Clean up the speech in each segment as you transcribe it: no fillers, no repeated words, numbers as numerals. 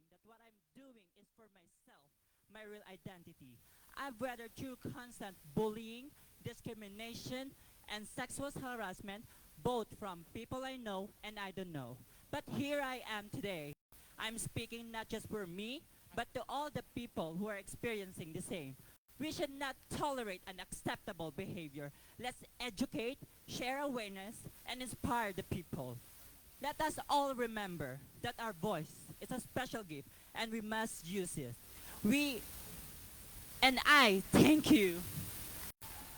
that what I'm doing is for myself, my real identity. I've weathered through constant bullying, discrimination, and sexual harassment, both from people I know and I don't know. But here I am today. I'm speaking not just for me, but to all the people who are experiencing the same. We should not tolerate unacceptable behavior. Let's educate, share awareness, and inspire the people. Let us all remember that our voice is a special gift and we must use it. We and I thank you.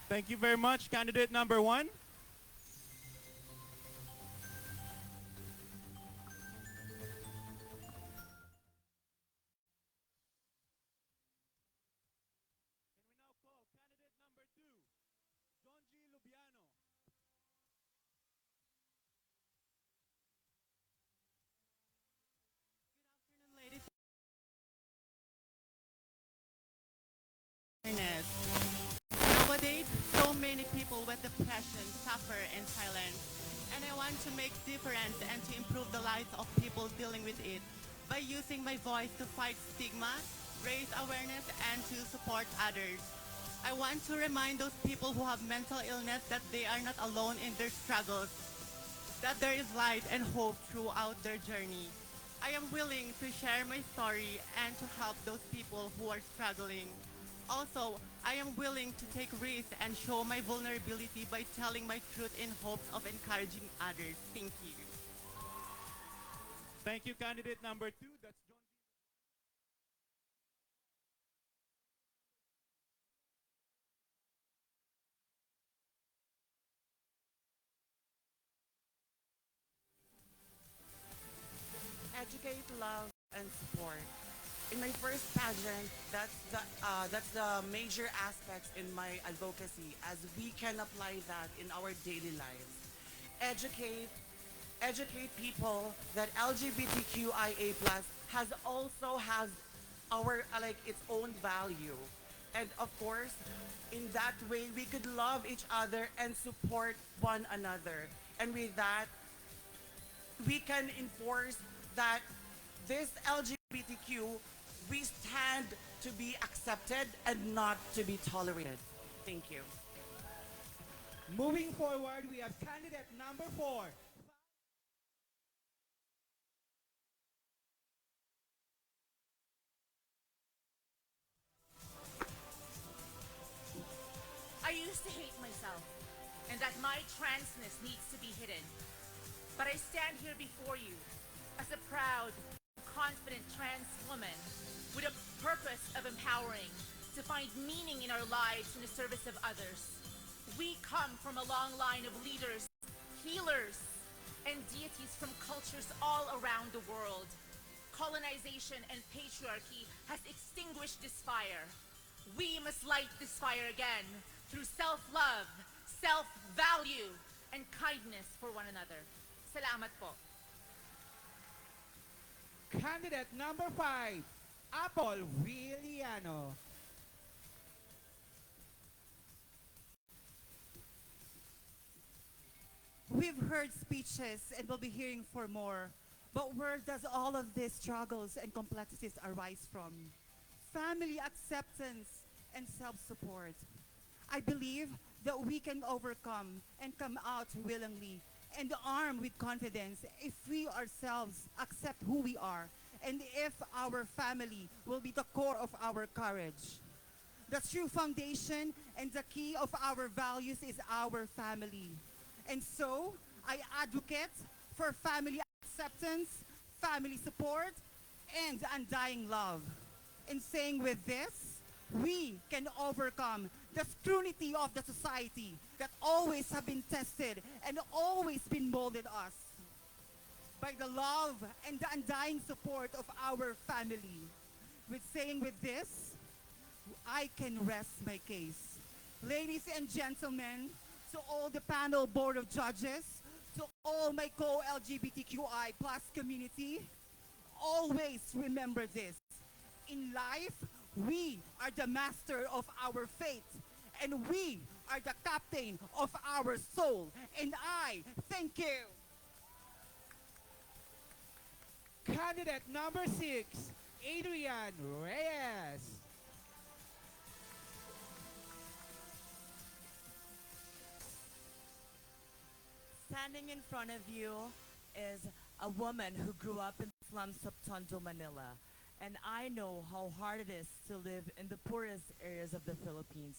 Thank you very much, candidate number one. Ladies and gentlemen, nowadays, so many people with depression suffer in silence. And I want to make difference and to improve the lives of people dealing with it by using my voice to fight stigma, raise awareness, and to support others. I want to remind those people who have mental illness that they are not alone in their struggles, that there is light and hope throughout their journey. I am willing to share my story and to help those people who are struggling. Also, I am willing to take risks and show my vulnerability by telling my truth in hopes of encouraging others. Thank you. Thank you, candidate number two. That's John. Educate, love, and support. In my first pageant, that's the major aspects in my advocacy, as we can apply that in our daily lives. Educate, educate people that LGBTQIA plus has our like its own value, and of course, in that way we could love each other and support one another. And with that, we can enforce that this LGBTQ, we stand to be accepted and not to be tolerated. Thank you. Moving forward, we have candidate number 4. I used to hate myself and that my transness needs to be hidden. But I stand here before you as a proud, confident trans woman with a purpose of empowering to find meaning in our lives in the service of others. We come from a long line of leaders, healers, and deities from cultures all around the world. Colonization and patriarchy has extinguished this fire. We must light this fire again through self-love, self-value, and kindness for one another. Salamat po. Candidate number 5, Apple Villano. We've heard speeches and will be hearing for more. But where does all of these struggles and complexities arise from? Family acceptance and self-support. I believe that we can overcome and come out willingly and armed with confidence if we ourselves accept who we are and if our family will be the core of our courage. The true foundation and the key of our values is our family. And so, I advocate for family acceptance, family support, and undying love. In saying with this, we can overcome the scrutiny of the society that always have been tested and always been molded us by the love and the undying support of our family. With saying with this, I can rest my case. Ladies and gentlemen, to all the panel board of judges, to all my co-LGBTQI plus community, always remember this. In life, we are the master of our fate, and we are the captain of our soul. And I thank you. Candidate number 6, Adrian Reyes. Standing in front of you is a woman who grew up in the slums of Tondo, Manila. And I know how hard it is to live in the poorest areas of the Philippines.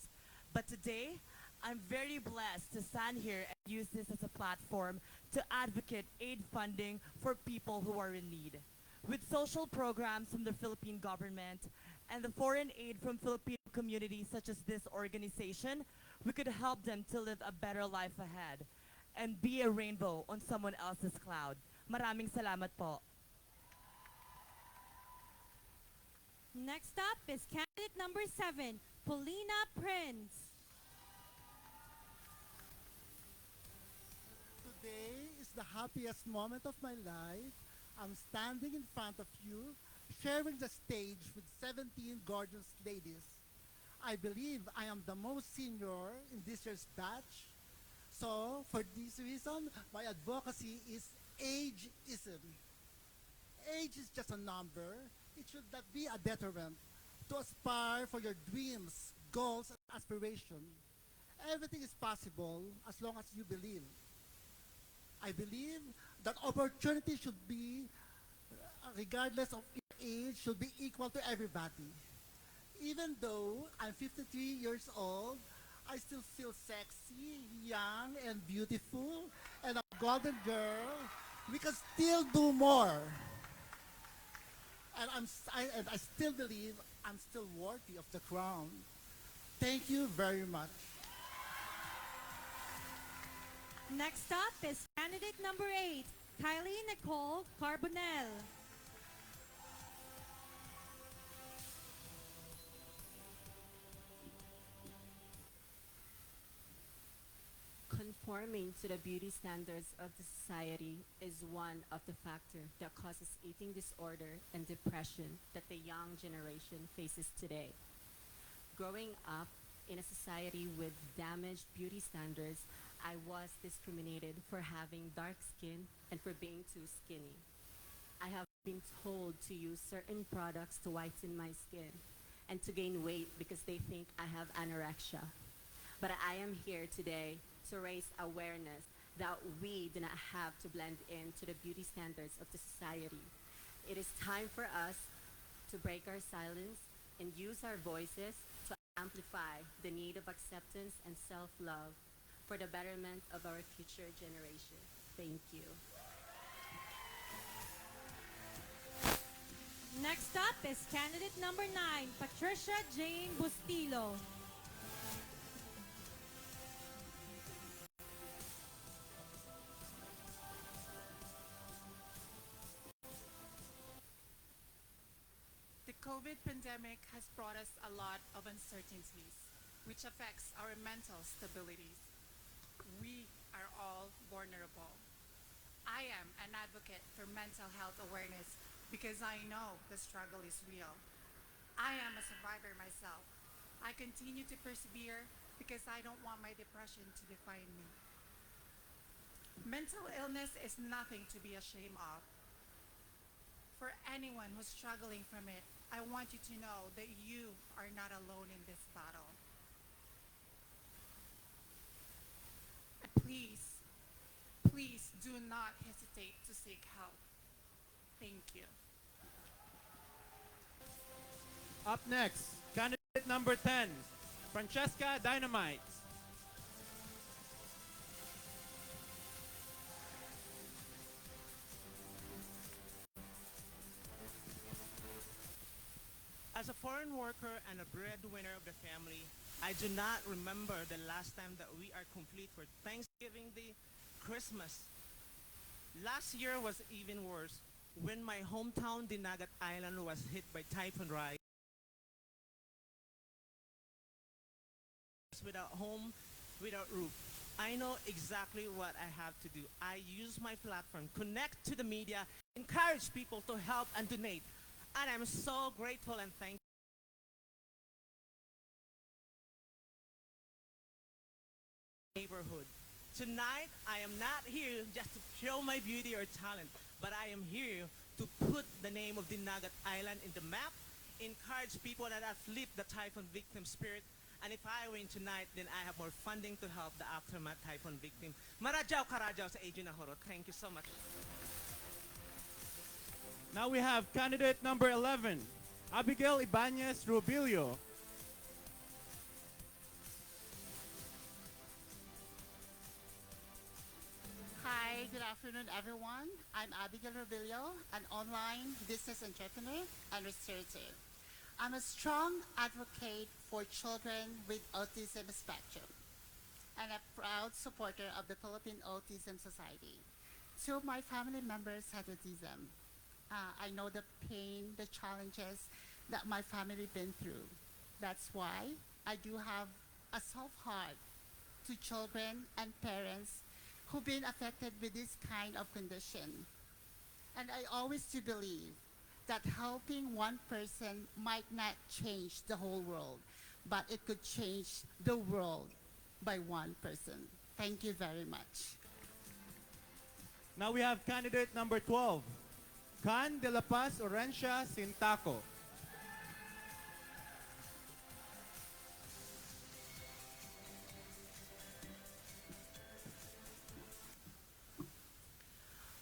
But today, I'm very blessed to stand here and use this as a platform to advocate aid funding for people who are in need. With social programs from the Philippine government and the foreign aid from Filipino communities such as this organization, we could help them to live a better life ahead and be a rainbow on someone else's cloud. Maraming salamat po. Next up is candidate number 7, Paulina Prince. Today is the happiest moment of my life. I'm standing in front of you, sharing the stage with 17 gorgeous ladies. I believe I am the most senior in this year's batch. So, for this reason, my advocacy is ageism. Age is just a number. It should not be a deterrent to aspire for your dreams, goals, and aspirations. Everything is possible as long as you believe. I believe that opportunity should be, regardless of your age, should be equal to everybody. Even though I'm 53 years old, I still feel sexy, young, and beautiful, and a golden girl. We can still do more. And I still believe I'm still worthy of the crown. Thank you very much. Next up is candidate number 8, Kylie Nicole Carbonell. Conforming to the beauty standards of the society is one of the factors that causes eating disorder and depression that the young generation faces today. Growing up in a society with damaged beauty standards, I was discriminated for having dark skin and for being too skinny. I have been told to use certain products to whiten my skin and to gain weight because they think I have anorexia. But I am here today to raise awareness that we do not have to blend into the beauty standards of the society. It is time for us to break our silence and use our voices to amplify the need of acceptance and self-love for the betterment of our future generation. Thank you. Next up is candidate number 9, Patricia Jane Bustillo. The COVID pandemic has brought us a lot of uncertainties, which affects our mental stabilities. We are all vulnerable. I am an advocate for mental health awareness because I know the struggle is real. I am a survivor myself. I continue to persevere because I don't want my depression to define me. Mental illness is nothing to be ashamed of. For anyone who's struggling from it, I want you to know that you are not alone in this battle. Please, please do not hesitate to seek help. Thank you. Up next, candidate number 10, Francesca Dynamite. As a foreign worker and a breadwinner of the family, I do not remember the last time that we are complete for Thanksgiving Day, Christmas. Last year was even worse when my hometown Dinagat Island was hit by Typhoon Rai. Without home, without roof. I know exactly what I have to do. I use my platform, connect to the media, encourage people to help and donate. And I'm so grateful and thankful. Neighborhood. Tonight, I am not here just to show my beauty or talent, but I am here to put the name of Dinagat Island in the map, encourage people that uplift the typhoon victim spirit, and if I win tonight, then I have more funding to help the aftermath typhoon victim. Marajaw Karajaw sa Agent Nahoro. Thank you so much. Now we have candidate number 11, Abigail Ibanez Rubilio. Hi, good afternoon, everyone. I'm Abigail Robillo, an online business entrepreneur and researcher. I'm a strong advocate for children with autism spectrum and a proud supporter of the Philippine Autism Society. Two of my family members had autism. I know the pain, the challenges that my family been through. That's why I do have a soft heart to children and parents who've been affected with this kind of condition. And I always do believe that helping one person might not change the whole world, but it could change the world by one person. Thank you very much. Now we have candidate number 12, Can de la Paz Orencia Sintaco.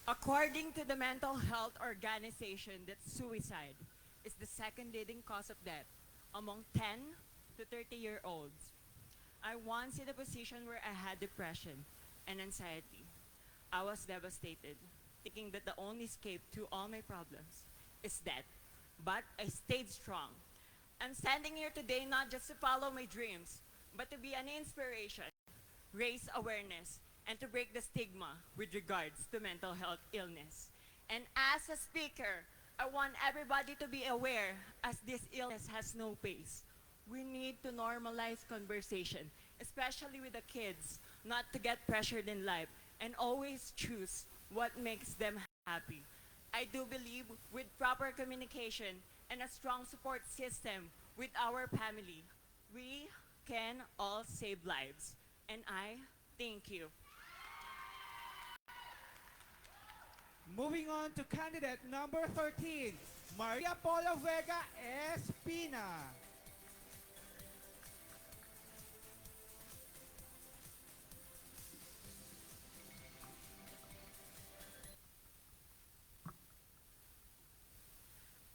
According to the Mental Health Organization, that suicide is the second leading cause of death among 10 to 30-year-olds. I once in a position where I had depression and anxiety. I was devastated, thinking that the only escape to all my problems is death. But I stayed strong. I'm standing here today not just to follow my dreams, but to be an inspiration, raise awareness, and to break the stigma with regards to mental health illness. And as a speaker, I want everybody to be aware as this illness has no pace. We need to normalize conversation, especially with the kids, not to get pressured in life and always choose what makes them happy. I do believe with proper communication and a strong support system with our family, we can all save lives. And I thank you. Moving on to candidate number 13, Maria Paula Vega Espina.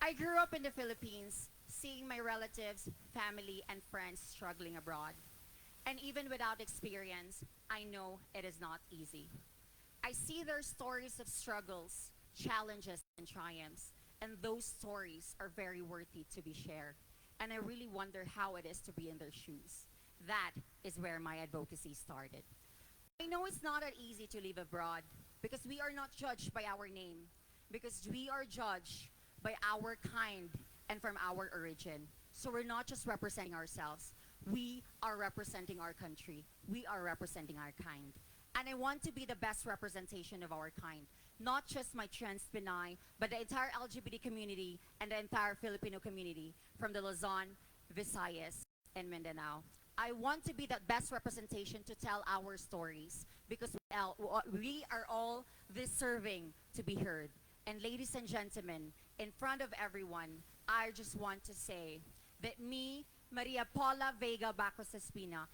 I grew up in the Philippines, seeing my relatives, family, and friends struggling abroad. And even without experience, I know it is not easy. I see their stories of struggles, challenges, and triumphs, and those stories are very worthy to be shared. And I really wonder how it is to be in their shoes. That is where my advocacy started. I know it's not that easy to live abroad because we are not judged by our name, because we are judged by our kind and from our origin. So we're not just representing ourselves, we are representing our country, we are representing our kind. And I want to be the best representation of our kind. Not just my trans Pinay, but the entire LGBT community and the entire Filipino community from the Luzon, Visayas, and Mindanao. I want to be the best representation to tell our stories because we are all deserving to be heard. And ladies and gentlemen, in front of everyone, I just want to say that me, Maria Paula Vega Bacos Espina,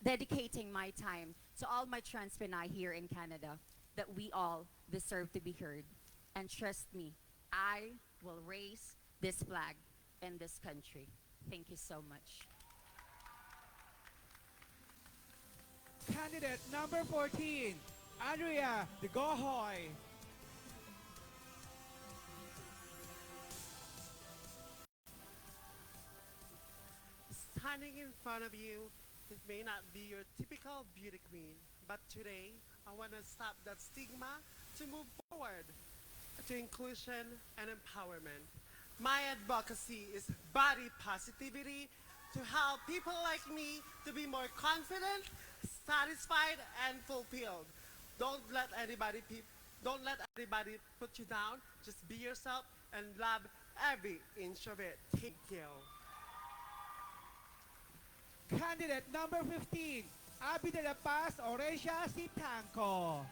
dedicating my time to all my trans Pinay here in Canada, that we all deserve to be heard. And trust me, I will raise this flag in this country. Thank you so much. Candidate number 14, Andrea de Gohoy. Standing in front of you, it may not be your typical beauty queen, but today I want to stop that stigma to move forward to inclusion and empowerment. My advocacy is body positivity to help people like me to be more confident, satisfied, and fulfilled. Don't let anybody put you down. Just be yourself and love every inch of it. Thank you. Candidate number 15, Abby de la Paz Oresia Sitanco.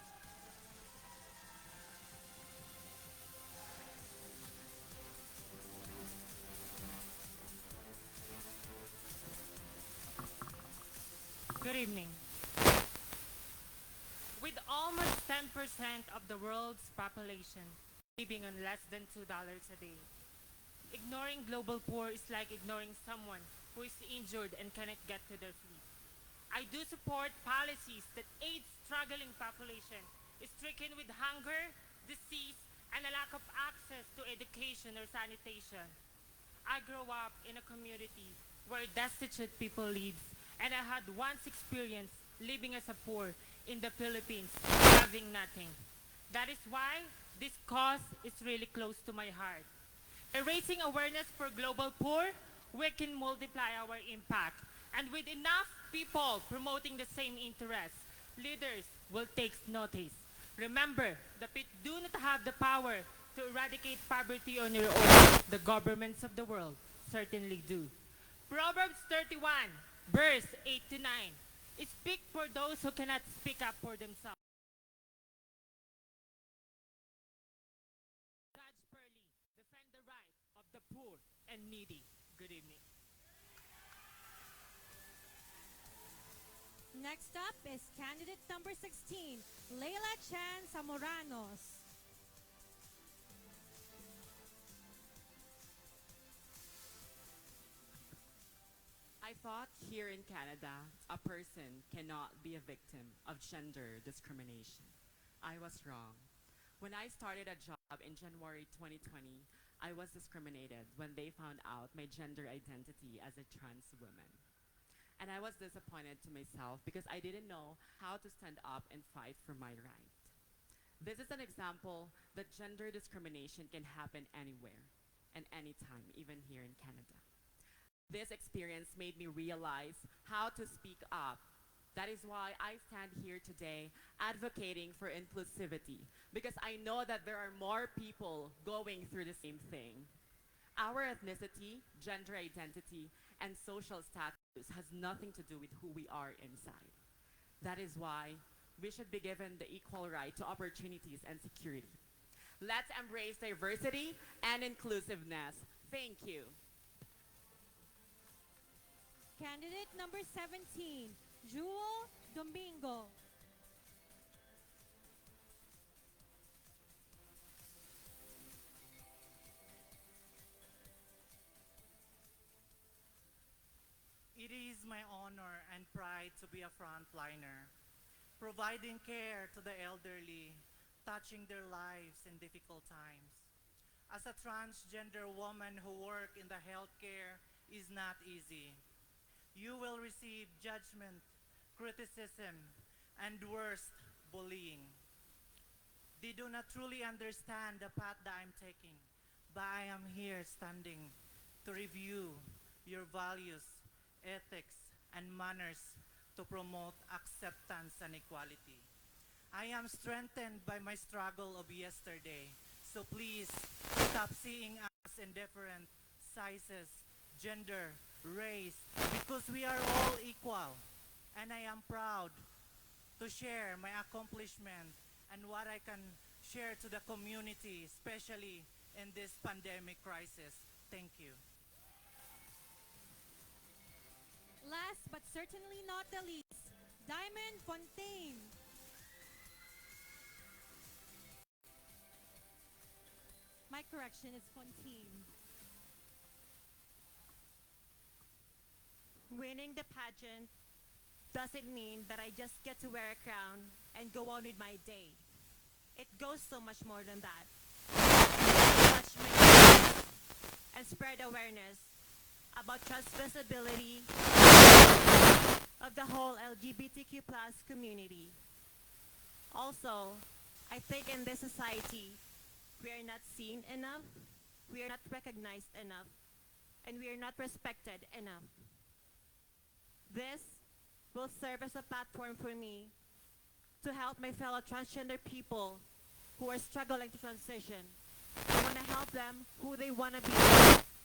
Good evening. With almost 10% of the world's population living on less than $2 a day, ignoring global poor is like ignoring someone who is injured and cannot get to their feet. I do support policies that aid struggling population stricken with hunger, disease, and a lack of access to education or sanitation. I grew up in a community where destitute people live, and I had once experienced living as a poor in the Philippines, having nothing. That is why this cause is really close to my heart. Raising awareness for global poor, we can multiply our impact. And with enough people promoting the same interests, leaders will take notice. Remember that we do not have the power to eradicate poverty on your own. The governments of the world certainly do. Proverbs 31, verse 8 to 9. Speak for those who cannot speak up for themselves. Judge fairly, defend the right of the poor and needy. Good evening. Next up is candidate number 16, Leila Chan Zamoranos. I thought here in Canada, a person cannot be a victim of gender discrimination. I was wrong. When I started a job in January 2020, I was discriminated when they found out my gender identity as a trans woman. And I was disappointed to myself because I didn't know how to stand up and fight for my right. This is an example that gender discrimination can happen anywhere and anytime, even here in Canada. This experience made me realize how to speak up. That is why I stand here today advocating for inclusivity, because I know that there are more people going through the same thing. Our ethnicity, gender identity, and social status has nothing to do with who we are inside. That is why we should be given the equal right to opportunities and security. Let's embrace diversity and inclusiveness. Thank you. Candidate number 17, Jewel Domingo. It is my honor and pride to be a frontliner, providing care to the elderly, touching their lives in difficult times. As a transgender woman who works in the healthcare is not easy. You will receive judgment, criticism, and worst, bullying. They do not truly understand the path that I'm taking, but I am here standing to review your values, ethics, and manners to promote acceptance and equality. I am strengthened by my struggle of yesterday, so please stop seeing us in different sizes, gender, race, because we are all equal. And I am proud to share my accomplishment and what I can share to the community, especially in this pandemic crisis. Thank you. Last but certainly not the least, Diamond Fontaine. My correction is Fontaine. Winning the pageant doesn't mean that I just get to wear a crown and go on with my day. It goes so much more than that. Touch my voice and spread awareness about trans visibility of the whole LGBTQ plus community. Also, I think in this society, we are not seen enough, we are not recognized enough, and we are not respected enough. This will serve as a platform for me to help my fellow transgender people who are struggling to transition. I want to help them who they want to be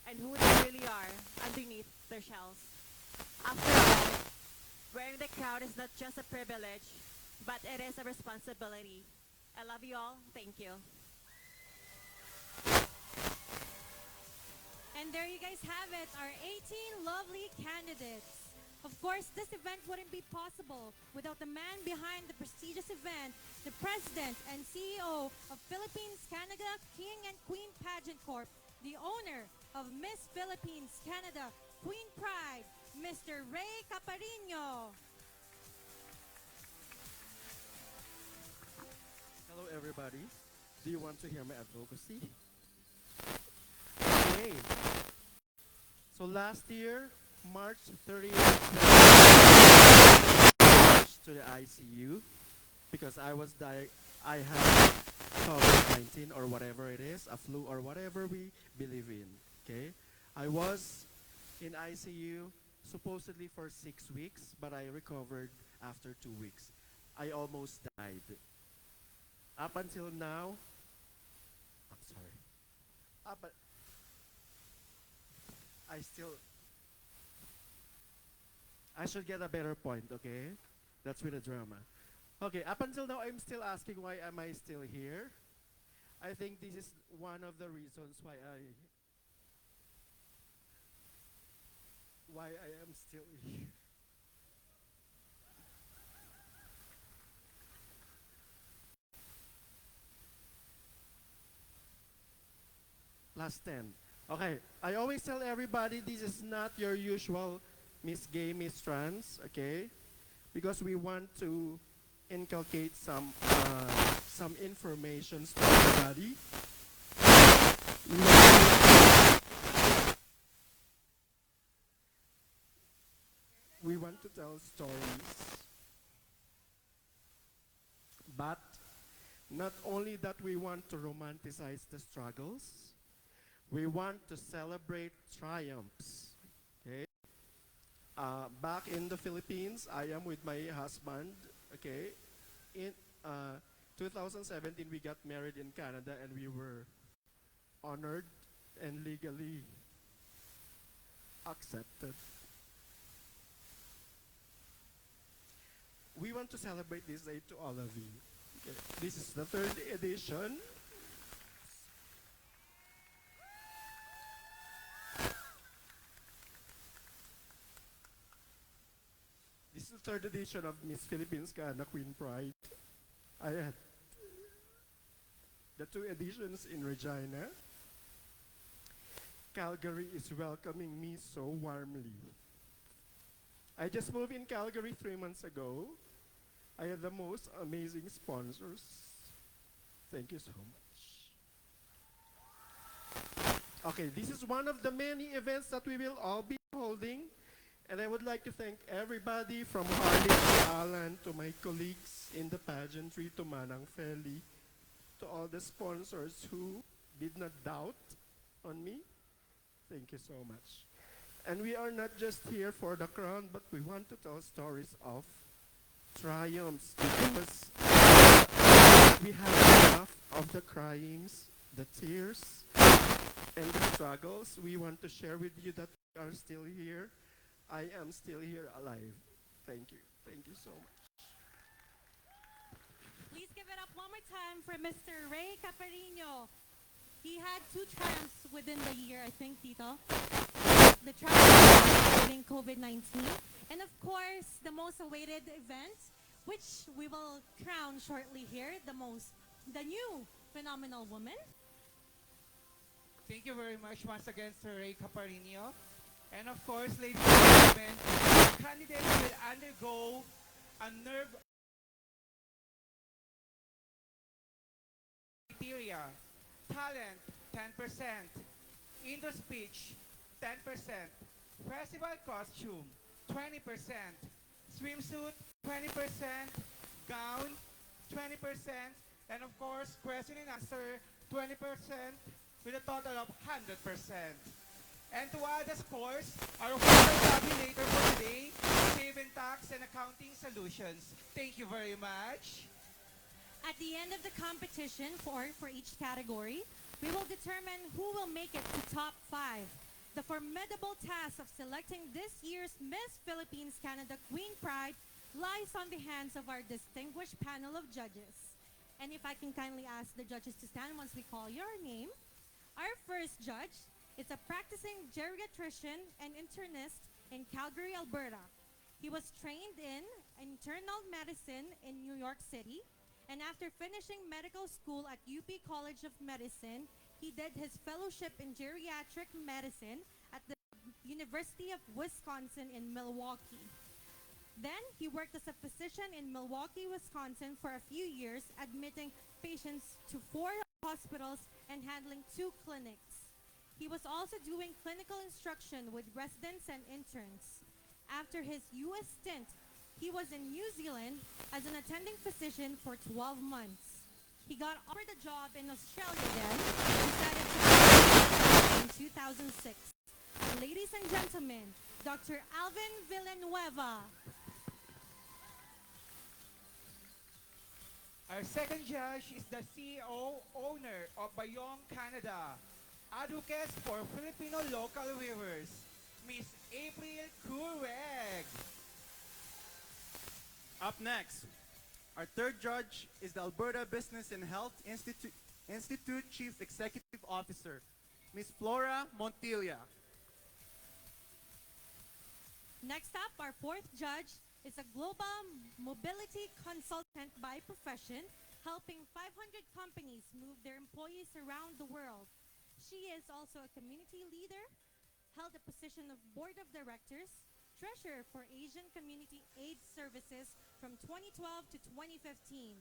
and who they really are underneath their shells. After all, wearing the crown is not just a privilege, but it is a responsibility. I love you all. Thank you. And there you guys have it, our 18 lovely candidates. Of course, this event wouldn't be possible without the man behind the prestigious event, the President and CEO of Philippines Canada King and Queen Pageant Corp, the owner of Miss Philippines Canada Queen Pride, Mr. Ray Caparino. Hello, everybody. Do you want to hear my advocacy? Okay. So last year, March 30th, to the ICU because I had COVID-19 or whatever it is, a flu or whatever we believe in. Okay, I was in ICU supposedly for 6 weeks, but I recovered after 2 weeks. I almost died. Up until now, I'm sorry. But I should get a better point, okay? That's with the drama. Okay, up until now, I'm still asking why am I still here? I think this is one of the reasons why I am still here. Last 10. Okay, I always tell everybody this is not your usual Miss Gay, Miss Trans, okay? Because we want to inculcate some information to everybody. We want to tell stories. But not only that we want to romanticize the struggles, we want to celebrate triumphs. Okay? Back in the Philippines, I am with my husband. Okay? In 2017, we got married in Canada and we were honored and legally accepted. We want to celebrate this day to all of you. Okay. This is the 3rd edition. This is the 3rd edition of Miss Philippines Canada Queen Pride. I had the 2 editions in Regina. Calgary is welcoming me so warmly. I just moved in Calgary 3 months ago. I had the most amazing sponsors. Thank you so much. Okay, this is one of the many events that we will all be holding. And I would like to thank everybody from Harley to Alan to my colleagues in the pageantry to Manang Feli, to all the sponsors who did not doubt on me. Thank you so much. And we are not just here for the crown, but we want to tell stories of triumphs because we have enough of the cryings, the tears, and the struggles. We want to share with you that we are still here. I am still here alive. Thank you. Thank you so much. Please give it up one more time for Mr. Ray Caparino. He had 2 triumphs within the year, I think, Tito. The triumph fighting COVID-19. And of course, the most awaited event, which we will crown shortly here, the new phenomenal woman. Thank you very much once again, Sir Ray Caparino. And of course, ladies and gentlemen, candidates will undergo a nerve criteria. Talent, 10%. Indoor speech, 10%. Festival costume, 20%. Swimsuit, 20%. Gown, 20%. And of course, question and answer, 20% with a total of 100%. And to add the scores, our official tabulator for today, Saving Tax and Accounting Solutions. Thank you very much. At the end of the competition for each category, we will determine who will make it to top 5. The formidable task of selecting this year's Miss Philippines Canada Queen Pride lies on the hands of our distinguished panel of judges. And if I can kindly ask the judges to stand once we call your name. Our first judge is a practicing geriatrician and internist in Calgary, Alberta. He was trained in internal medicine in New York City, and after finishing medical school at UP College of Medicine, he did his fellowship in geriatric medicine at the University of Wisconsin in Milwaukee. Then he worked as a physician in Milwaukee, Wisconsin for a few years, admitting patients to 4 hospitals and handling 2 clinics. He was also doing clinical instruction with residents and interns. After his US stint, he was in New Zealand as an attending physician for 12 months. He got offered a job in Australia then and decided to in 2006. Ladies and gentlemen, Dr. Alvin Villanueva. Our second judge is the CEO owner of Bayong, Canada, advocates for Filipino local weavers, Miss April Kurweg. Up next, our third judge is the Alberta Business and Health Institute Chief Executive Officer, Miss Flora Montilla. Next up, our fourth judge is a global mobility consultant by profession, helping 500 companies move their employees around the world. She is also a community leader, held the position of board of directors, treasurer for Asian Community Aid Services from 2012 to 2015,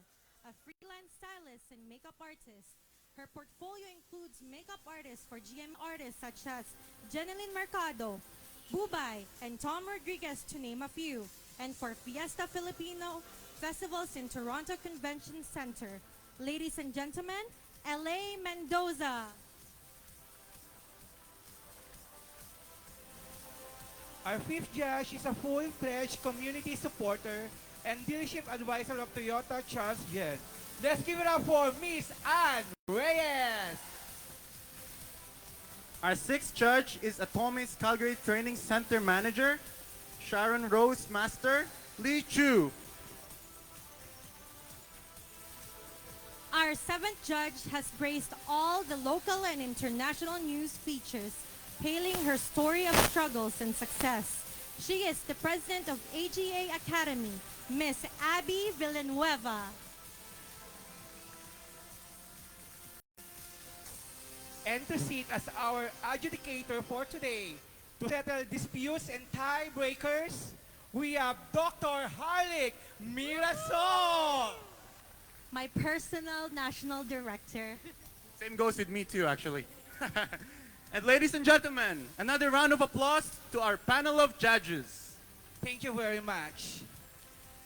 a freelance stylist and makeup artist. Her portfolio includes makeup artists for GM artists such as Jeneline Mercado, Bubay, and Tom Rodriguez, to name a few, and for Fiesta Filipino festivals in Toronto Convention Center. Ladies and gentlemen, L.A. Mendoza. Our fifth judge is a full-fledged community supporter and dealership advisor of Toyota Charles Jen. Let's give it up for Miss Ann Reyes. Our sixth judge is Atomis Calgary Training Center Manager, Sharon Rose Master, Lee Chu. Our seventh judge has graced all the local and international news features, hailing her story of struggles and success. She is the president of AGA Academy, Miss Abby Villanueva. And to sit as our adjudicator for today, to settle disputes and tiebreakers, we have Dr. Harlick Mirasol. My personal national director. Same goes with me too, actually. And ladies and gentlemen, another round of applause to our panel of judges. Thank you very much.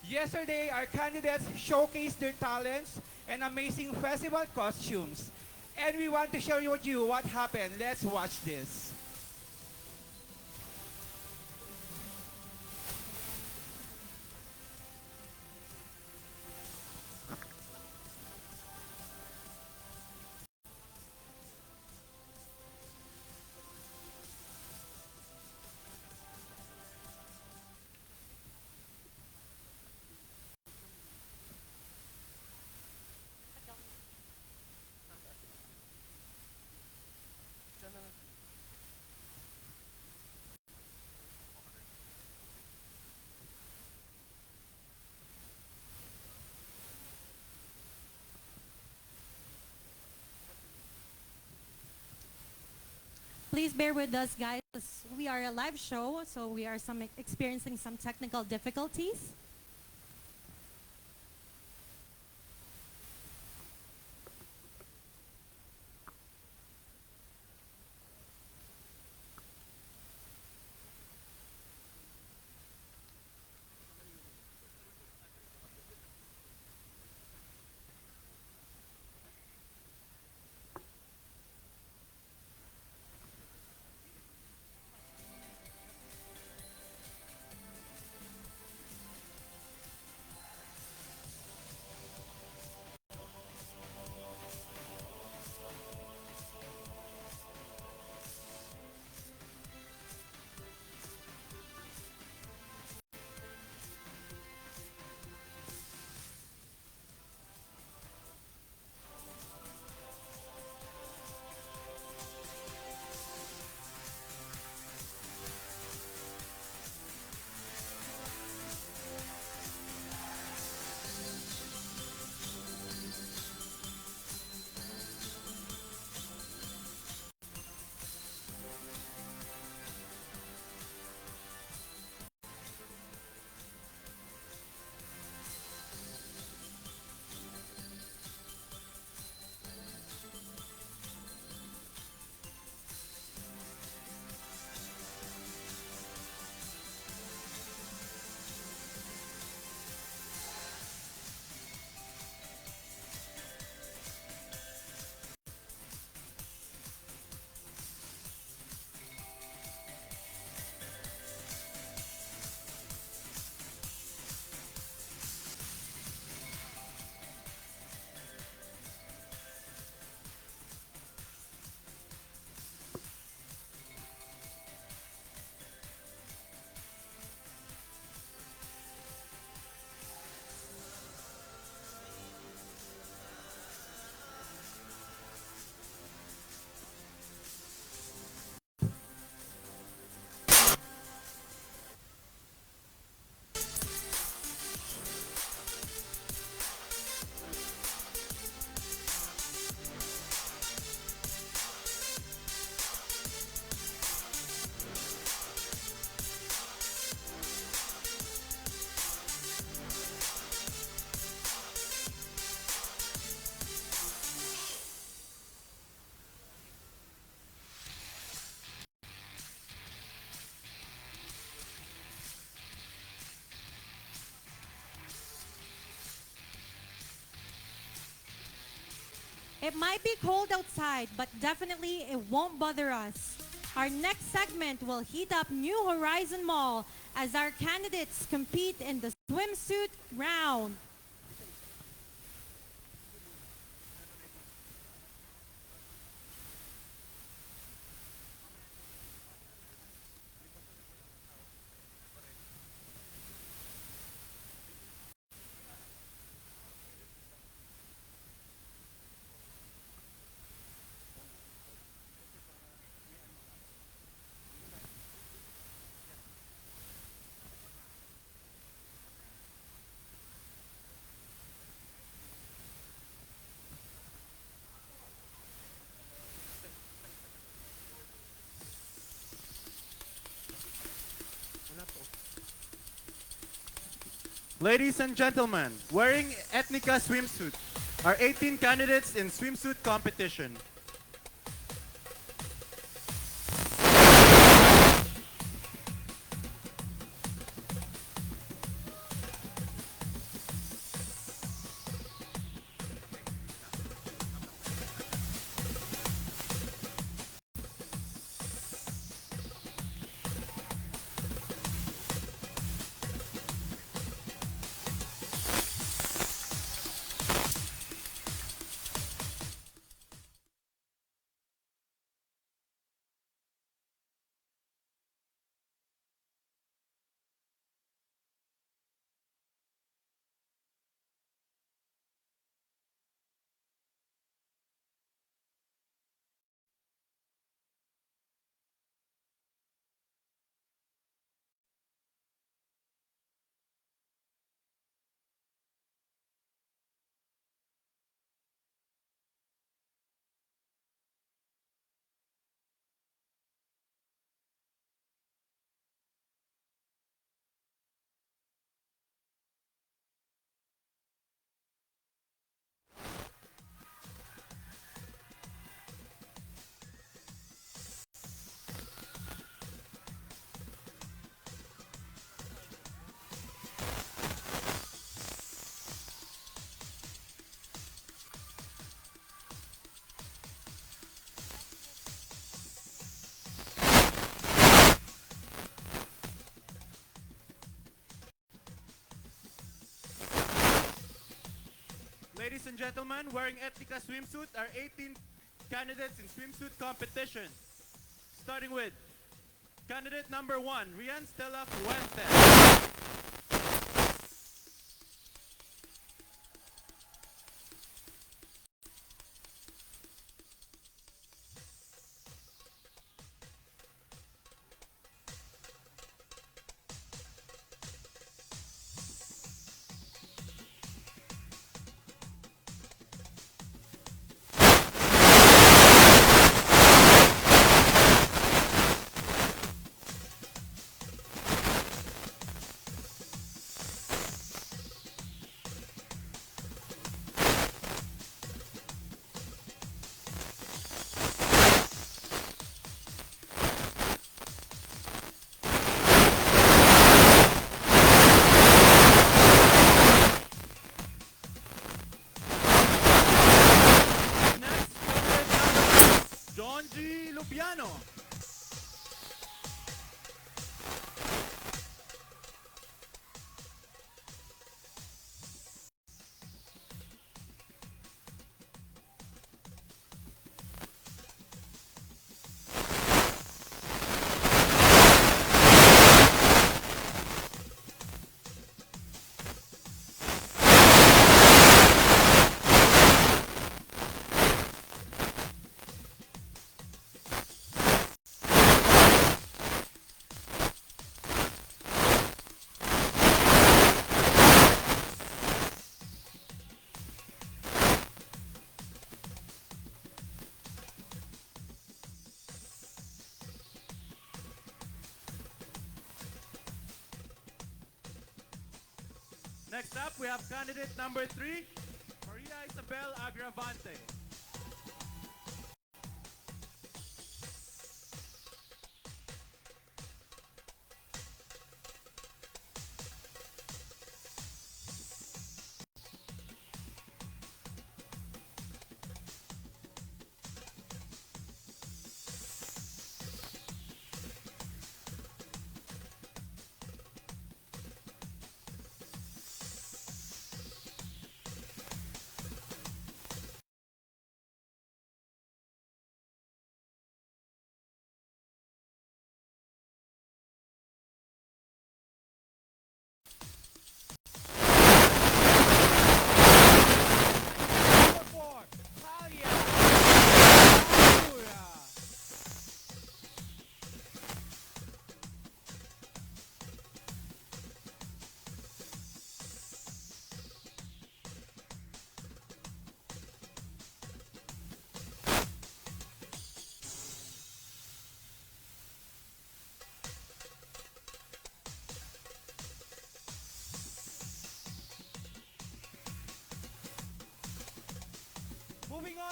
Yesterday, our candidates showcased their talents and amazing festival costumes. And we want to share with you what happened. Let's watch this. Please bear with us, guys. We are a live show, so we are experiencing some technical difficulties. It might be cold outside, but definitely it won't bother us. Our next segment will heat up New Horizon Mall as our candidates compete in the swimsuit round. Ladies and gentlemen, wearing Ethnica swimsuit are 18 candidates in swimsuit competition. Ladies and gentlemen, wearing Ethnica swimsuit are 18 candidates in swimsuit competition. Starting with candidate number 1, Rian Stella Fuentes. Lupiano. Next up, we have candidate number 3, Maria Isabel Agravante.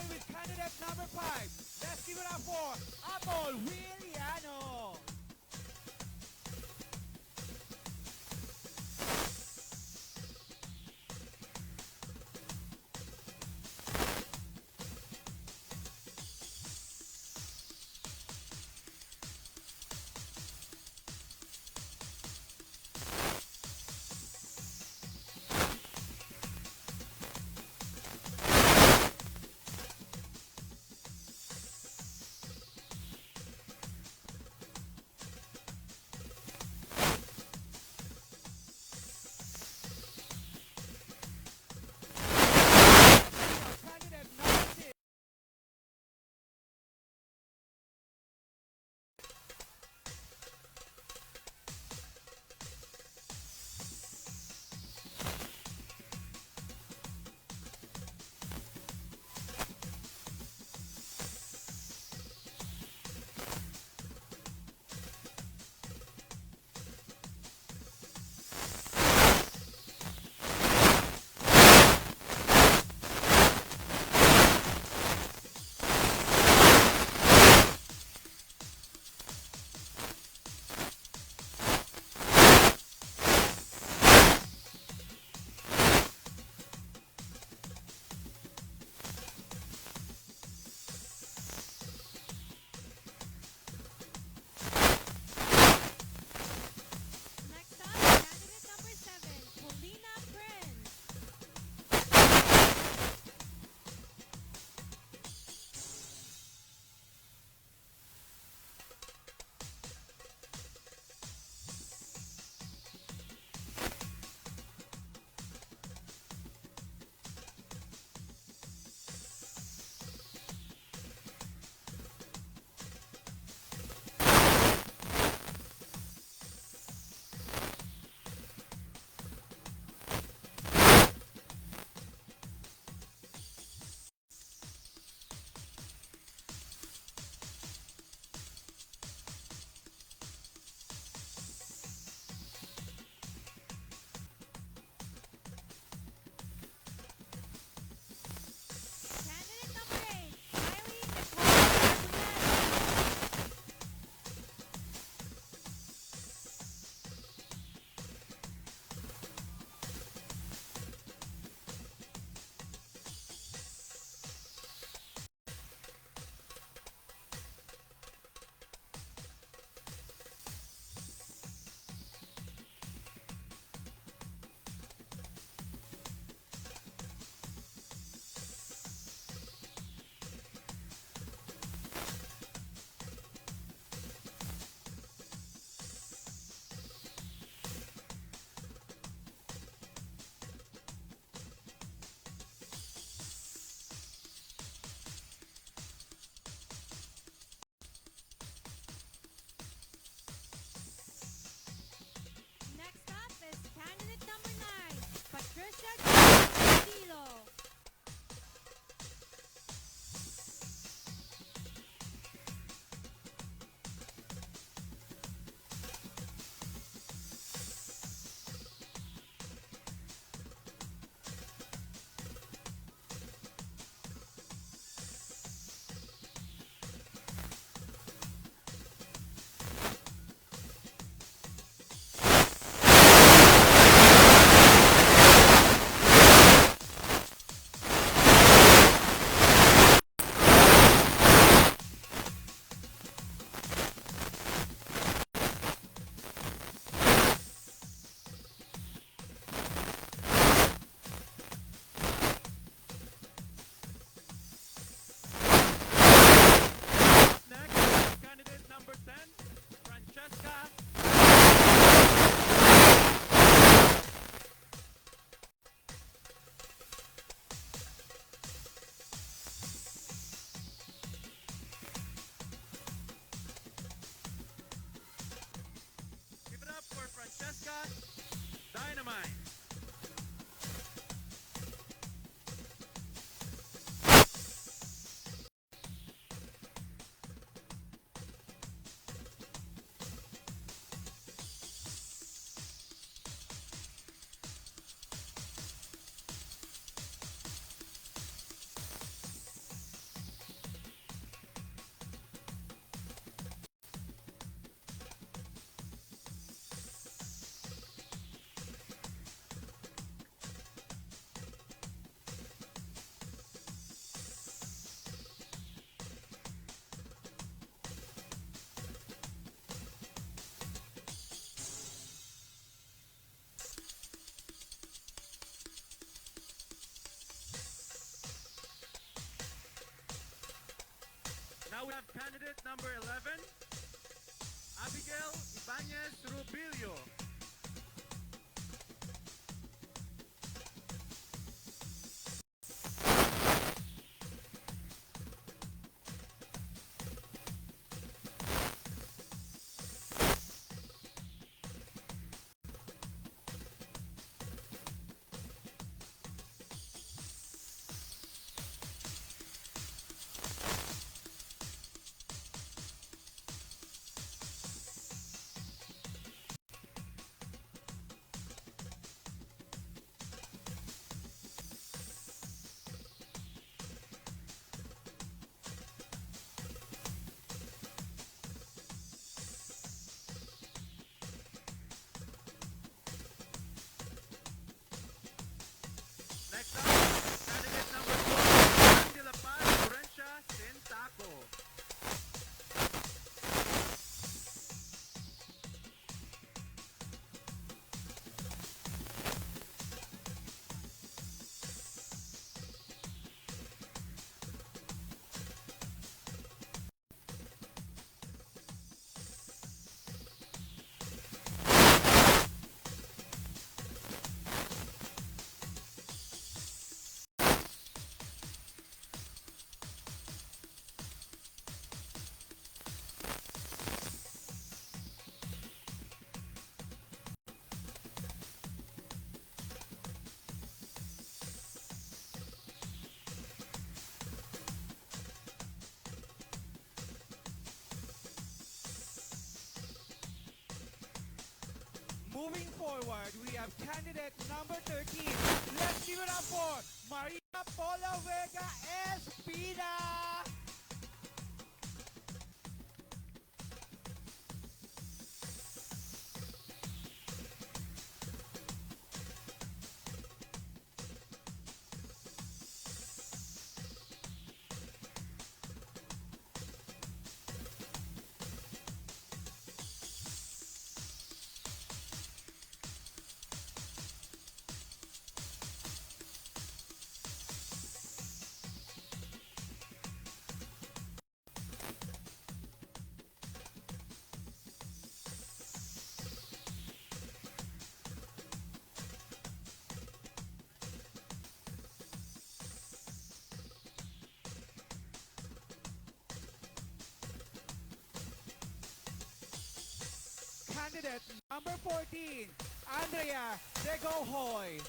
on with candidate number 5. Let's give it up for Apol Viriano. Candidate number 6. Next up, candidate number 7, Paulina Prince. Candidate number 8, Kylie Nicole Gabriel. Next up is candidate number 9, Patricia Castillo. Next, candidate number 10, Francesca. Give it up for Francesca Dynamite. Now we have candidate number 11, Abigail Ibanez Rubilio. Next up, candidate number 12, de la Paz Orencia Sentaco. Moving forward, we have candidate number 13. Let's give it up for Maria Paula Vega Espina. Candidate number 14, Andrea Degohoy.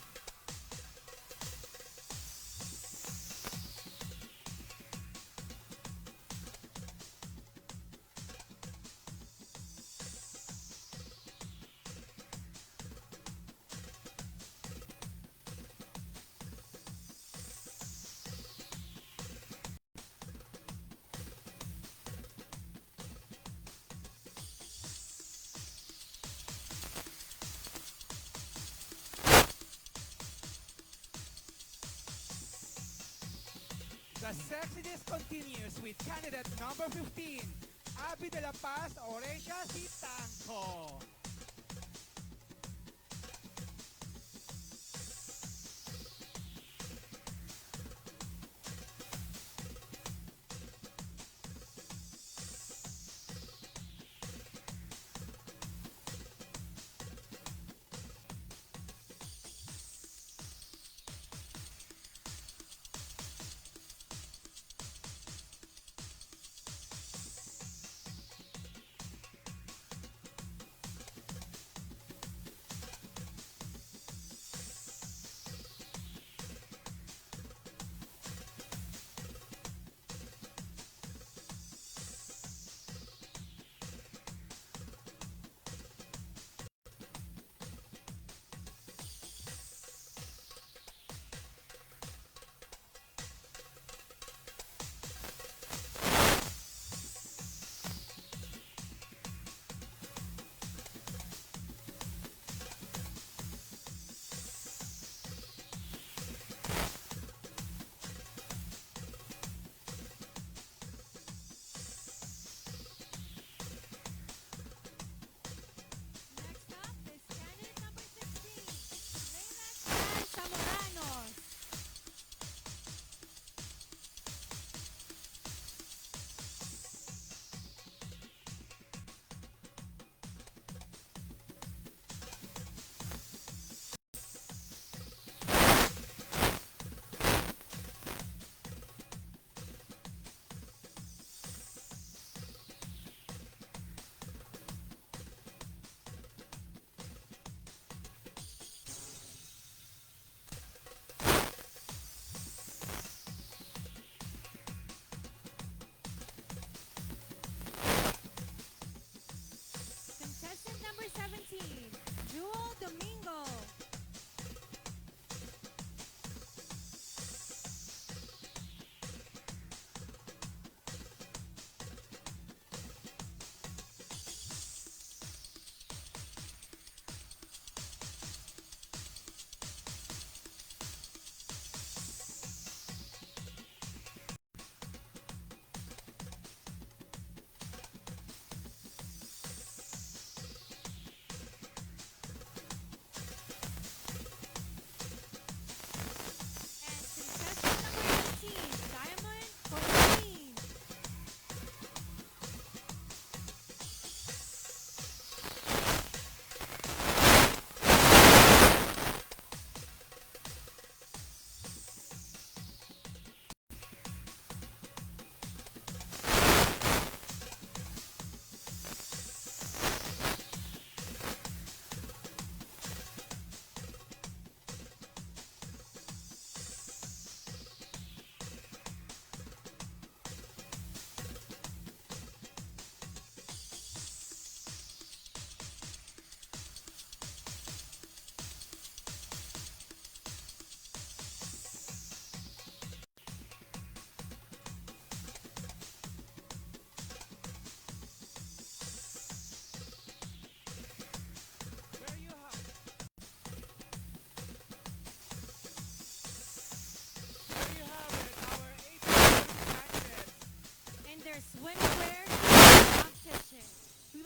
The sexiness continues with candidate number 15, Abby de la Paz Orencia Sitanco.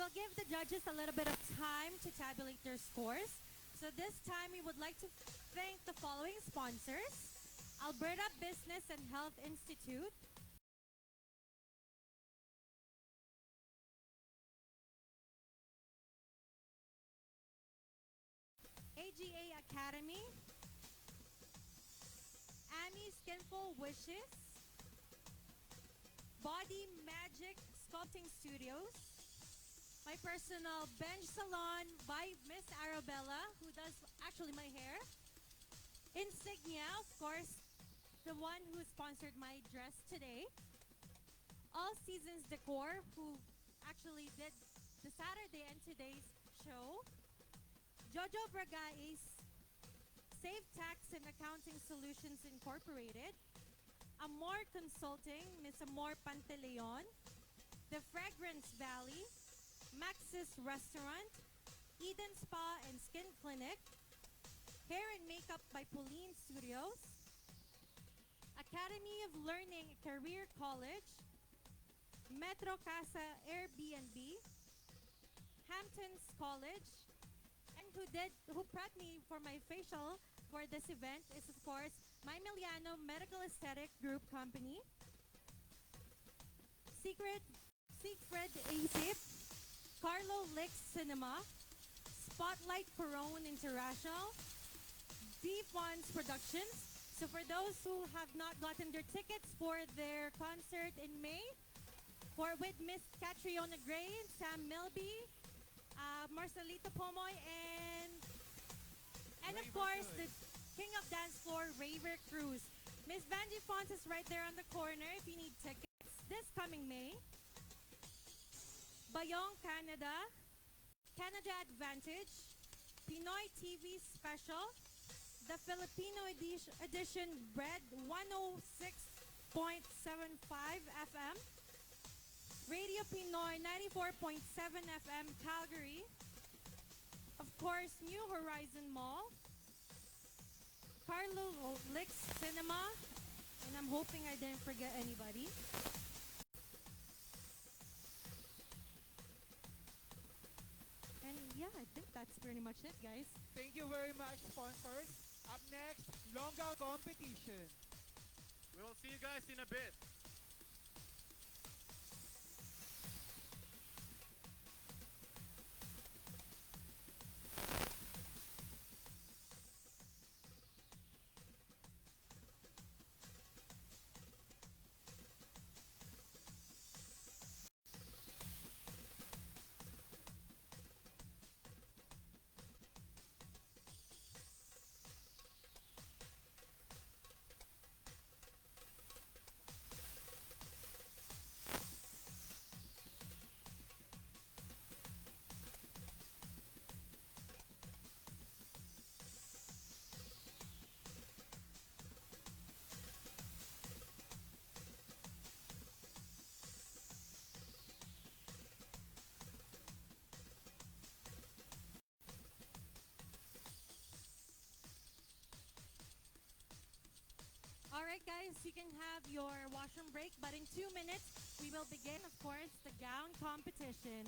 will give the judges a little bit of time to tabulate their scores. So this time we would like to thank the following sponsors: Alberta Business and Health Institute, AGA Academy, Ami Skinful Wishes, Body Magic Sculpting Studios, my personal bench salon by Miss Arabella, who does actually my hair, Insignia, of course, the one who sponsored my dress today, All Seasons Decor, who actually did the Saturday and today's show, Jojo Bragais, Save Tax and Accounting Solutions Incorporated, Amor Consulting, Miss Amor Pantaleon, The Fragrance Valley, Maxis Restaurant, Eden Spa and Skin Clinic, Hair and Makeup by Pauline Studios, Academy of Learning Career College, Metro Casa Airbnb, Hamptons College, and who prepped me for my facial for this event is of course my Miliano Medical Aesthetic Group Company, Siegfried Asip, Carlo Lix Cinema, Spotlight Perone International, D-Fonts Productions. So for those who have not gotten their tickets for their concert in May, with Miss Catriona Gray and Sam Milby, Marcelita Pomoy, and of course the King of Dance Floor, Raver Cruz. Miss Vanjie Fonts is right there on the corner if you need tickets this coming May. Bayong Canada, Canada Advantage, Pinoy TV Special, the Filipino edition Bread 106.75 FM, Radio Pinoy 94.7 FM Calgary, of course New Horizon Mall, Carlo Lix Cinema, and I'm hoping I didn't forget anybody. And yeah, I think that's pretty much it, guys. Thank you very much, sponsors. Up next, long gown competition. We will see you guys in a bit. Alright guys, you can have your washroom break, but in 2 minutes, we will begin, of course, the gown competition.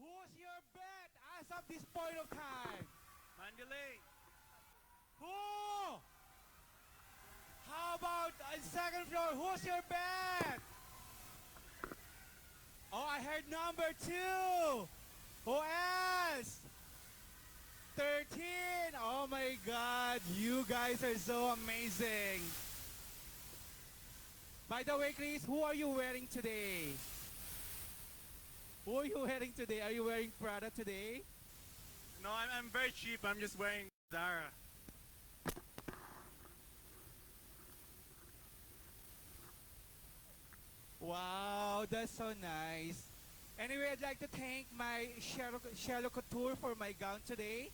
Who's your bet as of this point of time? Mandalay. Who? How about second floor? Who's your bet? Oh, I heard number 2. Who else? 13. Oh my God, you guys are so amazing. By the way, Chris, who are you wearing today? Who are you wearing today? Are you wearing Prada today? No, I'm very cheap. I'm just wearing Zara. Wow, that's so nice. Anyway, I'd like to thank my Sherlock Couture for my gown today.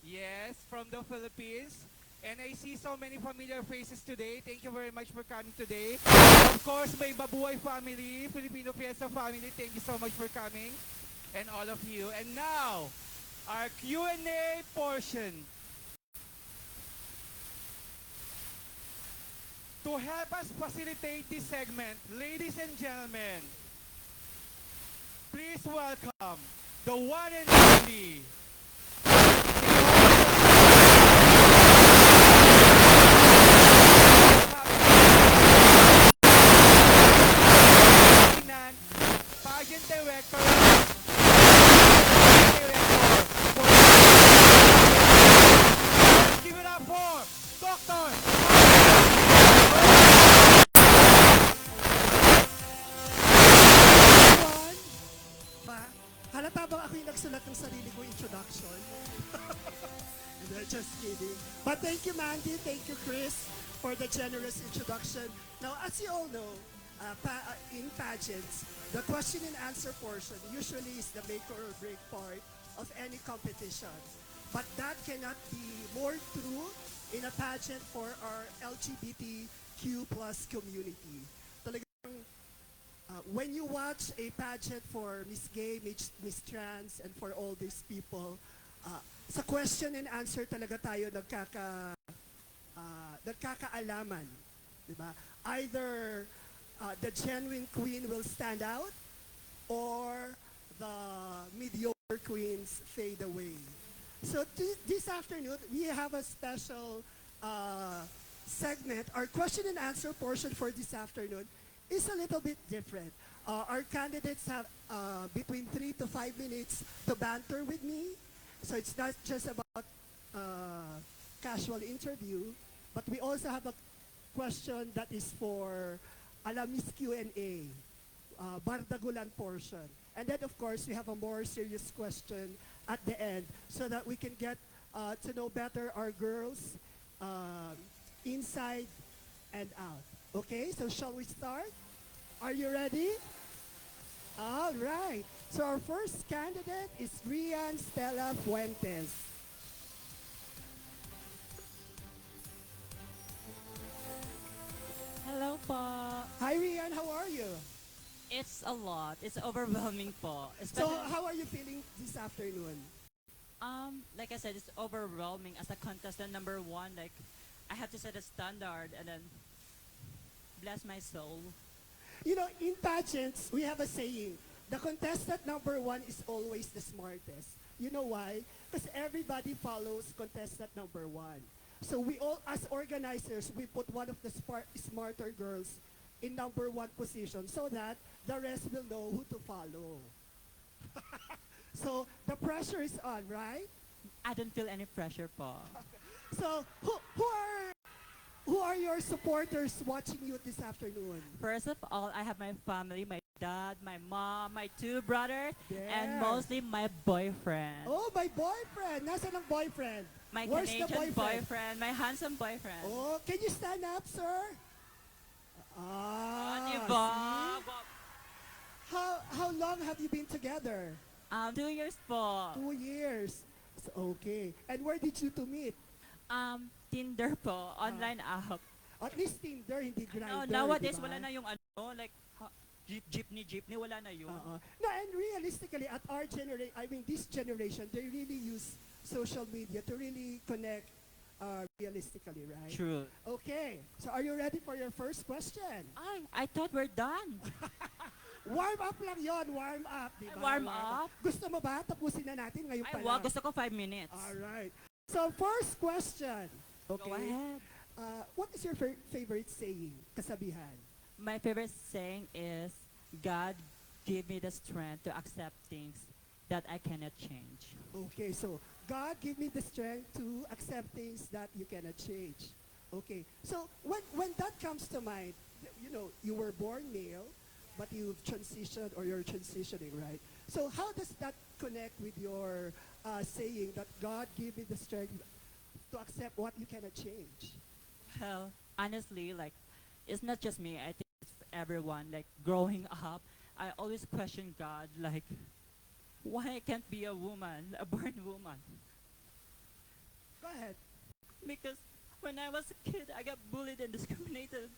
Yes, from the Philippines. And I see so many familiar faces today. Thank you very much for coming today. Of course, my Babuay family, Filipino Fiesta family, thank you so much for coming. And all of you. And now, our Q&A portion. To help us facilitate this segment, ladies and gentlemen, please welcome the one and only pageant director. Give it up for Dr. Everyone, halata bang ako yung nagsulat ng sarili kong introduction? Hindi, just kidding. But thank you, Mandy. Thank you, Chris, for the generous introduction. Now, as you all know, in pageants, the question and answer portion usually is the make or break part of any competition. But that cannot be more true in a pageant for our LGBTQ plus community. Talagang, when you watch a pageant for Miss Gay, Miss Trans, and for all these people, sa question and answer talaga tayo nagkakaalaman. Diba? Either the genuine queen will stand out or the mediocre queens fade away. So this afternoon, we have a special segment. Our question and answer portion for this afternoon is a little bit different. Our candidates have between 3 to 5 minutes to banter with me. So it's not just about casual interview, but we also have a question that is for Alamis Q&A, Bardagulan portion. And then, of course, we have a more serious question at the end so that we can get to know better our girls inside and out. Okay, so shall we start? Are you ready? All right. So our first candidate is Rian Stella Fuentes. Hello po. Hi Rian, how are you? It's a lot. It's overwhelming po. So how are you feeling this afternoon? Like I said, it's overwhelming as a contestant number 1. Like, I have to set a standard and then bless my soul. You know, in pageants, we have a saying, the contestant number 1 is always the smartest. You know why? Because everybody follows contestant number 1. So we all, as organizers, we put one of the smarter girls in number 1 position so that the rest will know who to follow. So the pressure is on, right? I don't feel any pressure po. So who are your supporters watching you this afternoon? First of all, I have my family, my dad, my mom, my 2 brothers, and mostly my boyfriend. Oh, my boyfriend! Nasaan ang boyfriend? My Where's Canadian the boyfriend, my handsome boyfriend. Oh, can you stand up, sir? Diba? See? How long have you been together? 2 years po. 2 years. So, okay. And where did you two meet? Tinder po, online app. At least Tinder, hindi Grindr, Nowadays, diba? wala na yung like, jeepney, wala na yun. No, and realistically, at our generation, I mean, this generation, they really use social media to really connect realistically, right? True. Okay, so are you ready for your first question? I thought we're done. Warm up lang yon, warm up, di ba? Warm up? Gusto mo ba? Tapusin na natin ngayon Ay, pa wag. lang. Gusto ko 5 minutes. Alright. So, first question. Okay. Go ahead. What is your favorite saying? Kasabihan. My favorite saying is, God give me the strength to accept things that I cannot change. Okay, so God give me the strength to accept things that you cannot change. Okay, so when that comes to mind, you know, you were born male, but you've transitioned or you're transitioning, right? So how does that connect with your saying that God give me the strength to accept what you cannot change? Well, honestly, like, it's not just me. I think it's everyone. Like, growing up, I always question God, like, why I can't be a woman, a born woman? Go ahead. Because when I was a kid, I got bullied and discriminated.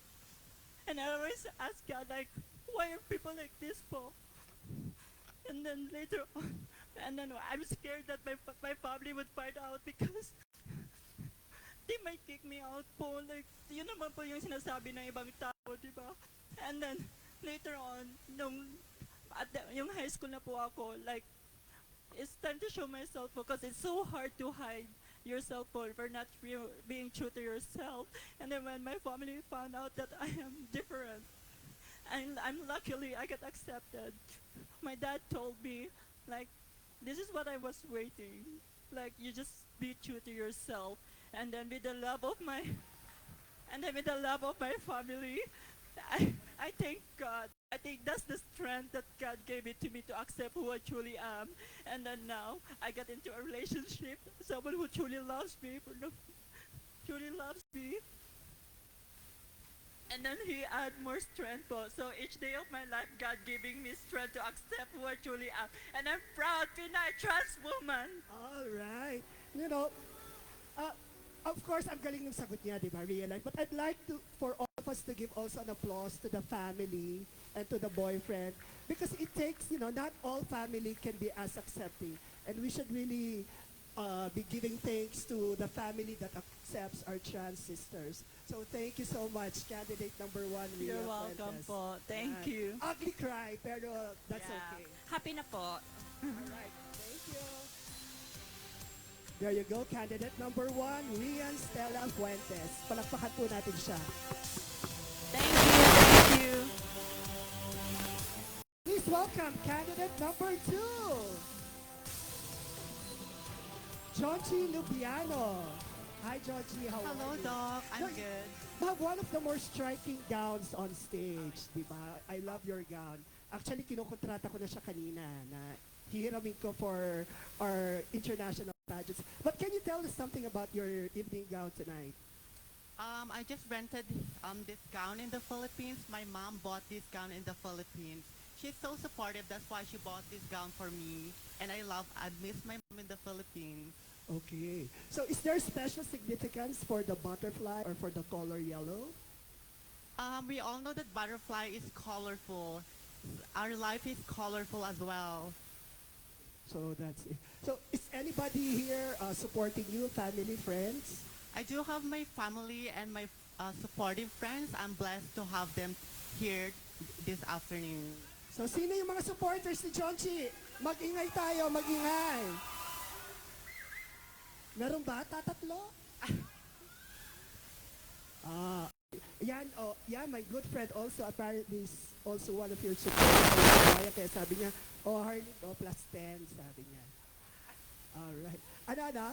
And I always ask God, like, why are people like this for? And then later on, and then I'm scared that my family would find out because they might kick me out po. Like, yun naman po yung sinasabi ng ibang tao, di ba? And then, later on, yung high school na po ako, like, it's time to show myself because it's so hard to hide yourself for not being true to yourself. And then when my family found out that I am different, and luckily I got accepted. My dad told me, like, this is what I was waiting. Like, you just be true to yourself. And then with the love of my family, I thank God. I think that's the strength that God gave it to me to accept who I truly am. And then now I got into a relationship, someone who truly loves me, truly loves me. And then He add more strength po. So each day of my life, God giving me strength to accept who I truly am. And I'm proud Pinay trans woman. All right. You know, of course, ang galing ng sagot niya, di ba? Real life. But I'd like for all of us to give also an applause to the family and to the boyfriend because it takes, you know, not all family can be as accepting. And we should really be giving thanks to the family that accepts our trans sisters. So thank you so much, candidate number 1, Ria You're welcome Fuentes. po. Thank you. Ugly cry, pero that's Yeah. okay. Happy na po. Alright, thank you. There you go, candidate number 1, Rian Stella Fuentes. Palakpakan po natin siya. Thank you. Please welcome candidate number 2, Jonchi Lubiano. Hi, Jonchi. How Hello, are you? Doc. I'm No, good. You have one of the more striking gowns on stage, di ba? I love your gown. Actually, kinukontrata ko na siya kanina na hihiramin ko for our international pageants. But can you tell us something about your evening gown tonight? I just rented this gown in the Philippines. My mom bought this gown in the Philippines. She's so supportive. That's why she bought this gown for me. And I miss my mom in the Philippines. Okay. So is there special significance for the butterfly or for the color yellow? We all know that butterfly is colorful. Our life is colorful as well. So that's it. So is anybody here supporting you, family, friends? I do have my family and my supportive friends. I'm blessed to have them here this afternoon. So sino yung mga supporters ni Jonchi? Mag-ingay tayo, mag-ingay. Meron ba? Tatatlo? Yeah, my good friend also apparently is also one of your supporters. Kaya sabi niya, Harley, plus 10, sabi niya. Alright. Ano?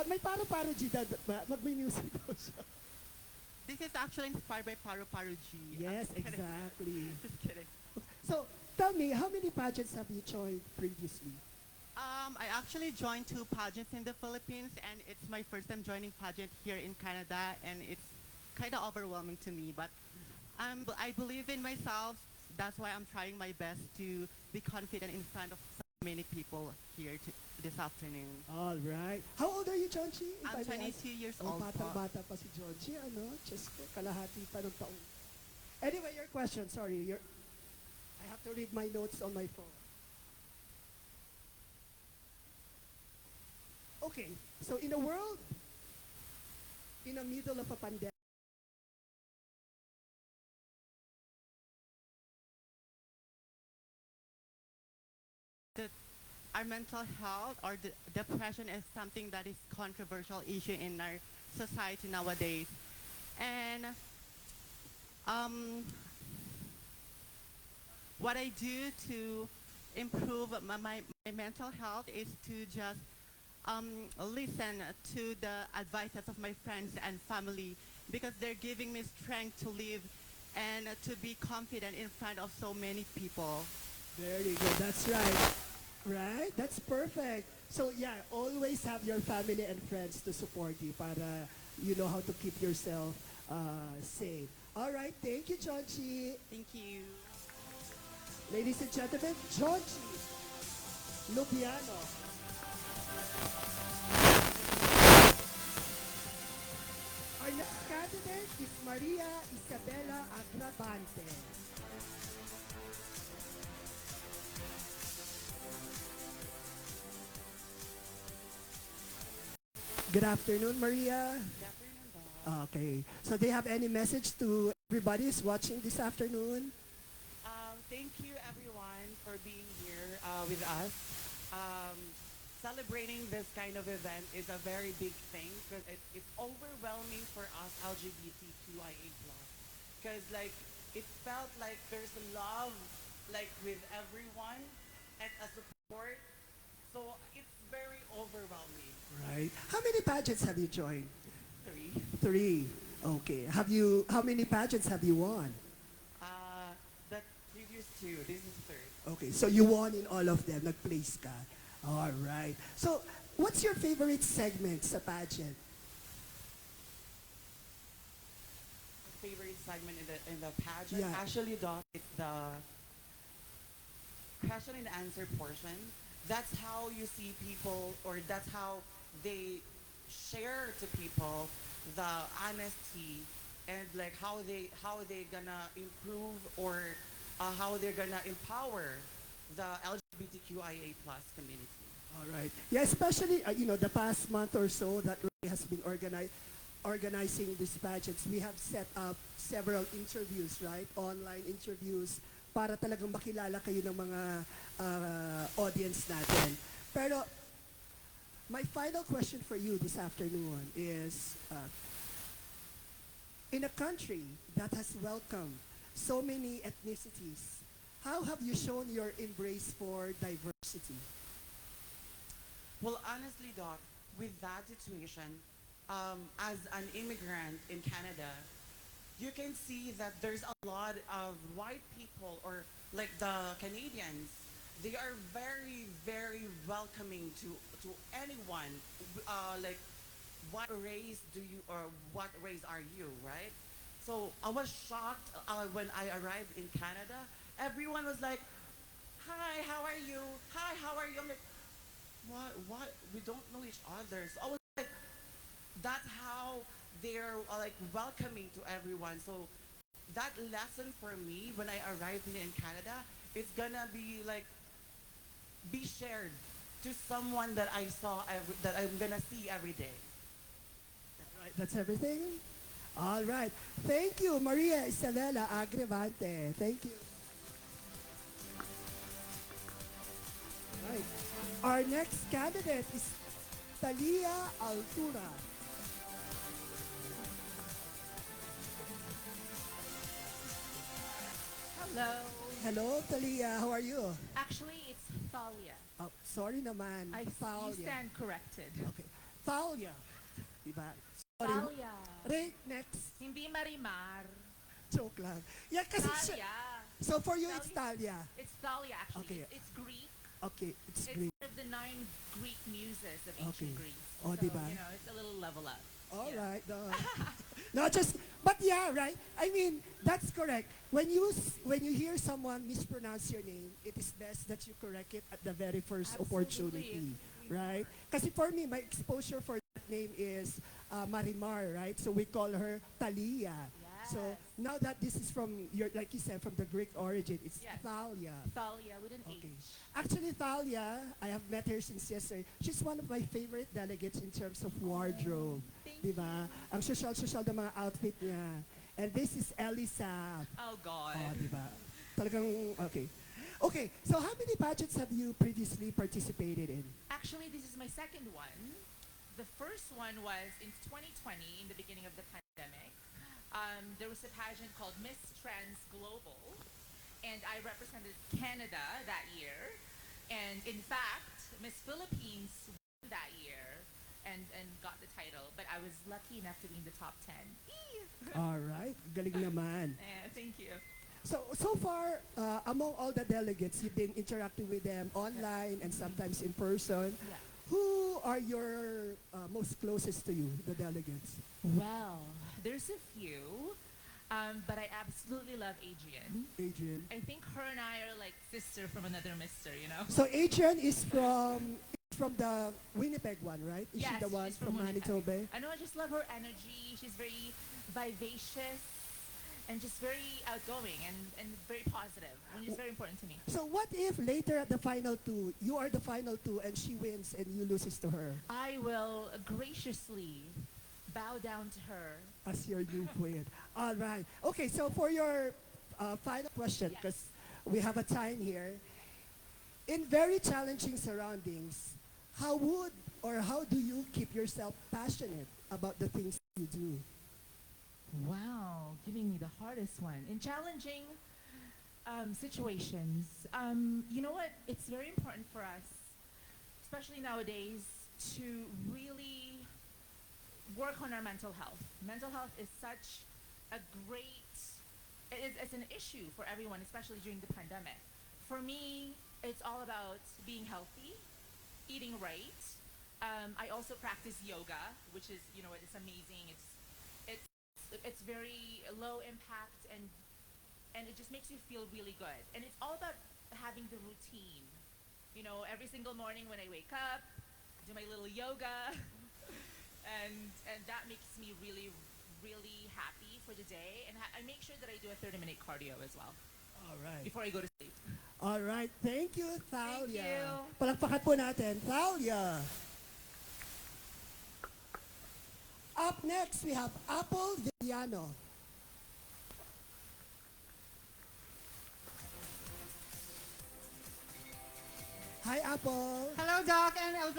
May paro-paro G, mag-music daw siya. This is actually inspired by Paro Paro G. Yes, I'm kidding. exactly. Just kidding. So, tell me, how many pageants have you joined previously? I actually joined 2 pageants in the Philippines, and it's my first time joining pageant here in Canada, and it's kind of overwhelming to me, but I believe in myself. That's why I'm trying my best to be confident in front of so many people here this afternoon. All right. How old are you, Jonchi? I'm 22 years old. Batang-bata pa si Jonchi, ano? Diyos ko, kalahati pa ng taon. Anyway, your question, sorry. I have to read my notes on my phone. Okay, so in a world, in the middle of a pandemic, our mental health or depression is something that is controversial issue in our society nowadays. And what I do to improve my mental health is to just listen to the advices of my friends and family because they're giving me strength to live and to be confident in front of so many people. Very good. That's right. Right? That's perfect. So yeah, always have your family and friends to support you para you know how to keep yourself safe. All right. Thank you, Jonchi. Thank you. Ladies and gentlemen, Jonchi Lupiano. Our next candidate is Maria Isabella Agravante. Good afternoon, Maria. Good afternoon, Bob. Okay. So do you have any message to everybody who's watching this afternoon? Thank you, everyone, for being here with us. Celebrating this kind of event is a very big thing because it's overwhelming for us LGBTQIA+. Because like it felt like there's love like with everyone and a support. So it's very overwhelming. Right. How many pageants have you joined? 3. 3. Okay. How many pageants have you won? The previous 2. This is 3rd. Okay. So you won in all of them. Nag-place ka. All right. So what's your favorite segment sa pageant? Favorite segment in the pageant? Yeah. Actually, Doc, it's the question and answer portion. That's how you see people, or that's how they share to people the honesty and like how they gonna improve or how they're gonna empower the LGBTQIA+ community. All right. Yeah, especially the past month or so that Ray has been organizing these pageants. We have set up several interviews, right? Online interviews para talagang makilala kayo ng mga audience natin. Pero my final question for you this afternoon is, in a country that has welcomed so many ethnicities, how have you shown your embrace for diversity? Well, honestly, Doc, with that situation, as an immigrant in Canada, you can see that there's a lot of white people or like the Canadians. They are very, very welcoming to anyone. Like, what race do you or what race are you, right? So I was shocked when I arrived in Canada. Everyone was like, "Hi, how are you? Hi, how are you?" I'm like, what? We don't know each other. So I was like, that's how they're like welcoming to everyone. So that lesson for me when I arrived here in Canada, it's gonna be like be shared to someone that I saw that I'm gonna see every day. Right, that's everything? All right. Thank you, Maria Isabella Agravante. Thank you. Right. Our next candidate is Talia Altura. Hello. Hello, Talia. How are you? Actually, it's Thalia. Oh, sorry naman. You Thalia. stand corrected. Okay. Thalia. Diba? Sorry. Thalia. Ray, next. Hindi Marimar. Joke lang. Yeah, kasi Thalia. so for you, it's Thalia. It's Thalia, actually. Okay. It's Greek. Okay, it's It's Greek. one of the 9 Greek muses of Okay. ancient Greece. Oh, so, diba? you know, it's a little level up. All right. No, just, but yeah, right? I mean, that's correct. When you hear someone mispronounce your name, it is best that you correct it at the very first opportunity, right? Kasi for me, my exposure for that name is Marimar, right? So we call her Talia. So now that this is from your, like you said, from the Greek origin, it's Thalia. Thalia with an Okay. H. Actually, Thalia, I have met her since yesterday. She's one of my favorite delegates in terms of wardrobe. Diba? Ang social ng mga outfit niya. And this is Elisa. Oh, God. Oh, diba? Talagang, okay. Okay, so how many pageants have you previously participated in? Actually, this is my second one. The first one was in 2020, in the beginning of the pandemic. There was a pageant called Miss Trans Global, and I represented Canada that year. And in fact, Miss Philippines won that year and got the title, but I was lucky enough to be in the top 10. All right, galing naman. Thank you. So far, among all the delegates, you've been interacting with them online and sometimes in person. Yeah. Who are your most closest to you, the delegates? Well, there's a few, but I absolutely love Adrian. Adrian. I think her and I are like sister from another mister, you know? So Adrian is from the Winnipeg one, right? Is Yes, she the one she's from Winnipeg. Manitoba? I know, I just love her energy. She's very vivacious and just very outgoing and very positive, which is very important to me. So what if later at the final two, you are the final two and she wins and you loses to her I will graciously bow down to her. as your new queen? All right. Okay, so for your final question, because we have a time here. In very challenging surroundings, how would or how do you keep yourself passionate about the things you do? Wow, giving me the hardest one. In challenging situations, you know what? It's very important for us, especially nowadays, to really work on our mental health. Mental health is such a great, it's an issue for everyone, especially during the pandemic. For me, it's all about being healthy, eating right. I also practice yoga, which is, you know, it's amazing. It's very low impact and it just makes you feel really good. And it's all about having the routine. You know, every single morning when I wake up, do my little yoga, and that makes me really, really happy for the day. And I make sure that I do a 30-minute cardio as well. All right. Before I go to sleep. All right. Thank you, Thalia. Thank you. Palakpakan po natin. Thalia. Up next, we have Apple Villano. Hi, Apple. Hello, Doc, and I would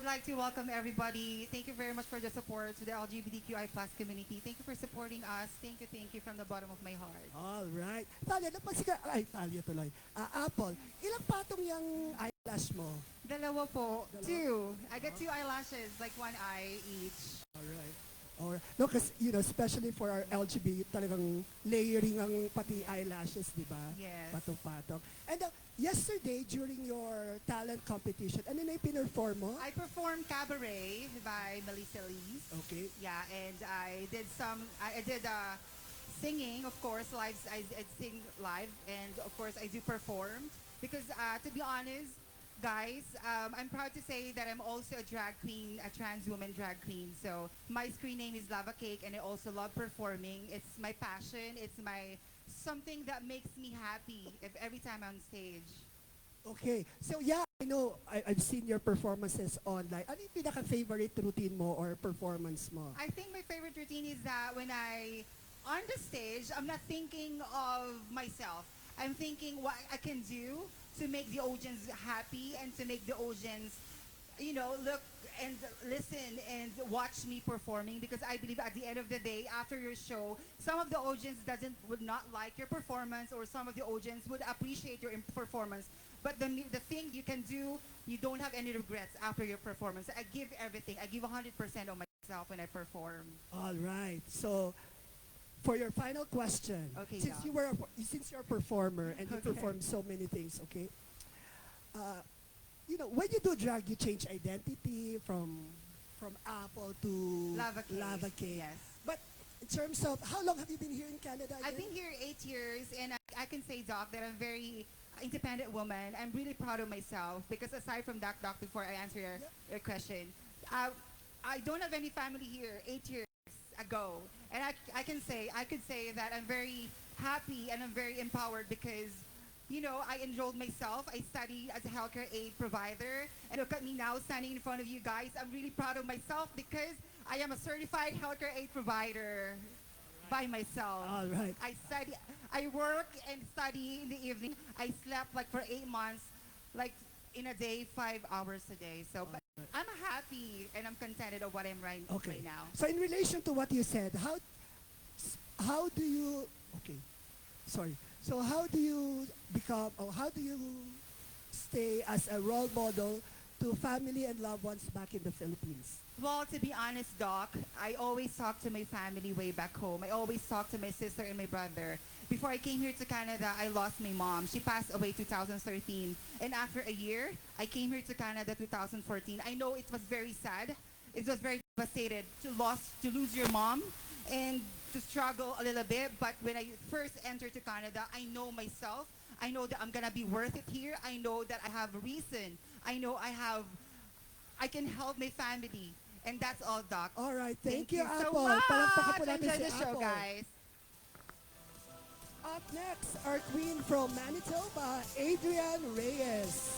like to welcome everybody. Thank you very much for the support to the LGBTQI+ community. Thank you for supporting us. Thank you from the bottom of my heart. All right. Thalia, ay, Thalia tuloy. Apple, ilang patong yung eyelash mo? Dalawa po. Two. I got 2 eyelashes, like 1 eye each. All right. Or no, because you know, especially for our LGBT, talagang layering ang pati eyelashes, di ba? Yes. Patong-patong. And yesterday, during your talent competition, ano na yung pinerform mo? I performed Cabaret by Melissa Lees. Okay. Yeah, and I did singing, of course, live. I sing live, and of course, I do perform. Because to be honest, guys, I'm proud to say that I'm also a drag queen, a trans woman drag queen. So my screen name is Lava Cake, and I also love performing. It's my passion. It's something that makes me happy every time I'm on stage. Okay. So yeah, I know, I've seen your performances online. Ano yung pinaka-favorite routine mo or performance mo? I think my favorite routine is that when on the stage, I'm not thinking of myself. I'm thinking what I can do to make the audience happy and to make the audience, you know, look and listen and watch me performing, because I believe at the end of the day, after your show, some of the audience would not like your performance, or some of the audience would appreciate your performance. But the thing you can do, you don't have any regrets after your performance. I give everything. I give 100% of myself when I perform. All right. So for your final question, Okay, since yeah. since you're a performer and you Okay. perform so many things, okay? You know, when you do drag, you change identity from Apple to Lava Cake. Yes. But in terms of, how long have you been here in Canada again? I've been here 8 years, and I can say, Doc, that I'm very independent woman. I'm really proud of myself, because aside from that, Doc, before I answer your question, I don't have any family here 8 years ago. And I could say that I'm very happy and I'm very empowered, because, you know, I enrolled myself. I study as a healthcare aid provider. And look at me now standing in front of you guys. I'm really proud of myself, because I am a certified healthcare aid provider by myself. All right. I work and study in the evening. I slept like for 8 months, like in a day, 5 hours a day. So but I'm happy and I'm contented of what I'm right now. So in relation to what you said, how do you sorry. So how do you become or how do you stay as a role model to family and loved ones back in the Philippines? Well, to be honest, Doc, I always talk to my family way back home. I always talk to my sister and my brother. Before I came here to Canada, I lost my mom. She passed away 2013. And after a year, I came here to Canada 2014. I know it was very sad. It was very devastated to lose your mom and to struggle a little bit. But when I first entered to Canada, I know myself. I know that I'm gonna be worth it here. I know that I have a reason. I know I can help my family. And that's all, Doc. All right, thank you you, so Apple. much. Palakpakan po natin Enjoy si the show, Apple. guys. Up next, our queen from Manitoba, Adrian Reyes.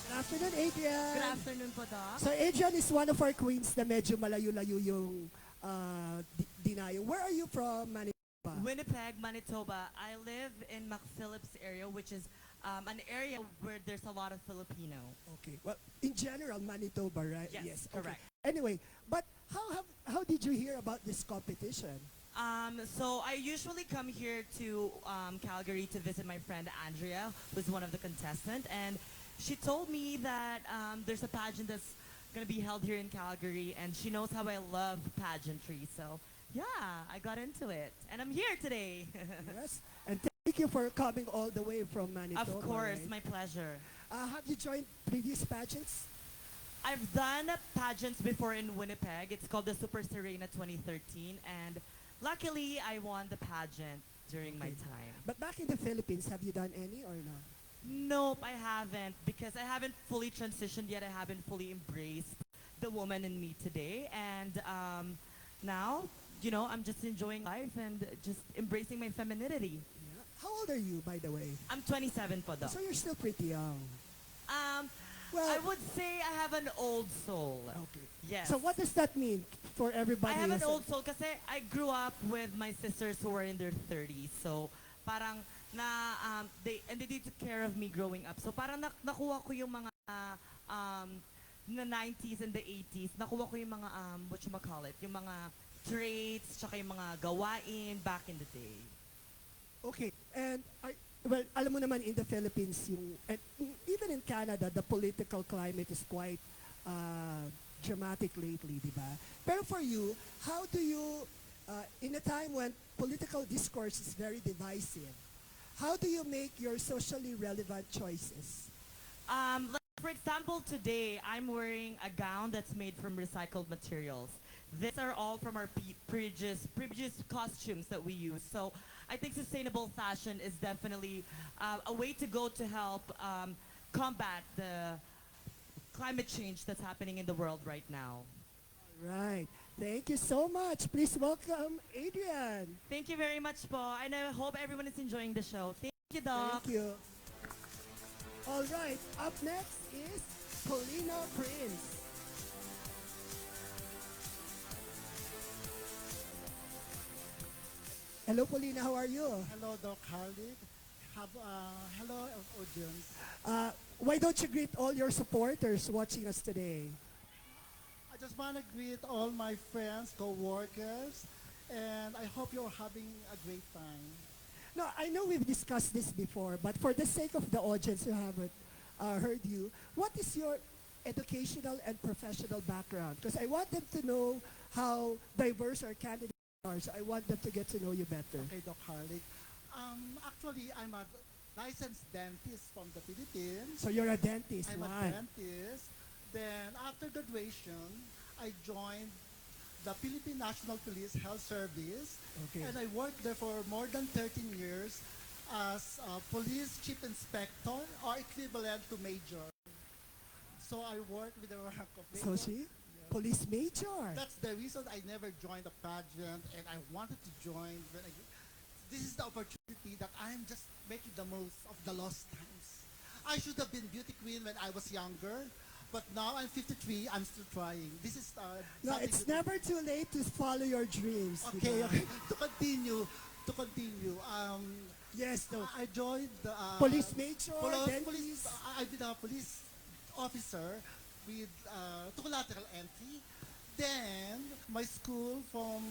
Good afternoon, Adrian. Good afternoon po, Doc. So Adrian is one of our queens na medyo malayo-layo yung dinayo. Where are you from, Manitoba? Winnipeg, Manitoba. I live in McPhillips area, which is an area where there's a lot of Filipino. Okay. Well, in general, Manitoba, right? Yes, Okay. correct. Anyway, but how did you hear about this competition? So I usually come here to Calgary to visit my friend Andrea, who's one of the contestants, and she told me that there's a pageant that's going to be held here in Calgary, and she knows how I love pageantry. So yeah, I got into it, and I'm here today. Yes, and thank you for coming all the way from Manitoba. Of course, right? my pleasure. Have you joined previous pageants? I've done pageants before in Winnipeg. It's called the Super Serena 2013, and luckily I won the pageant during my time. But back in the Philippines, have you done any or not? Nope, I haven't, because I haven't fully transitioned yet. I haven't fully embraced the woman in me today, and now, I'm just enjoying life and just embracing my femininity. Yeah. How old are you, by the way? I'm 27 po, Doc. So you're still pretty young. I would say I have an old soul. Okay. Yes. So what does that mean for everybody? I have an who's- old soul kasi I grew up with my sisters who were in their 30s. So parang they took care of me growing up. So parang nakuha ko yung mga na 90s and the 80s. Nakuha ko yung mga yung mga traits, tsaka yung mga gawain back in the day. Okay. And well, alam mo naman in the Philippines, and even in Canada, the political climate is quite dramatic lately, di ba? Pero for you, how do you, in a time when political discourse is very divisive, how do you make your socially relevant choices? Like for example, today I'm wearing a gown that's made from recycled materials. These are all from our previous costumes that we use. So I think sustainable fashion is definitely a way to go to help combat the climate change that's happening in the world right now. Right. Thank you so much. Please welcome Adrian. Thank you very much, po, and I hope everyone is enjoying the show. Thank you, Doc. Thank you. All right. Up next is Paulina Prince. Hello, Paulina. How are you? Hello, Doc Khalid. Hello, audience. Why don't you greet all your supporters watching us today? I just want to greet all my friends, co-workers, and I hope you're having a great time. No, I know we've discussed this before, but for the sake of the audience who haven't heard you, what is your educational and professional background? Because I want them to know how diverse our candidates are, so I want them to get to know you better. Okay, Doc Harley. Actually, I'm a licensed dentist from the Philippines. So you're a dentist, I'm why? a dentist. Then after graduation, I joined the Philippine National Police Health Service. Okay. And I worked there for more than 13 years as a police chief inspector or equivalent to major. So I worked with the rank of major. So see? Police major. That's the reason I never joined a pageant, and I wanted to join. This is the opportunity that I'm just making the most of the lost times. I should have been beauty queen when I was younger, But now I'm 53, I'm still trying. This is No, something it's to do. never too late to follow your dreams. Okay, diba? okay. To continue. Yes, no. I joined the Police major, dentist. police. I've been a police officer with to collateral entry. Then my school from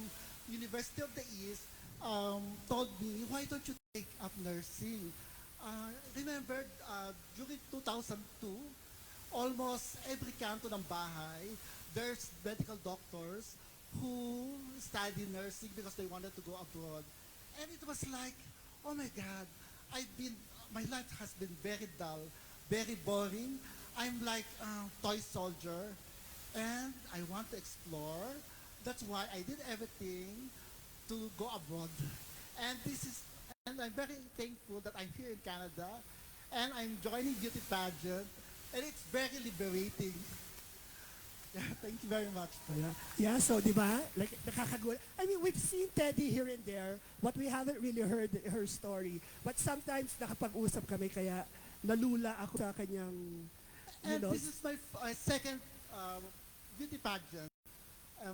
University of the East told me, why don't you take up nursing? Remember, during 2002, almost every canto ng bahay, there's medical doctors who study nursing because they wanted to go abroad. And it was like, oh my God, my life has been very dull, very boring. I'm like a toy soldier and I want to explore. That's why I did everything to go abroad. And I'm very thankful that I'm here in Canada and I'm joining beauty pageant and it's very liberating. Yeah, thank you very much. Yeah, so di ba? Like, nakakagulat. I mean, we've seen Teddy here and there, but we haven't really heard her story. But sometimes nakapag-usap kami, kaya nalula ako sa kanyang, And this is my second beauty pageant.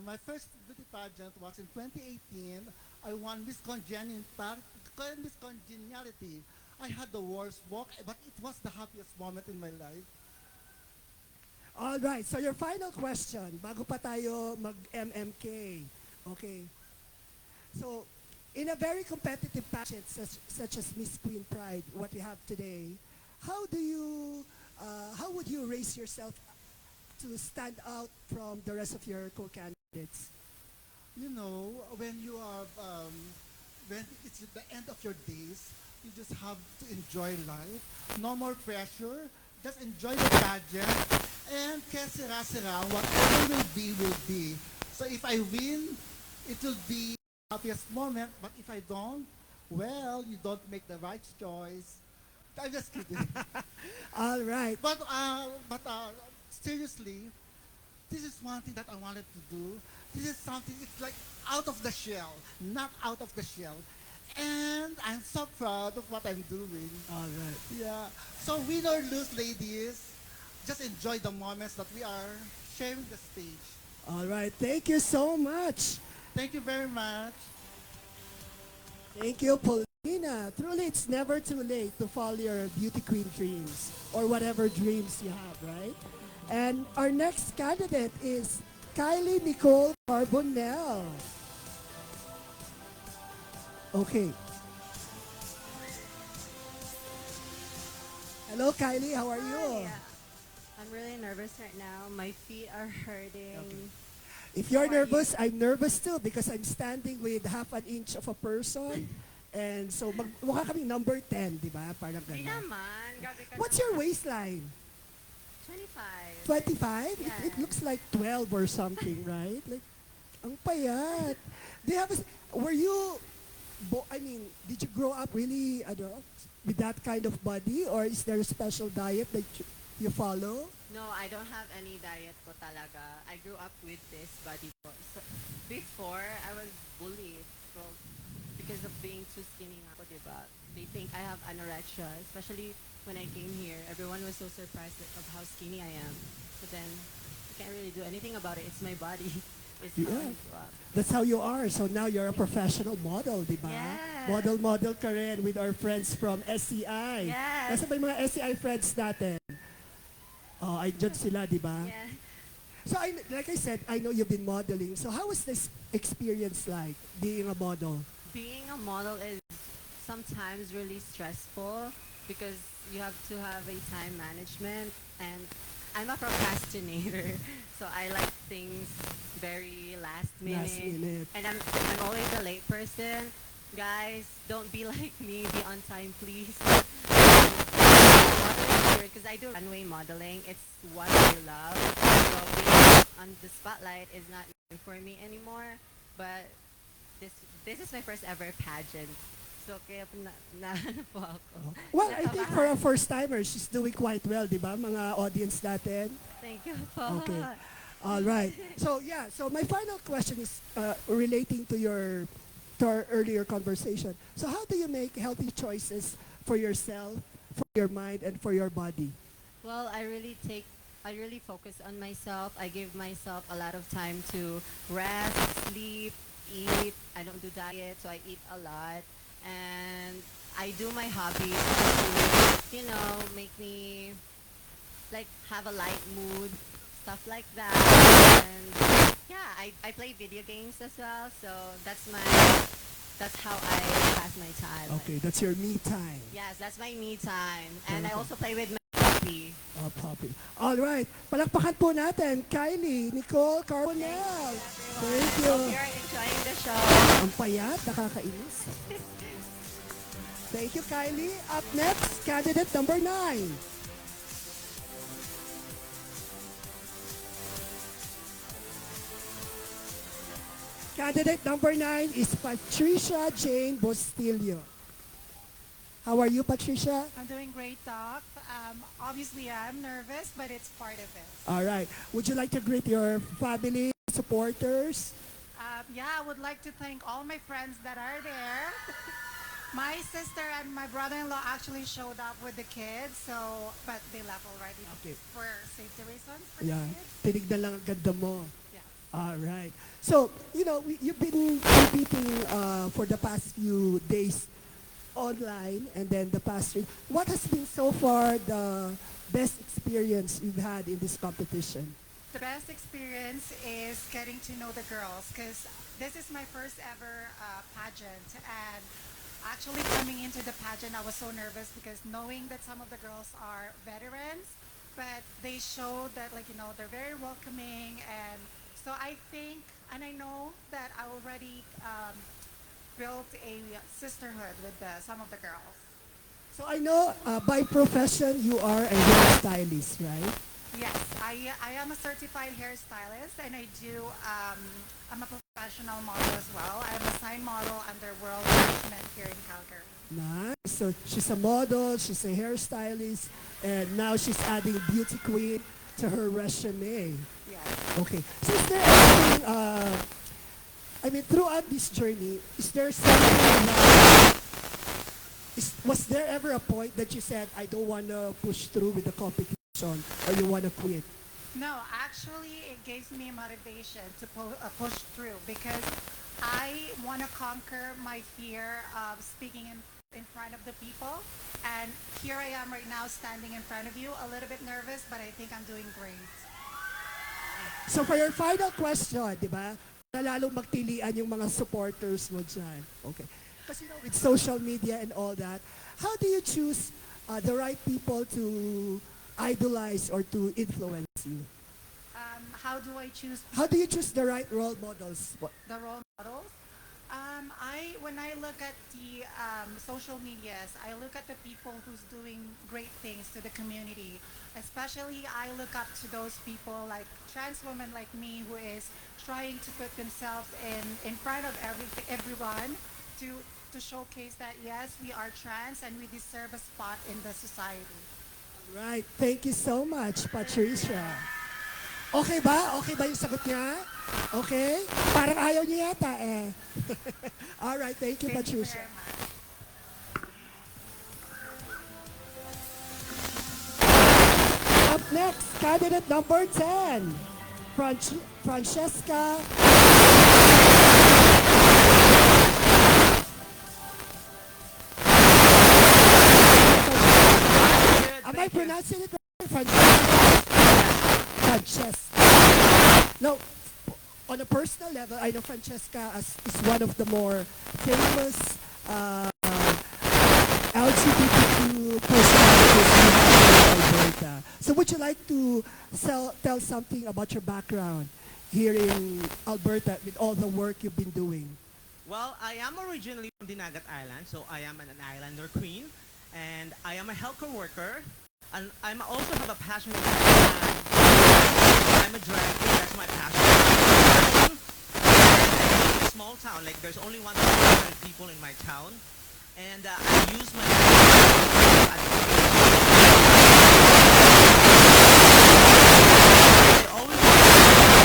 My first beauty pageant was in 2018. I won Miss Congeniality. I had the worst walk, but it was the happiest moment in my life. All right, so your final question, bago pa tayo mag-MMK. Okay. So, in a very competitive pageant such as Miss Queen Pride, what we have today, how would you raise yourself to stand out from the rest of your co-candidates? You know, when you are, when it's the end of your days, you just have to enjoy life. No more pressure. Just enjoy the pageant. And kaya sira-sira, whatever will be. So if I win, it will be the happiest moment. But if I don't, well, you don't make the right choice. I'm just kidding. All right. But seriously, this is one thing that I wanted to do. This is something, it's like out of the shell, not out of the shell. And I'm so proud of what I'm doing. All right. Yeah. So win or lose, ladies, just enjoy the moments that we are sharing the stage. All right. Thank you so much. Thank you very much. Thank you, Paulina. Truly, it's never too late to follow your beauty queen dreams or whatever dreams you have, right? And our next candidate is Kylie Nicole Carbonell. Okay. Hello, Kylie. How are you? I'm really nervous right now. My feet are hurting. If you're nervous, I'm nervous too because I'm standing with half an inch of a person. And so, mukha kaming number 10, di ba? Parang Hindi gano'n. naman. Grabe ka What's naman. your waistline? 25. 25? Yeah. It looks like 12 or something, right? Like, ang payat. Do you have were you, did you grow up really, with that kind of body? Or is there a special diet that you follow? No, I don't have any diet ko talaga. I grew up with this body ko. So, before, I was bullied because of being too skinny nga ako, diba? They think I have anorexia, especially when I came here. Everyone was so surprised of how skinny I am. But then, I can't really do anything about it. It's my body. It's how I grew up. That's how you are. So now you're a professional model, di ba? Yes. Model ka rin with our friends from SCI. Yes. Nasa ba yung mga SCI friends natin? Oh, andyan sila, di ba? Yeah. So like I said, I know you've been modeling. So how was this experience like, being a model? Being a model is sometimes really stressful because you have to have a time management, and I'm a procrastinator, so I like things very last minute. And I'm always a late person. Guys, don't be like me. Be on time, please. Because I do runway modeling. It's what I love. So being on the spotlight is not for me anymore. But this is my first ever pageant. So kaya po ako. Well, I think for a first-timer, she's doing quite well, di ba? Mga audience natin. Thank you po. Okay. All right. So yeah, so my final question is relating to our earlier conversation. So how do you make healthy choices for yourself, for your mind, and for your body? Well, I really take I really focus on myself. I give myself a lot of time to rest, sleep, eat. I don't do diet, so I eat a lot. And I do my hobbies to, make me like have a light mood, stuff like that. And yeah, I play video games as well. So that's how I pass my time. Okay, that's your me time. Yes, that's my me time. And I Perfect. also play with my puppy. Oh, puppy. All right. Palakpakan po natin, Kylie, Nicole, Carbonell. Thank you. Hope you're enjoying the show. Ang payat, nakakainis. Thank you, Kylie. Up next, candidate number 9. Candidate number 9 is Patricia Jane Bustillo. How are you, Patricia? I'm doing great, Doc. Obviously, I'm nervous, but it's part of it. All right. Would you like to greet your family, supporters? Yeah, I would like to thank all my friends that are there. My sister and my brother-in-law actually showed up with the kids, but they left already for safety reasons for Yeah. the kids. Tinignan lang ang ganda mo. Yeah. All right. So, you've been competing for the past few days online and then the past 3. What has been so far the best experience you've had in this competition? The best experience is getting to know the girls because this is my first ever pageant, and actually coming into the pageant I was so nervous because knowing that some of the girls are veterans, but they showed that they're very welcoming, and so I think and I know that I already built a sisterhood with some of the girls. So I know by profession you are a hairstylist, right? Yes, I am a certified hairstylist, and I'm a professional model as well. I'm a sign model under World Management here in Calgary. Nice. So she's a model, she's a hairstylist, and now she's adding beauty queen to her resume. Yes. Okay. So is there anything, throughout this journey, is there something was there ever a point that you said, I don't want to push through with the competition, or you want to quit? No, actually, it gives me motivation to push through because I want to conquer my fear of speaking in front of the people. And here I am right now standing in front of you, a little bit nervous, but I think I'm doing great. So for your final question, di ba, na lalong magtilian yung mga supporters mo dyan. Okay. Kasi with social media and all that, how do you choose the right people to idolize or to influence you? How do I choose? How do you choose the right role models? The role models? When I look at the social medias, I look at the people who's doing great things to the community. Especially, I look up to those people like trans women like me who is trying to put themselves in front of everyone to showcase that yes, we are trans and we deserve a spot in the society. Right. Thank you so much, Patricia. Okay ba? Okay ba yung sagot niya? Okay? Parang ayaw niya yata eh. All right. Thank you, Patricia. Up next, candidate number 10, Francesca. Am I pronouncing it right? Francesca. No, on a personal level, I know Francesca is one of the more famous LGBTQ personalities we have in Alberta. So would you like to tell something about your background here in Alberta with all the work you've been doing? Well, I am originally from Dinagat Island, so I am an islander queen, and I am a healthcare worker, and I also have a passion. I'm a drag queen, that's my passion. In a small town, like there's only 1,000 people in my town, and I use my I always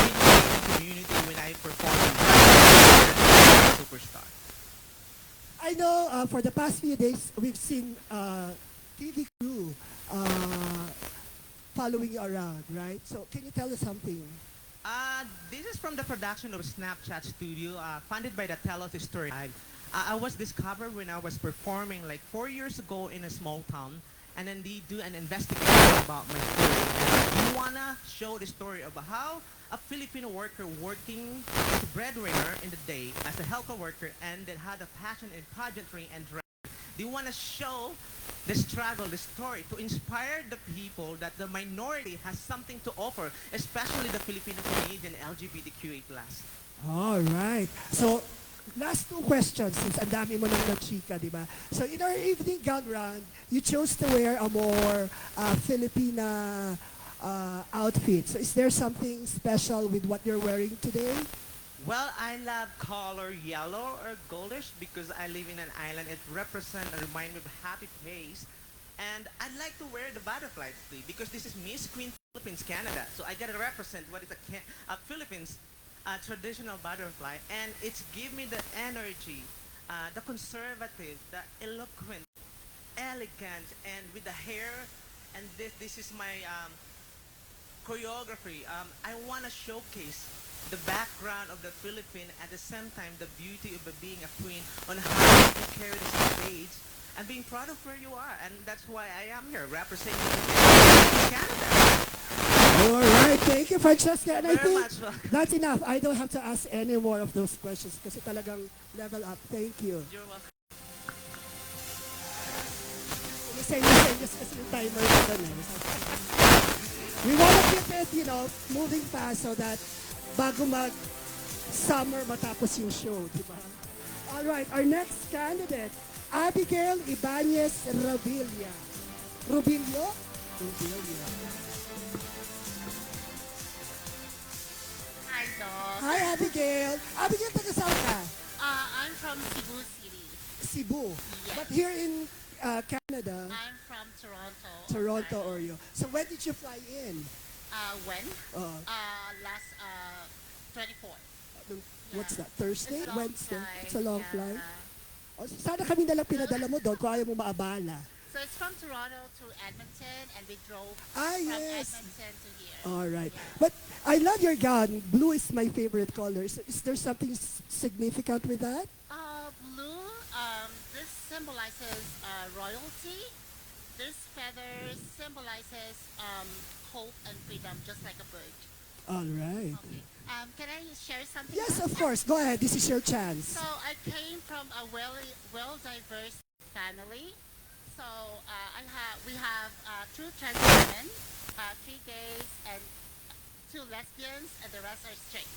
in the community when I perform in Superstar. I know for the past few days we've seen TV crew following you around, right? So can you tell us something? This is from the production of Snapchat Studio, funded by the Tell Us Story Live. I was discovered when I was performing like 4 years ago in a small town, and then they do an investigation about my story. And we wanna show the story about how a Filipino worker working as a breadwinner in the day as a healthcare worker, and then had a passion in pageantry and drag. They want to show the struggle, the story, to inspire the people that the minority has something to offer, especially the Filipino Canadian LGBTQA+. All right. So, last two questions since ang dami mo nang na-chika, di ba? So, in our evening gown round, you chose to wear a more Filipina outfit. So, is there something special with what you're wearing today? Well, I love color yellow or goldish because I live in an island. It represents and reminds me of a happy place. And I'd like to wear the butterfly today because this is Miss Queen Philippines Canada. So I gotta represent what is a Philippines traditional butterfly. And it's give me the energy, the conservative, the eloquent, elegant, and with the hair. And this is my choreography. I want to showcase the background of the Philippines, at the same time the beauty of being a queen, on how you carry the stage and being proud of where you are. And that's why I am here representing Canada. All right, thank you, Francesca. And I Very think much welcome. that's enough. I don't have to ask any more of those questions kasi talagang level up. Thank you. You're welcome. Isenyas kasi yung timer ko doon eh. We want to keep it, moving fast so that bago mag-summer matapos yung show, di ba? All right, our next candidate, Abigail Ibanez Rubilla. Rubillo? Rubilla. Hi, Doc. Hi, Abigail. Abigail, taga saan ka? I'm from Cebu City. Cebu. Yes. But here in Canada, I'm from Toronto. Toronto, Ontario. So when did you fly in? When? Uh, Last 24. What's that? Thursday? It's a long Wednesday? flight, It's a long yeah. flight. Oh, sana kami nalang pinadala mo doon kung ayaw mo maabala. So it's from Toronto to Edmonton, and we drove Ah, from yes. Edmonton to here. All right. But I love your gown. Blue is my favorite color. So is there something significant with that? Blue, this symbolizes royalty. This feather symbolizes hope and freedom, just like a bird. All right. Okay. Can I share something? Yes, else? of course. Go ahead. This is your chance. So I came from a well-diverse family. So we have two trans women, 3 gays, and 2 lesbians, and the rest are straight.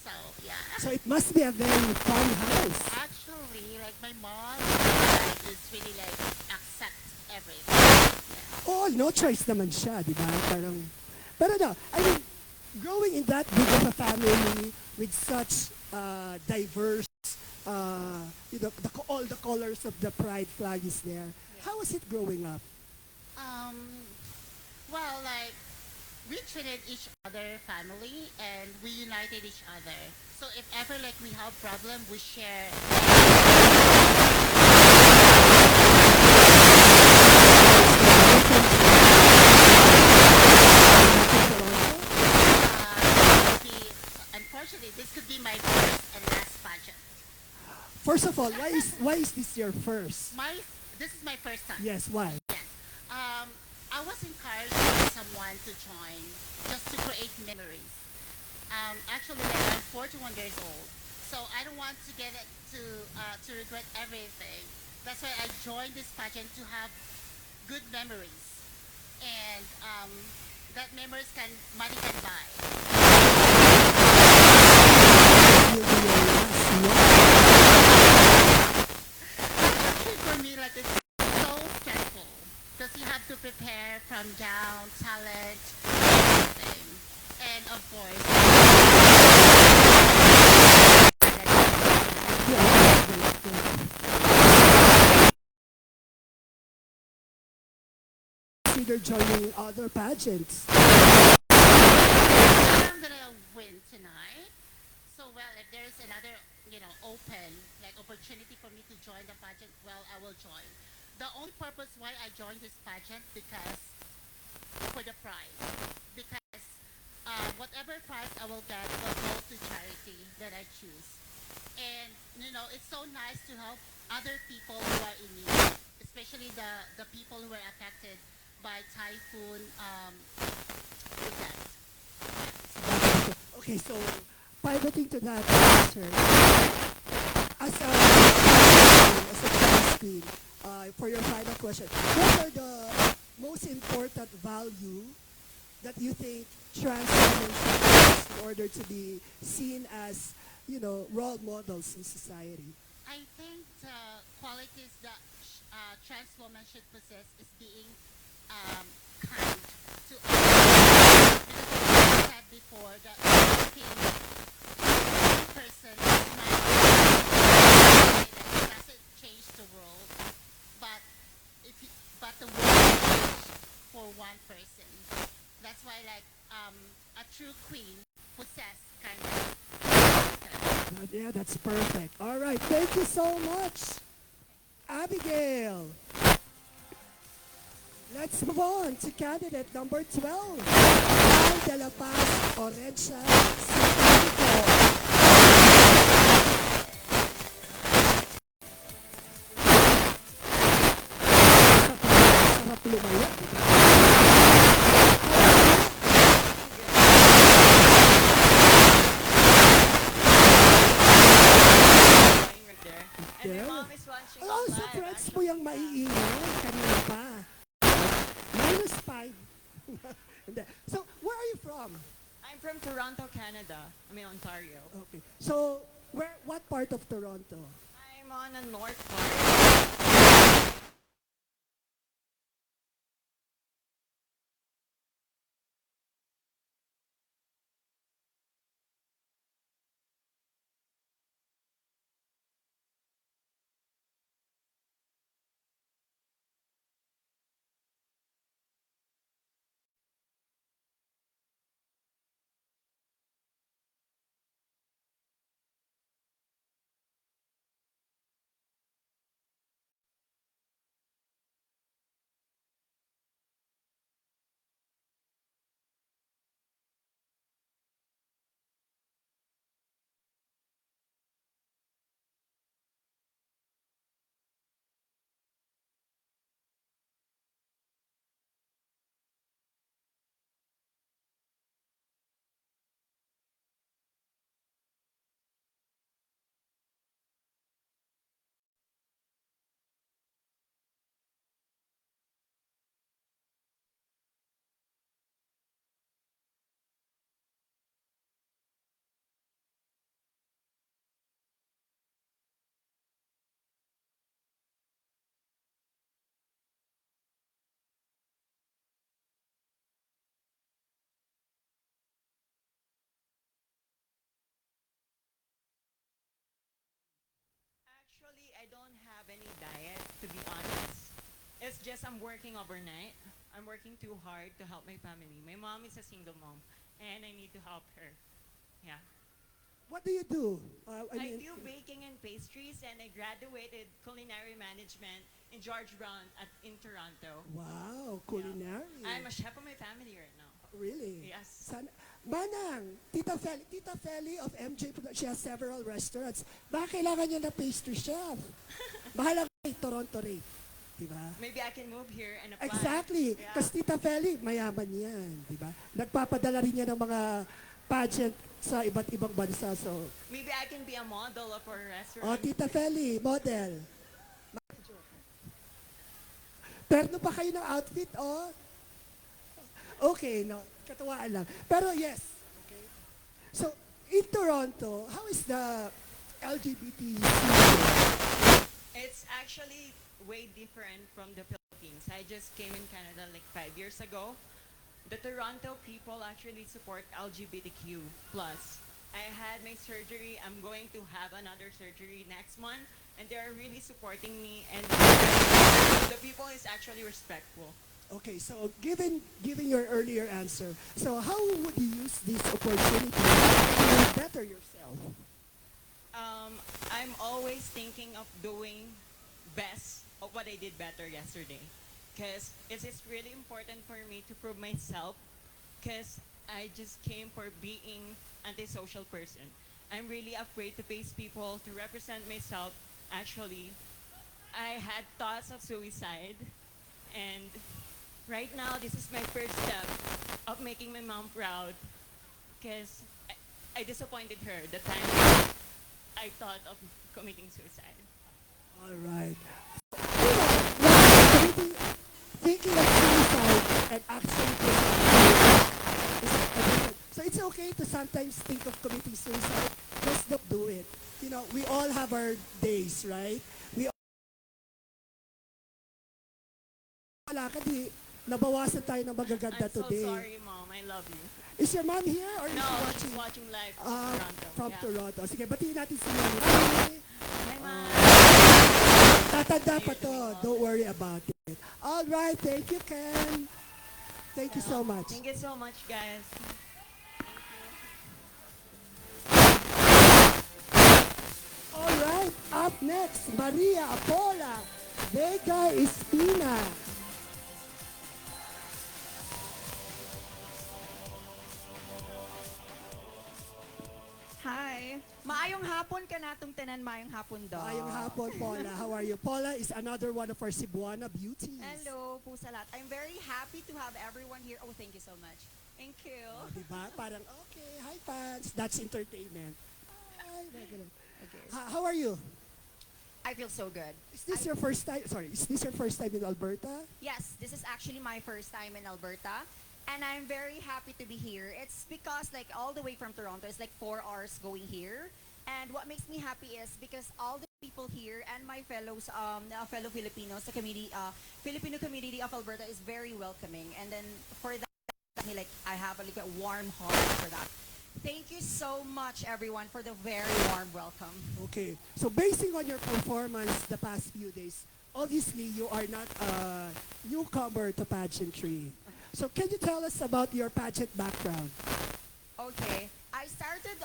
So yeah. So it must be a very fun house. Actually, like my mom is really like accept everything. Oh, no choice naman siya, di ba? Pero no, I mean, growing in that big of a family with such diverse, all the colors of the pride flag is there. How was it growing up? Well, like we treated each other family, and we united each other. So if ever like we have problem, we share. Unfortunately, this could be my first and last pageant. First of all, why is this your first? This is my first time. Yes, why? I was encouraged by someone to join just to create memories. Actually, like, I'm 41 years old, so I don't want to get it to regret everything. That's why I joined this pageant to have good memories, and that memories money can buy. For me, like it's so stressful because you have to prepare from gown, talent, everything, and of course. Consider joining other pageants. I'm gonna win tonight. So well, if there's another, open opportunity for me to join the pageant, well, I will join. The only purpose why I joined this pageant because for the prize because whatever prize I will get will go to charity that I choose. And it's so nice to help other people who are in need, especially the people who were affected by typhoon event. Okay, so pivoting to that answer, as a trans queen, for your final question, what are the most important value that you think trans women should possess in order to be seen as, role models in society? I think the qualities that trans women should possess is being kind to others. Because as I said before, that helping one person is not it doesn't change the world, but but the world will change for one person. That's why, like, a true queen possess kind of. Yeah, that's perfect. All right, thank you so much, Abigail. Let's move on to candidate number 12, Juan de la Paz Orencia Santiago. Sarap lumayo, di ba? Right there. And my Yeah. mom is watching Oh, sa live, friends mo actually. yung maiingay. Kanina pa. -5. Hindi. So, where are you from? I'm from Toronto, Canada. I mean, Ontario. Okay. So, what part of Toronto? I'm on the north part. Actually, I don't have any diet, to be honest. It's just I'm working overnight. I'm working too hard to help my family. My mom is a single mom, and I need to help her. Yeah. What do you do? I do baking and pastries, and I graduated culinary management in George Brown in Toronto. Wow, culinary. I'm a chef of my family right now. Really? Yes. Manang, Tita Feli of MJ, she has several restaurants. Baka kailangan niya na pastry chef. Bahala kay Toronto rate. Diba? Maybe I can move here and apply. Exactly. Yeah. Kasi Tita Feli, mayaman yan. Diba? Nagpapadala rin niya ng mga pageant sa iba't ibang bansa. So, Maybe I can be a model of our restaurant. Tita Feli, model. Perno pa kayo ng outfit, oh. Okay, no. Katuwaan lang. Pero yes. Okay. So, in Toronto, how is the LGBT scene? It's actually way different from the Philippines. I just came in Canada like 5 years ago. The Toronto people actually support LGBTQ+. I had my surgery. I'm going to have another surgery next month. And they're really supporting me. And the people is actually respectful. Okay, so given your earlier answer, so how would you use this opportunity to better yourself? I'm always thinking of doing best of what I did better yesterday. because it is really important for me to prove myself because I just came for being antisocial person. I'm really afraid to face people to represent myself. Actually, I had thoughts of suicide, and right now this is my first step of making my mom proud because I disappointed her the time I thought of committing suicide. All right. Committing, thinking of suicide and actually is a different. So it's okay to sometimes think of committing suicide. Just don't do it. You know, we all have our days, right? We wala ka di, nabawasan tayo ng magaganda I'm so today. sorry, Mom. I love you. Is your mom here or is No, she she's watching? watching live from Ah, Toronto. from Yeah. Toronto. Sige, batiin natin si Mami. Hi! Hi, Mom. Tatanda pa to. Don't worry about it. All right. Thank you, Ken. Thank you so much. Thank you so much, guys. All right. Up next, Maria Apola Vega Espina. Hi. Maayong hapon ka natong tanan, maayong hapon do. Maayong hapon, Paula. How are you? Paula is another one of our Cebuana beauties. Hello po sa lahat. I'm very happy to have everyone here. Oh, thank you so much. Thank you. Diba? Parang, okay, hi fans. That's entertainment. Hi, ganun. Okay. How are you? I feel so good. Is this your first time? Sorry, is this your first time in Alberta? Yes, this is actually my first time in Alberta. And I'm very happy to be here. It's because like all the way from Toronto, it's like 4 hours going here. And what makes me happy is because all the people here and my fellows, fellow Filipinos, the community, Filipino community of Alberta is very welcoming. And then for that, like I have a warm heart for that. Thank you so much, everyone, for the very warm welcome. Okay. So basing on your performance the past few days, obviously you are not a newcomer to pageantry. So can you tell us about your pageant background? Okay. I started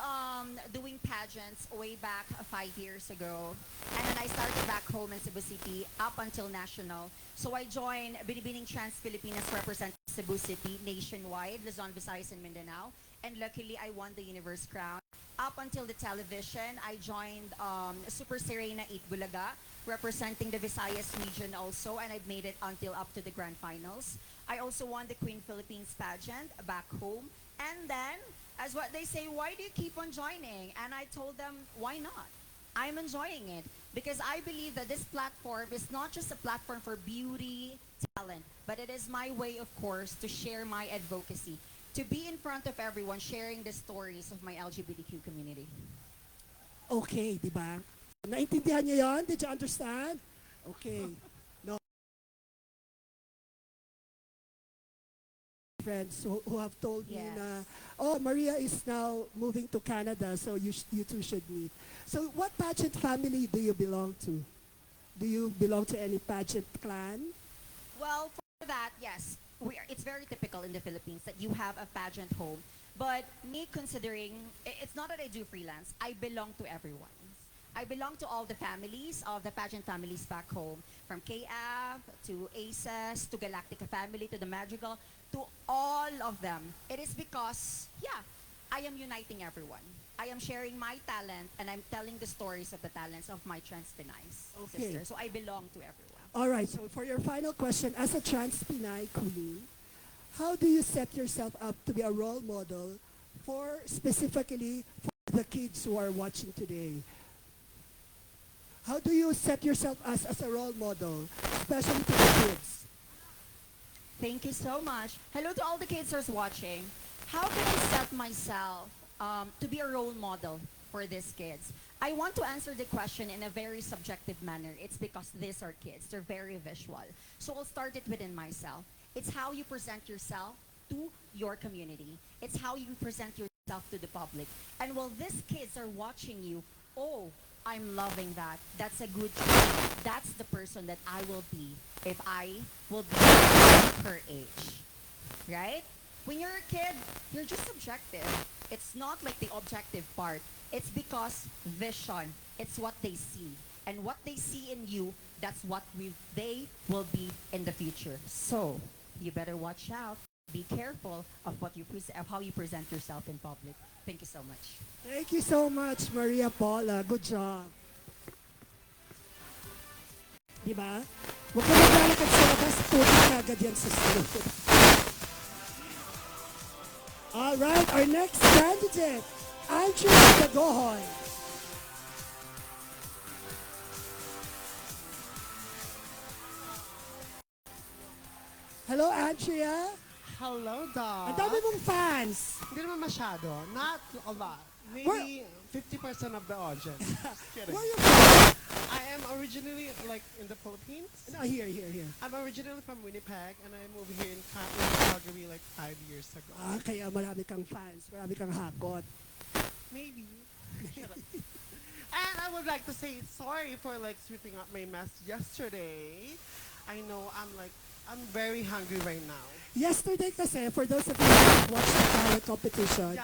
doing pageants way back 5 years ago. And then I started back home in Cebu City up until national. So I joined Binibining Trans-Filipinas representing Cebu City nationwide, Luzon, Visayas, and Mindanao. And luckily, I won the Universe Crown. Up until the television, I joined Super Serena 8 Bulaga, representing the Visayas region also, and I've made it until up to the grand finals. I also won the Queen Philippines pageant back home. And then, as what they say, why do you keep on joining? And I told them, why not? I'm enjoying it because I believe that this platform is not just a platform for beauty, talent, but it is my way, of course, to share my advocacy, to be in front of everyone, sharing the stories of my LGBTQ community. Okay, di ba? Naintindihan niyo yon? Did you understand? Okay. No. Friends who have told me Yes. na, oh, Maria is now moving to Canada, so you two should meet. So what pageant family do you belong to? Do you belong to any pageant clan? Well, for that, yes. It's very typical in the Philippines that you have a pageant home. But me considering, it's not that I do freelance. I belong to everyone. I belong to all the families of the pageant families back home. From KF to ACES to Galactica family to the Madrigal to all of them. It is because, yeah, I am uniting everyone. I am sharing my talent and I'm telling the stories of the talents of my trans Pinays Okay. sisters. So I belong to everyone. All right, so for your final question, as a trans Pinay queen, how do you set yourself up to be a role model for specifically for the kids who are watching today? How do you set yourself as a role model, especially to the kids? Thank you so much. Hello to all the kids who's watching. How can I set myself to be a role model for these kids? I want to answer the question in a very subjective manner. It's because these are kids. They're very visual. So I'll start it within myself. It's how you present yourself to your community. It's how you present yourself to the public. And while these kids are watching you, oh, I'm loving that. That's a good thing. That's the person that I will be if I will be her age. Right? When you're a kid, you're just subjective. It's not like the objective part. It's because vision. It's what they see. And what they see in you, that's what they will be in the future. So, you better watch out. Be careful of of how you present yourself in public. Thank you so much. Thank you so much, Maria Paula. Good job. Di ba? Huwag ka maglalakad sa labas, tubig na agad yan sa sunod. All right, our next candidate, Andrew Dagohoy. Hello, Andrea. Hello, Doc. Ang dami mong fans. Hindi naman masyado. Not a lot. Maybe 50% of the audience. Just kidding. Where are you from? I am originally like in the Philippines. No, here. I'm originally from Winnipeg and I moved here in Calgary like 5 years ago. Ah, kaya marami kang fans, marami kang hakot. Maybe. Shut up. And I would like to say sorry for like sweeping up my mess yesterday. I know I'm very hungry right now. Yesterday kasi, for those of you who have watched the talent competition,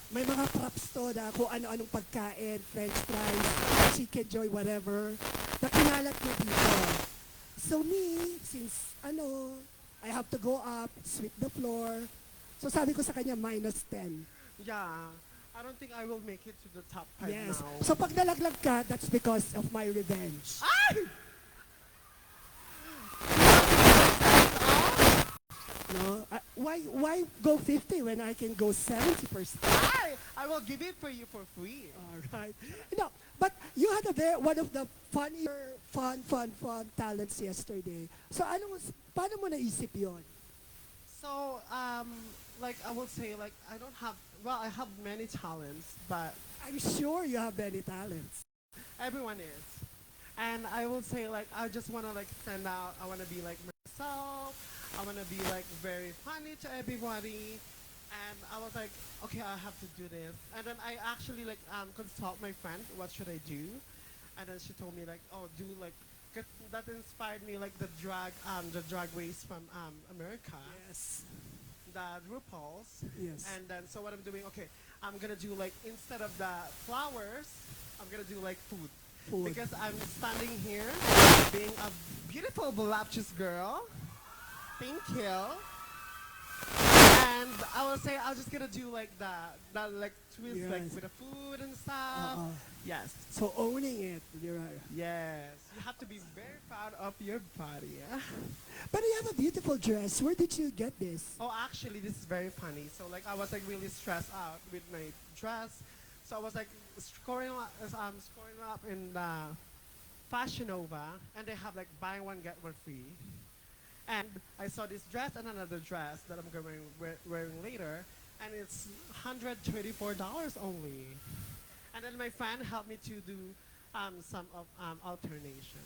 may mga props to na kung ano-anong pagkain, french fries, chicken joy, whatever, na kinalat mo dito. So me, since I have to go up, sweep the floor, so sabi ko sa kanya, -10. Yeah. I don't think I will make it to the top 5 Yes. now. So pag nalaglag ka, that's because of my revenge. Ay! No? Why go 50 when I can go 70%? I will give it for you for free. All right. No, but you had one of the funnier, fun talents yesterday. So paano mo naisip yon? So, like I would say, like I don't have, I have many talents, but I'm sure you have many talents. everyone is. And I will say, like, I just want to like stand out. I want to be like myself. I want to be like very funny to everybody. And I was like, okay, I have to do this. And then I actually like consult my friend, what should I do? And then she told me like, oh, do like, 'cause that inspired me like the drag race from America. Yes. The RuPaul's. Yes. And then so what I'm doing, okay, I'm gonna do like instead of the flowers, I'm gonna do like food. Because I'm standing here being a beautiful voluptuous girl. Thank you. And I will say I'm just gonna do like that like twist like with the food and stuff. Yes. So owning it, you're right. Yes. You have to be very proud of your body. Yeah? But you have a beautiful dress. Where did you get this? Oh, actually, this is very funny. So like I was like really stressed out with my dress. So I was like scrolling up in the Fashion Nova, and they have like buy one get one free. And I saw this dress and another dress that I'm going wearing later, and it's $124 only. And then my friend helped me to do some of alternation.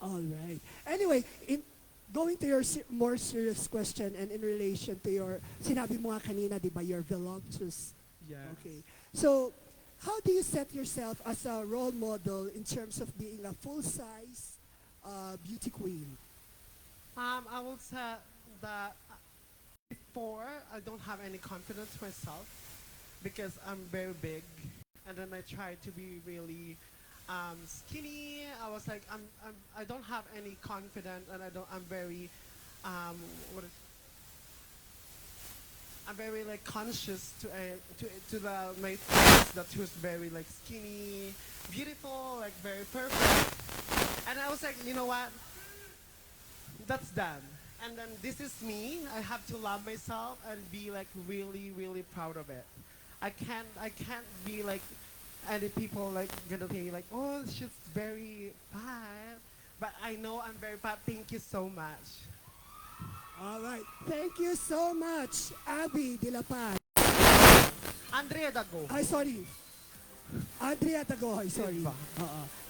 All right. Anyway, in going to your more serious question and in relation to your, sinabi mo nga kanina, di ba, your voluptuous. Yeah. Okay. So, how do you set yourself as a role model in terms of being a full-size beauty queen? I will say that before I don't have any confidence myself because I'm very big, and then I try to be really skinny. I was like I don't have any confidence, and I'm very I'm very like conscious to my friends that was very like skinny, beautiful, like very perfect, and I was like, you know what? That's done. And then this is me. I have to love myself and be like really, really proud of it. I can't be like any people like gonna say like, oh, she's very fat. But I know I'm very fat. Thank you so much. All right. Thank you so much, Abby De La Paz. Andrea Dago. Ay, sorry. Andrea Dago. Ay, sorry.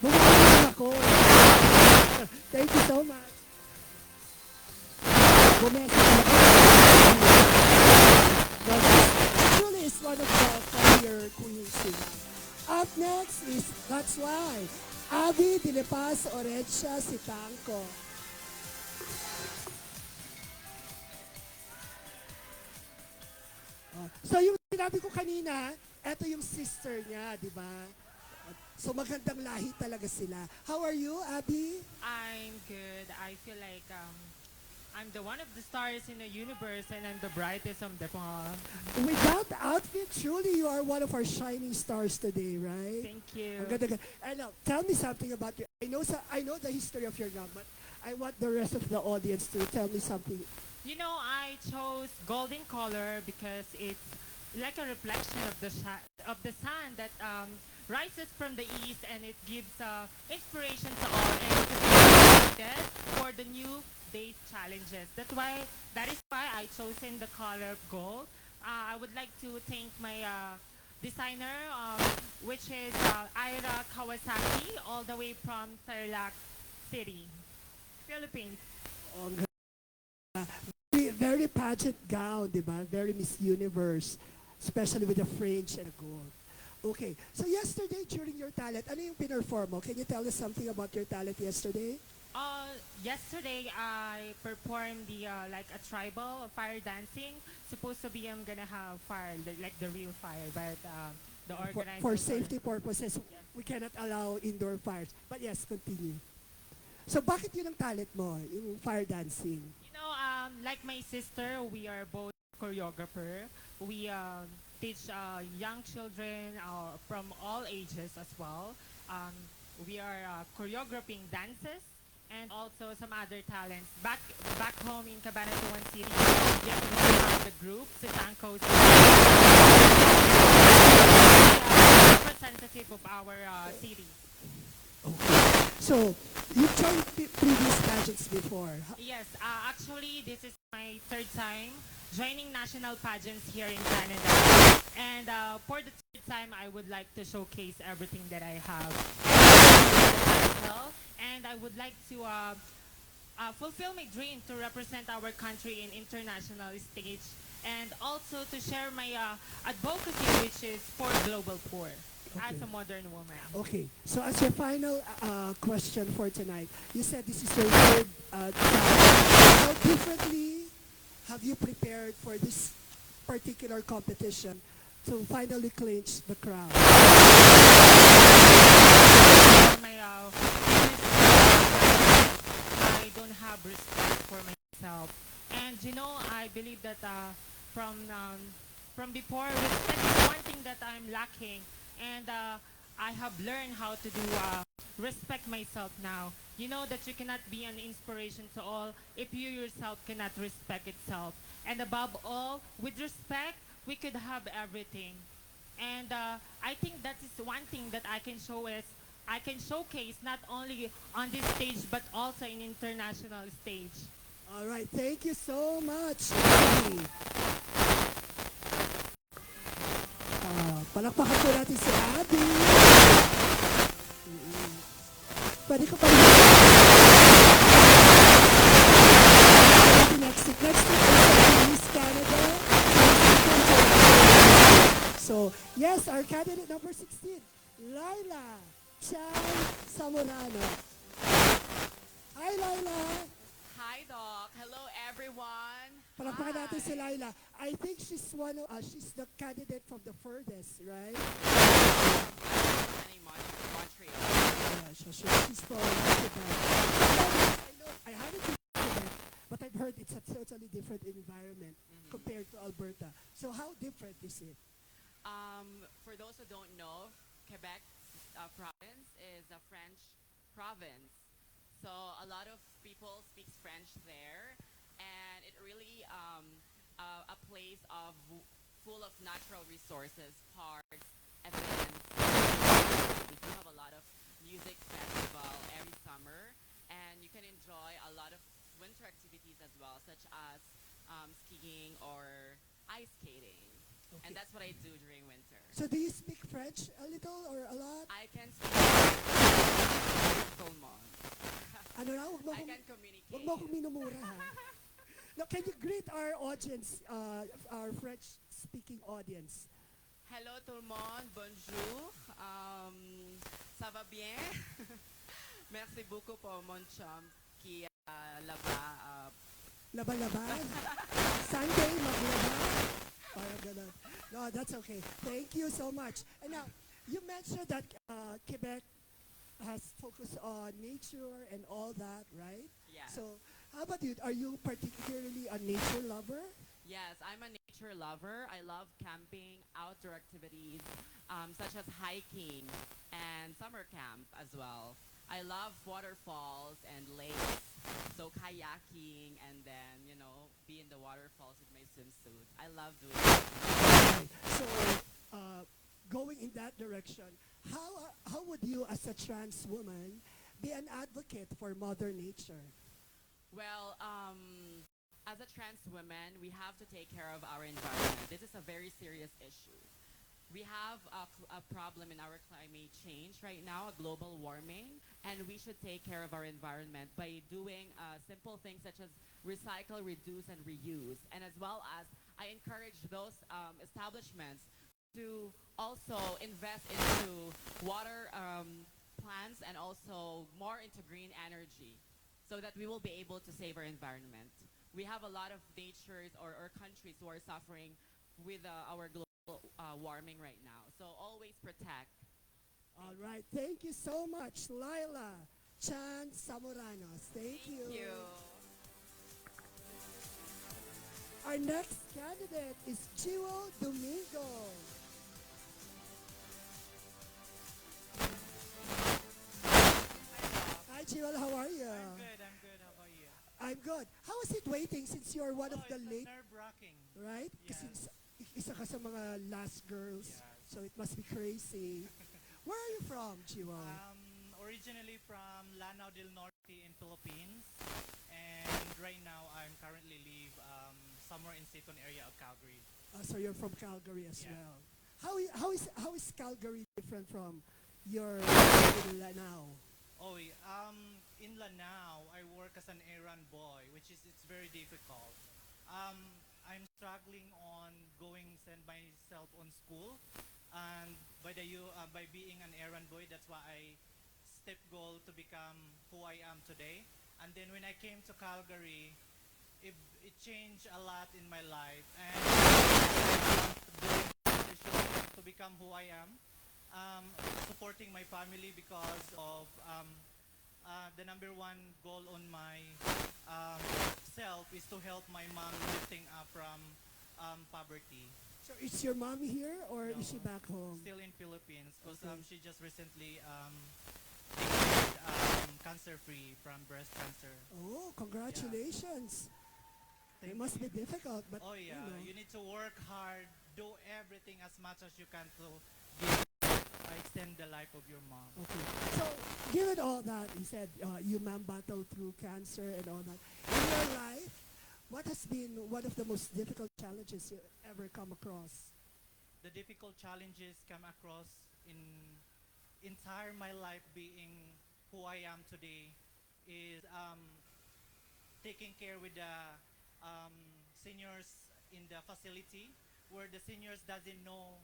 Bumalik ako. Thank you so much. Gomez truly is one of the funnier queens. Up next is That's Why, Abby De La Paz Orencia Sitanco. So yung sinabi ko kanina, eto yung sister niya, di ba? So magandang lahi talaga sila. How are you, Abby? I'm good. I feel like I'm the one of the stars in the universe and I'm the brightest of them all. With that outfit, truly you are one of our shining stars today, right? Thank you. Ang ganda. And now, tell me something about your, I know the history of your gown, but I want the rest of the audience to tell me something. You know, I chose golden color because it's like a reflection of the sun that rises from the east, and it gives inspiration to all and to be excited for the new day's challenges. That is why I chosen the color gold. I would like to thank my designer, which is Ira Kawasaki, all the way from Tarlac City, Philippines. Oh, very pageant gown, di ba? Very Miss Universe, especially with the fringe and the gold. Okay, so yesterday during your talent, ano yung pinerform mo? Can you tell us something about your talent yesterday? Yesterday I performed the like a tribal fire dancing. Supposed to be I'm gonna have fire, like the real fire, but the organizer For safety purposes, we cannot allow indoor fires. But yes, continue. So bakit yun ang talent mo, yung fire dancing? You know, like my sister, we are both choreographer. We teach young children from all ages as well. We are choreographing dances and also some other talents. Back home in Cabanatuan City, yes, we have the group, Sitanco's representative of our city. So, you've joined previous pageants before. Yes, actually, this is my third time joining national pageants here in Canada. And for the third time, I would like to showcase everything that I have. And I would like to fulfill my dream to represent our country in international stage and also to share my advocacy, which is for global poor. As a modern woman. Okay, so as your final question for tonight, you said this is your third talent. How differently have you prepared for this particular competition to finally clinch the crown? I don't have respect for myself. And you know, I believe that from before, respect is one thing that I'm lacking. And I have learned how to do respect myself now. You know that you cannot be an inspiration to all if you yourself cannot respect itself. And above all, with respect, we could have everything. And I think that is one thing that I can show is I can showcase not only on this stage but also in international stage. All right, thank you so much. Palakpakan po natin si Abby. Pwede ko pa rin. Next week is Miss Canada. So, yes, our candidate number 16, Laila Chan Samorano. Hi, Laila. Hi, Doc. Hello, everyone. Palakpakan natin si Laila. I think she's she's the candidate from the furthest, right? Montreal. Yeah, she's from Quebec. I haven't been to Quebec, but I've heard it's a totally different environment compared to Alberta. So how different is it? For those who don't know, Quebec province is a French province. So a lot of people speak French there, and it really a place of full of natural resources, parks, events. We do have a lot of music festival every summer, and you can enjoy a lot of winter activities as well, such as skiing or ice skating. Okay. And that's what I do during winter. So do you speak French a little or a lot? I can speak so much. Ano na, wag mo I akong- can communicate. Wag mo akong minumura, ha? Now, can you greet our audience, our French-speaking audience? Hello tout le monde, bonjour. Ça va bien? Merci beaucoup pour mon chum qui là-bas. Laban-laban? Sunday, maglaba? Parang ganun. No, that's okay. Thank you so much. And now, You mentioned that Quebec has focused on nature and all that, right? Yes. So how about you? Are you particularly a nature lover? Yes, I'm a nature lover. I love camping, outdoor activities, such as hiking and summer camp as well. I love waterfalls and lakes, so kayaking and then, be in the waterfalls with my swimsuit. I love doing that. So going in that direction, how would you, as a trans woman, be an advocate for Mother Nature? Well, as a trans woman, we have to take care of our environment. This is a very serious issue. We have a problem in our climate change right now, a global warming, and we should take care of our environment by doing simple things such as recycle, reduce, and reuse. And as well as I encourage those establishments to also invest into water plants and also more into green energy so that we will be able to save our environment. We have a lot of natures or countries who are suffering with our global warming right now. So always protect. All right. Thank you so much, Laila Chan Samoranos. Thank you. Our next candidate is Jewel Domingo. Hi, Jewel. How are you? I'm good. How about you? I'm good. How is it waiting since you're one of the it's late, nerve-wracking. right? Yes. Kasi isa ka sa mga last girls, Yes. so it must be crazy. Where are you from, Jewel? Originally from Lanao del Norte in Philippines, and right now I'm currently live somewhere in Seton area of Calgary. So you're from Calgary as Yeah. well. How is Calgary different from your Lanao? Oh, in Lanao, I work as an errand boy, which is it's very difficult. I'm struggling on send myself on school, and by being an errand boy, that's why I step goal to become who I am today. And then when I came to Calgary, it changed a lot in my life, and to become who I am. Supporting my family because of the number one goal on my self is to help my mom lifting up from poverty. So is your mom here or No, is she back home? Still in Philippines because Okay. she just recently declared cancer-free from breast cancer. Oh, congratulations. It must be difficult, but Oh yeah, you know. you need to work hard, do everything as much as you can to extend the life of your mom. Okay. So, given all that, you said you ma'am battled through cancer and all that. In your life, what has been one of the most difficult challenges you ever come across? The difficult challenges come across in entire my life being who I am today is taking care with the seniors in the facility where the seniors doesn't know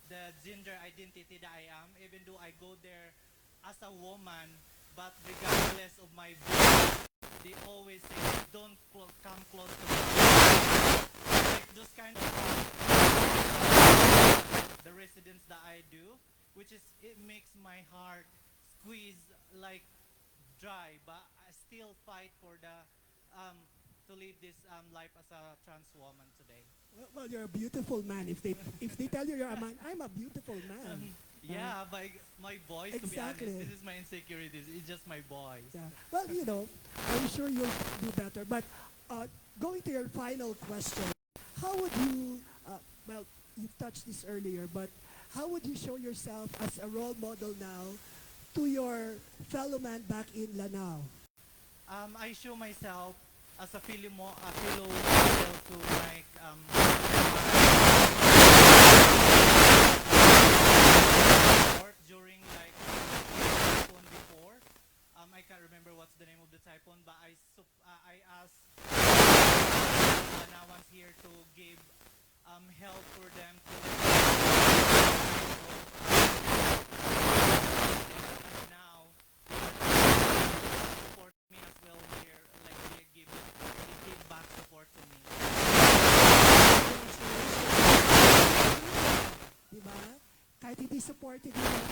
the gender identity that I am, even though I go there as a woman, but regardless of my body, they always say, don't come close to me. Like those kind of the residents that I do, which is, it makes my heart squeeze like dry, but I still fight for the, to live this life as a trans woman today. Well, you're a beautiful man. If they tell you you're a man, I'm a beautiful man. Yeah, my voice, Exactly. to be honest, this is my insecurities. It's just my voice. Yeah. Well, you know, I'm sure you'll do better. But going to your final question, how would you, well, you touched this earlier, but how would you show yourself as a role model now to your fellow man back in Lanao? I show myself as a fellow model to my during like typhoon before. I can't remember what's the name of the typhoon, but I asked Lanawans here to give help for them to and now support me as well here, like they give back support to me. Diba? Kahit hindi supported yung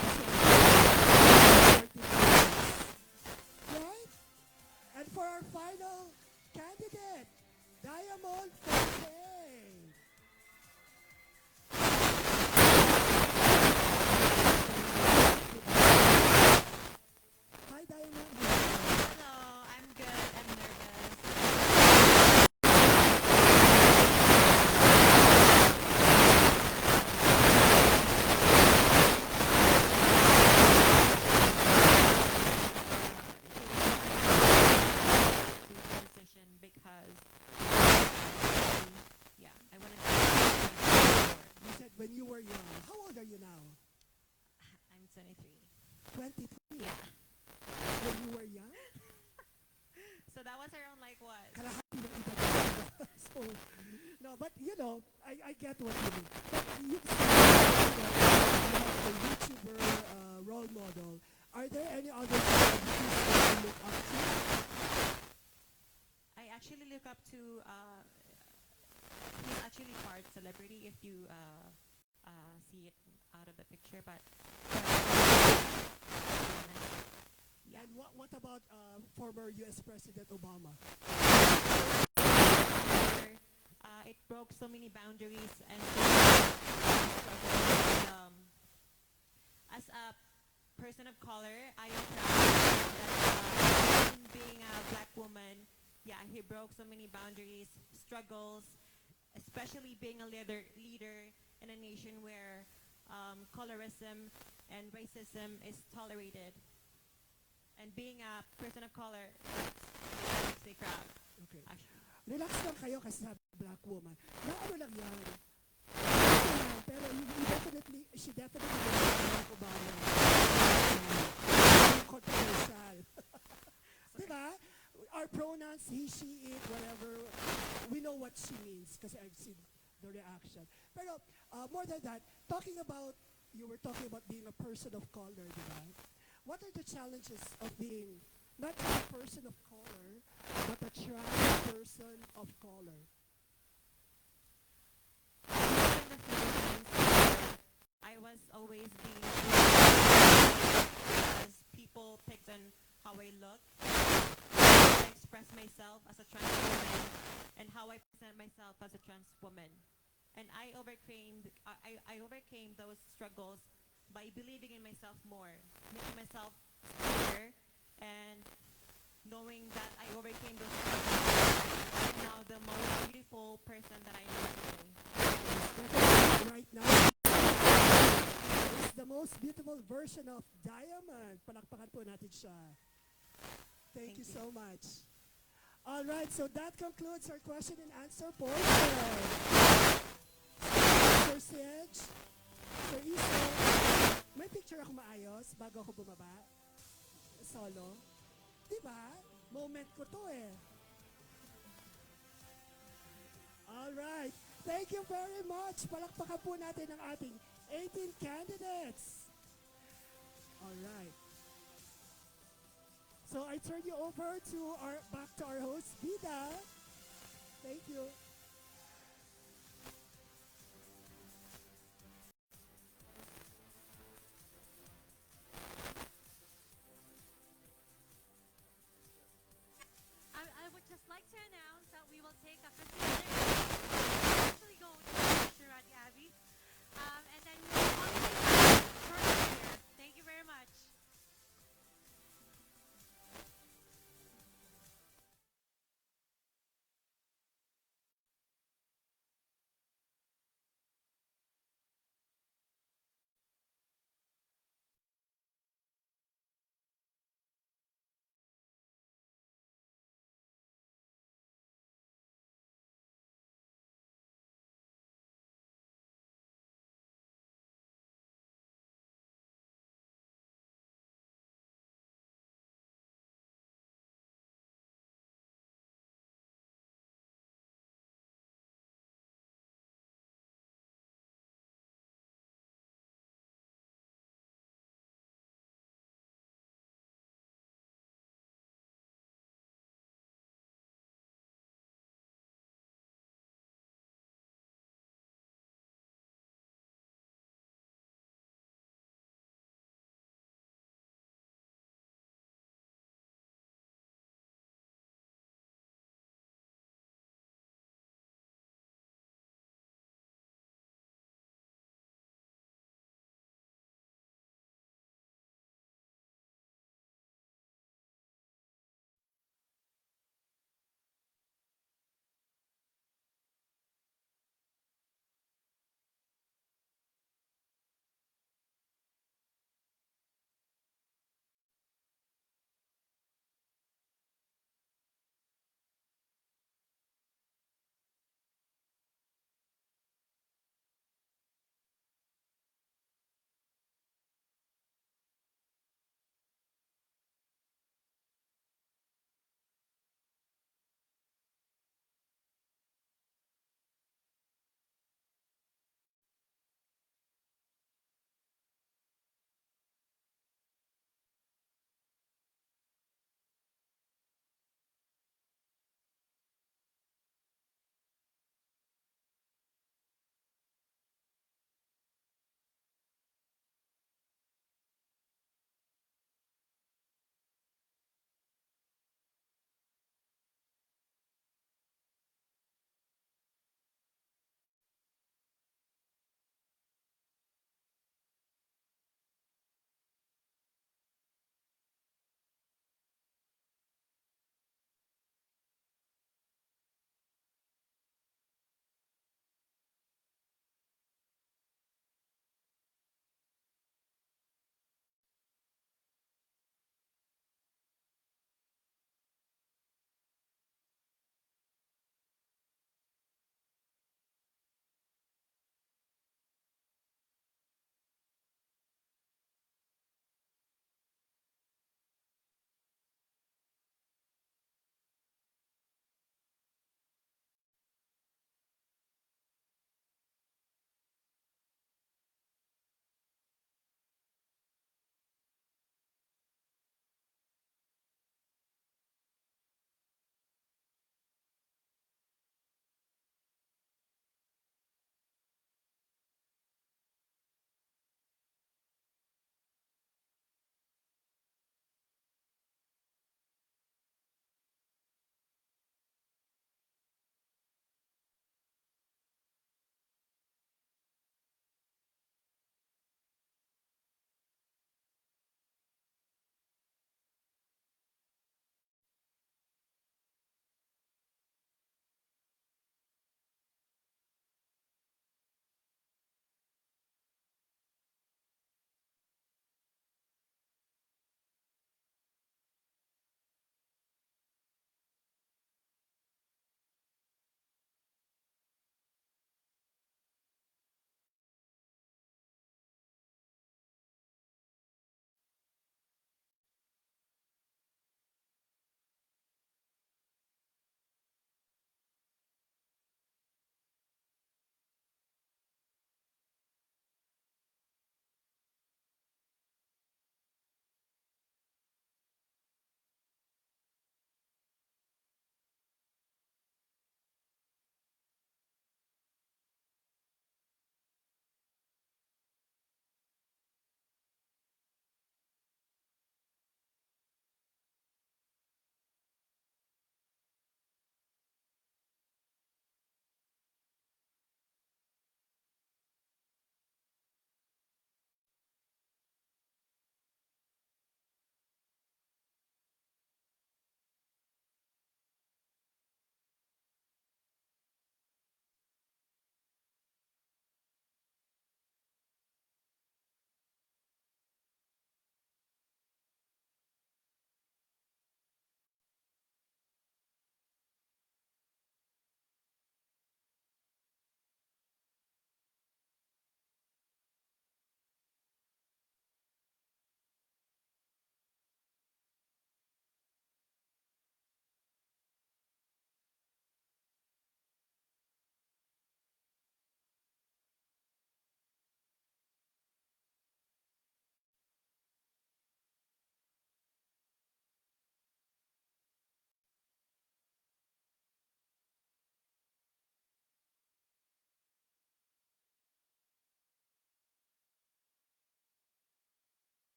No, but I get what you mean. But you have the YouTuber role model. Are there any other celebrities that you look up to? I actually look up to, he's actually part celebrity if you see it out of the picture, but And what about former U.S. President Obama? it broke so many boundaries and so many struggles. As a person of color, I am proud that in being a black woman, yeah, he broke so many boundaries, struggles, especially being a leader in a nation where colorism and racism is tolerated. And being a person of color, that makes me proud. Okay. Actually. Relax lang kayo kasi sabi black woman. Na ano lang yan. Ano yan, pero she definitely was Barack Obama. Controversial. Diba? Our pronouns, he, she, it, whatever, we know what she means kasi I've seen the reaction. Pero more than that, you were talking about being a person of color, diba? What are the challenges of being not just a person of color, but a trans person of color? In the Philippines, I was always being as people picked on how I look, how I express myself as a trans woman, and how I present myself as a trans woman. And I overcame those struggles by believing in myself more, making myself stronger, and knowing that I overcame those struggles. I'm now the most beautiful person that I know today. Right now, is the most beautiful version of Diamond. Palakpakan po natin siya. Thank you so much. All right, so that concludes our question and answer portion. Sir Sedge, Sir Iso, may picture ako maayos bago ako bumaba? Solo? Diba? Moment ko to eh. All right. Thank you very much. Palakpakan po natin ang ating 18 candidates. All right. So I turn you over to back to our host, Vida. Thank you. I would just like to announce that we will take a 15-minute break. Actually go to the picture at Abby. And then we will continue further here. Thank you very much.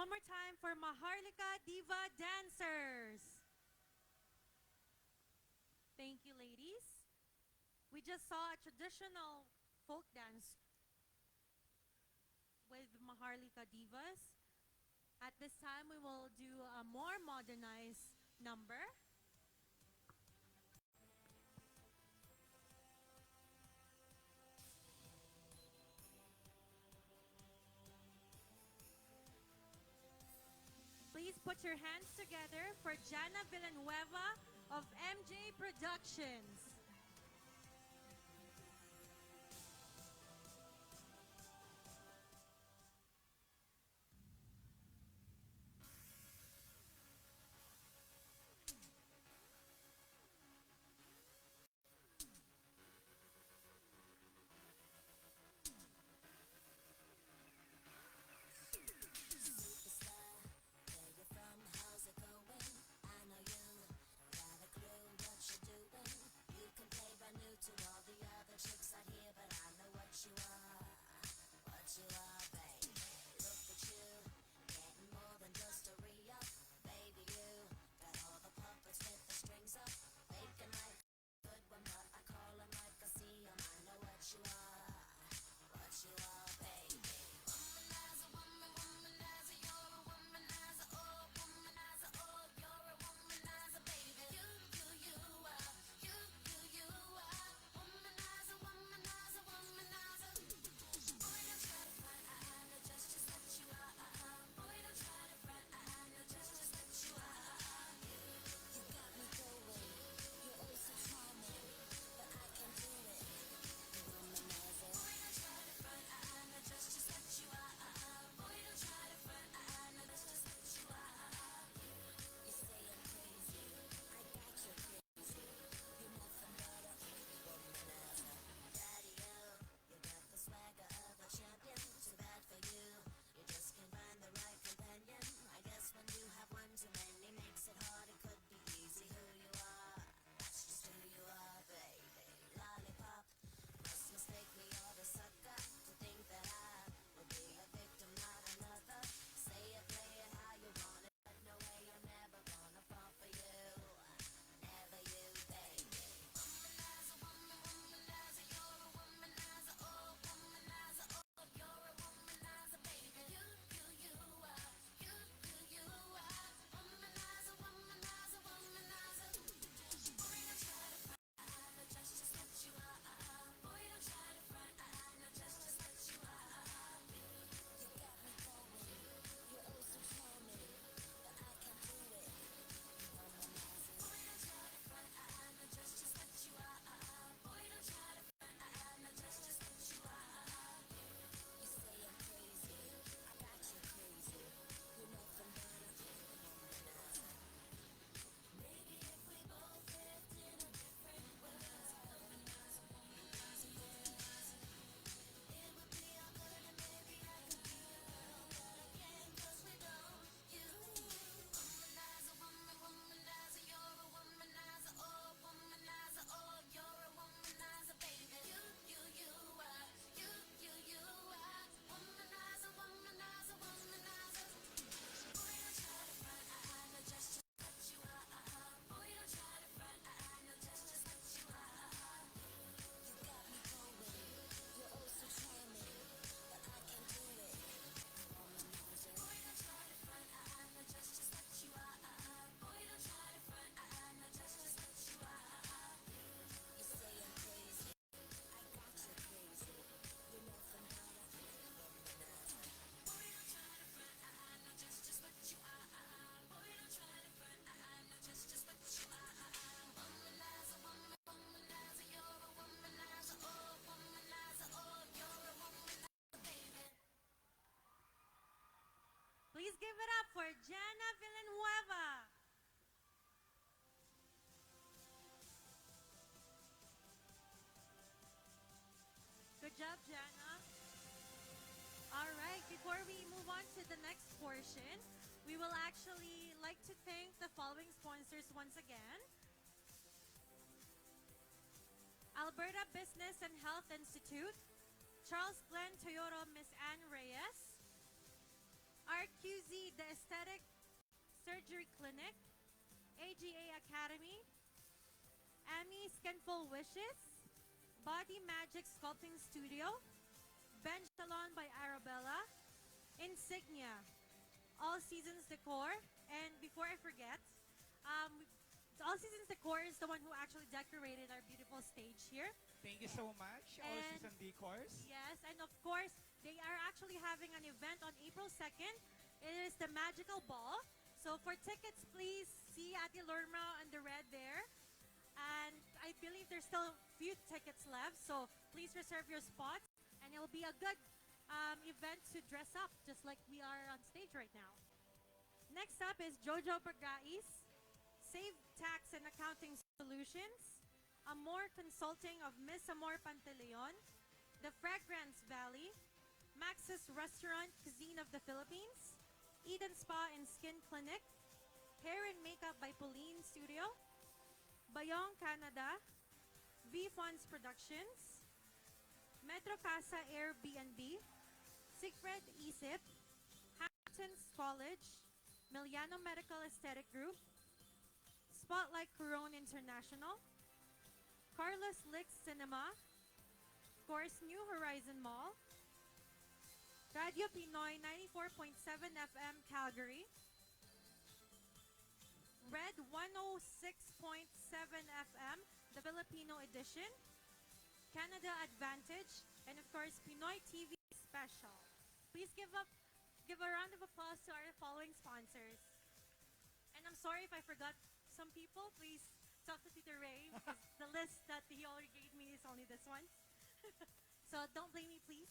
one more time for Maharlika Diva Dancers. Thank you, ladies. We just saw a traditional folk dance with Maharlika Divas. At this time, we will do a more modernized number. Please put your hands together for Jana Villanueva of MJ Productions. To all the other chicks out here, but I know what you are, baby. Look at you, getting more than just a re-up, baby. You got all the puppets with the strings up, faking like a good one, but I call 'em like I see 'em. I know what you are, baby. Womanizer, womanizer, you're a womanizer, oh, womanizer, oh, you're a womanizer, baby. You are, you are. Womanizer, womanizer, womanizer. Boy, don't try to front, I know just what you are. Boy, don't try to front, I know just what you are. You got me going, you're oh so charming, but I can do it. Womanizer. Boy, don't try to front, I know just what you are. Boy, don't try to front, I know just what you are. You say I'm crazy, I got you crazy. You're nothing but a womanizer. Daddy-o, you got the swagger of a champion. Too bad for you, you just can't find the right companion. I guess when you have one too many makes it hard. It could be easy who you are. That's just who you are, baby. Lollipop, must mistake me or the sucker to think that I will be a victim, not another. Say it, play it how you want it, but no way I'm never gonna fall for you. Never you, baby. Womanizer, womanizer, you're a womanizer, oh, womanizer, oh, you're a womanizer, baby. You are, you are. Womanizer, womanizer, womanizer. Boy, don't try to front, I know just what you are. Boy, don't try to front, I know just what you are. You got me going, you're oh so charming, but I can do it. Womanizer. Boy, don't try to front, I know just what you are. Boy, don't try to front, I know just what you are. You say I'm crazy, I got you crazy. You're nothing but a womanizer. Maybe if we both lived in a different world, womanizer, womanizer, womanizer, it would be all good and maybe I could be your girl, but I can't 'cause we don't. You, womanizer, womanizer, you're a womanizer, oh, womanizer, oh, you're a womanizer, baby. You are, you are. Womanizer, womanizer, womanizer. Boy, don't try to front, I know just what you are. Boy, don't try to front, I know just what you are. You got me going, you're oh so charming, but I can do it. Womanizer. Boy, don't try to front, I know just what you are. Boy, don't try to front, I know just what you are. You say I'm crazy, I got you crazy. You're nothing but a womanizer. Boy, don't try to front, I know just what you are. Boy, don't try to front, I know just what you are. Womanizer, womanizer, you're a womanizer, oh, womanizer, oh, you're a womanizer, baby. Please give it up for Jana Villanueva. Good job, Jana. All right, before we move on to the next portion, we will actually like to thank the following sponsors once again. Alberta Business and Health Institute, Charles Glenn Toyota, Miss Anne Reyes, RQZ, the Aesthetic Surgery Clinic, AGA Academy, Ami Skinful Wishes, Body Magic Sculpting Studio, Bench Salon by Arabella, Insignia, All Seasons Decor, and before I forget, All Seasons Decor is the one who actually decorated our beautiful stage here. Thank you so much, All And- Season Decors. Yes, and of course, they are actually having an event on April 2nd. It is the Magical Ball. So for tickets, please see Ate Lorma on the red there. And I believe there's still a few tickets left, so please reserve your spots. And it will be a good event to dress up, just like we are on stage right now. Next up is Jojo Bagais, Save Tax and Accounting Solutions, Amor Consulting of Miss Amor Pantaleon, The Fragrance Valley, Max's Restaurant Cuisine of the Philippines, Eden Spa and Skin Clinic, Hair and Makeup by Pauline Studio, Bayong Canada, V Funds Productions, Metro Casa Airbnb, Siegfried Isip, Hamptons College, Miliano Medical Aesthetic Group, Spotlight Corone International, Carlos Licks Cinema, of course, New Horizon Mall, Radio Pinoy 94.7 FM Calgary, Red 106.7 FM, the Filipino edition, Canada Advantage, and of course, Pinoy TV Special. Please give a round of applause to our following sponsors. And I'm sorry if I forgot some people. Please talk to Tito Ray because the list that he already gave me is only this one. So don't blame me, please.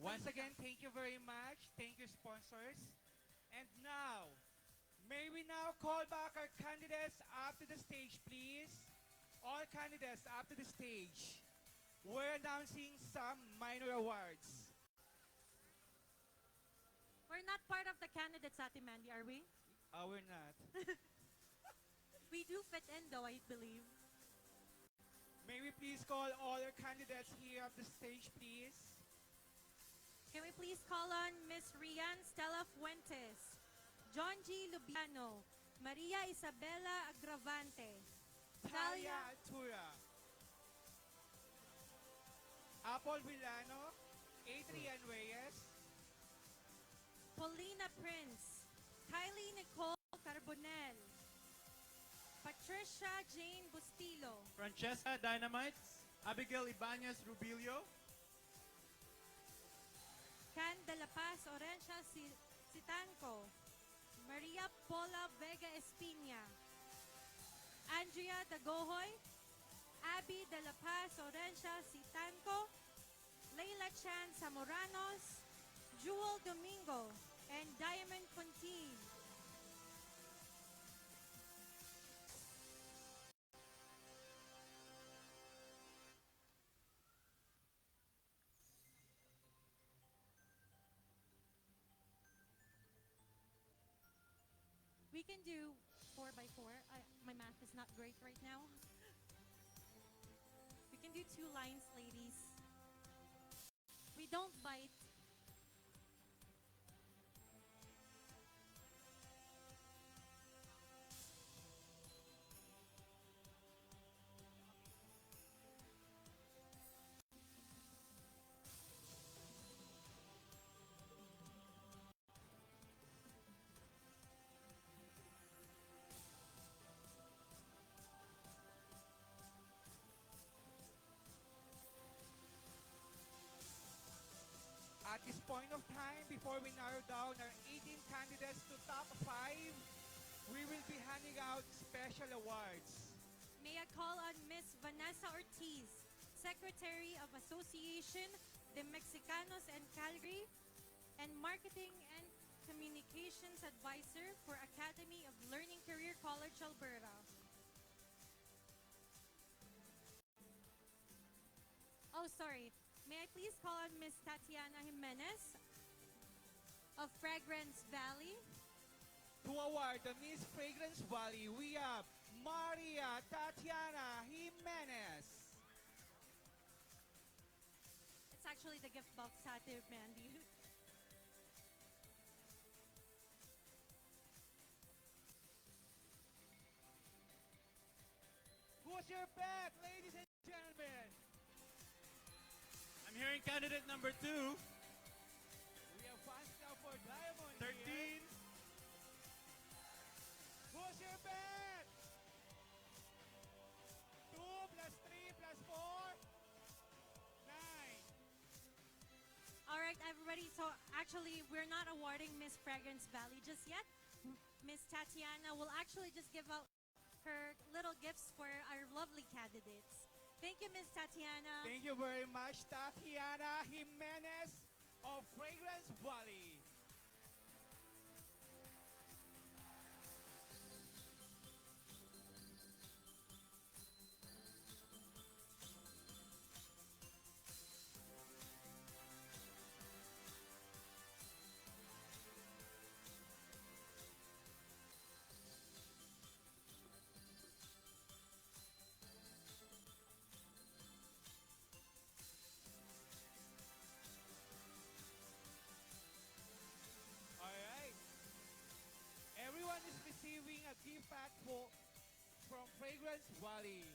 Once again, thank you very much. Thank you, sponsors. And now, may we now call back our candidates up to the stage, please? All candidates up to the stage. We're announcing some minor awards. We're not part of the candidates, Ate Mandy, are we? We're not. We do fit in though, I believe. May we please call all our candidates here up the stage, please? Can we please call on Miss Rian Stella Fuentes, John G. Lubiano, Maria Isabela Agravante, Talia Altura, Apple Villano, Adrian Reyes, Paulina Prince, Kylie Nicole Carbonel, Patricia Jane Bustillo, Francesca Dynamites, Abigail Ibanez Rubilio, Can de la Paz Orencia Sitanco, Maria Paula Vega Espina, Andrea Dagohoy, Abby de la Paz Orencia Sitanco, Leila Chan Zamoranos, Jewel Domingo, and Diamond Fontaine. We can do 4x4. My math is not great right now. We can do 2 lines, ladies. We don't bite. At this point of time, before we narrow down our 18 candidates to top 5, we will be handing out special awards. May I call on Miss Vanessa Ortiz, Secretary of Association de Mexicanos en Calgary and Marketing and Communications Advisor for Academy of Learning Career College, Alberta. Oh, sorry. May I please call on Miss Tatiana Jimenez of Fragrance Valley? To award the Miss Fragrance Valley, we have Maria Tatiana Jimenez. It's actually the gift box, Ate Mandy. Who's your bet, ladies and gentlemen? I'm hearing candidate number 2. We have fans now for Diamond 13. here. Who's your bet? 2 plus 3 plus 4. 9. All right, everybody. So actually, we're not awarding Miss Fragrance Valley just yet. Miss Tatiana will actually just give out her little gifts for our lovely candidates. Thank you, Miss Tatiana. Thank you very much, Tatiana Jimenez of Fragrance Valley. All right. Everyone is receiving a gift pack from Fragrance Valley.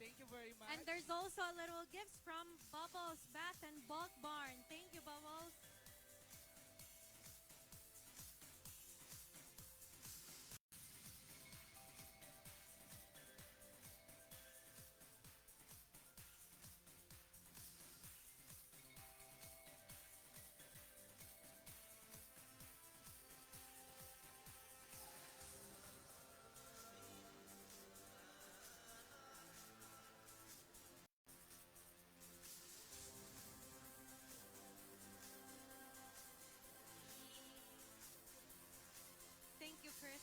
Thank you very much. And there's also a little gifts from Bubbles Bath and Bulk Barn. Thank you, Bubbles. Thank you, Chris.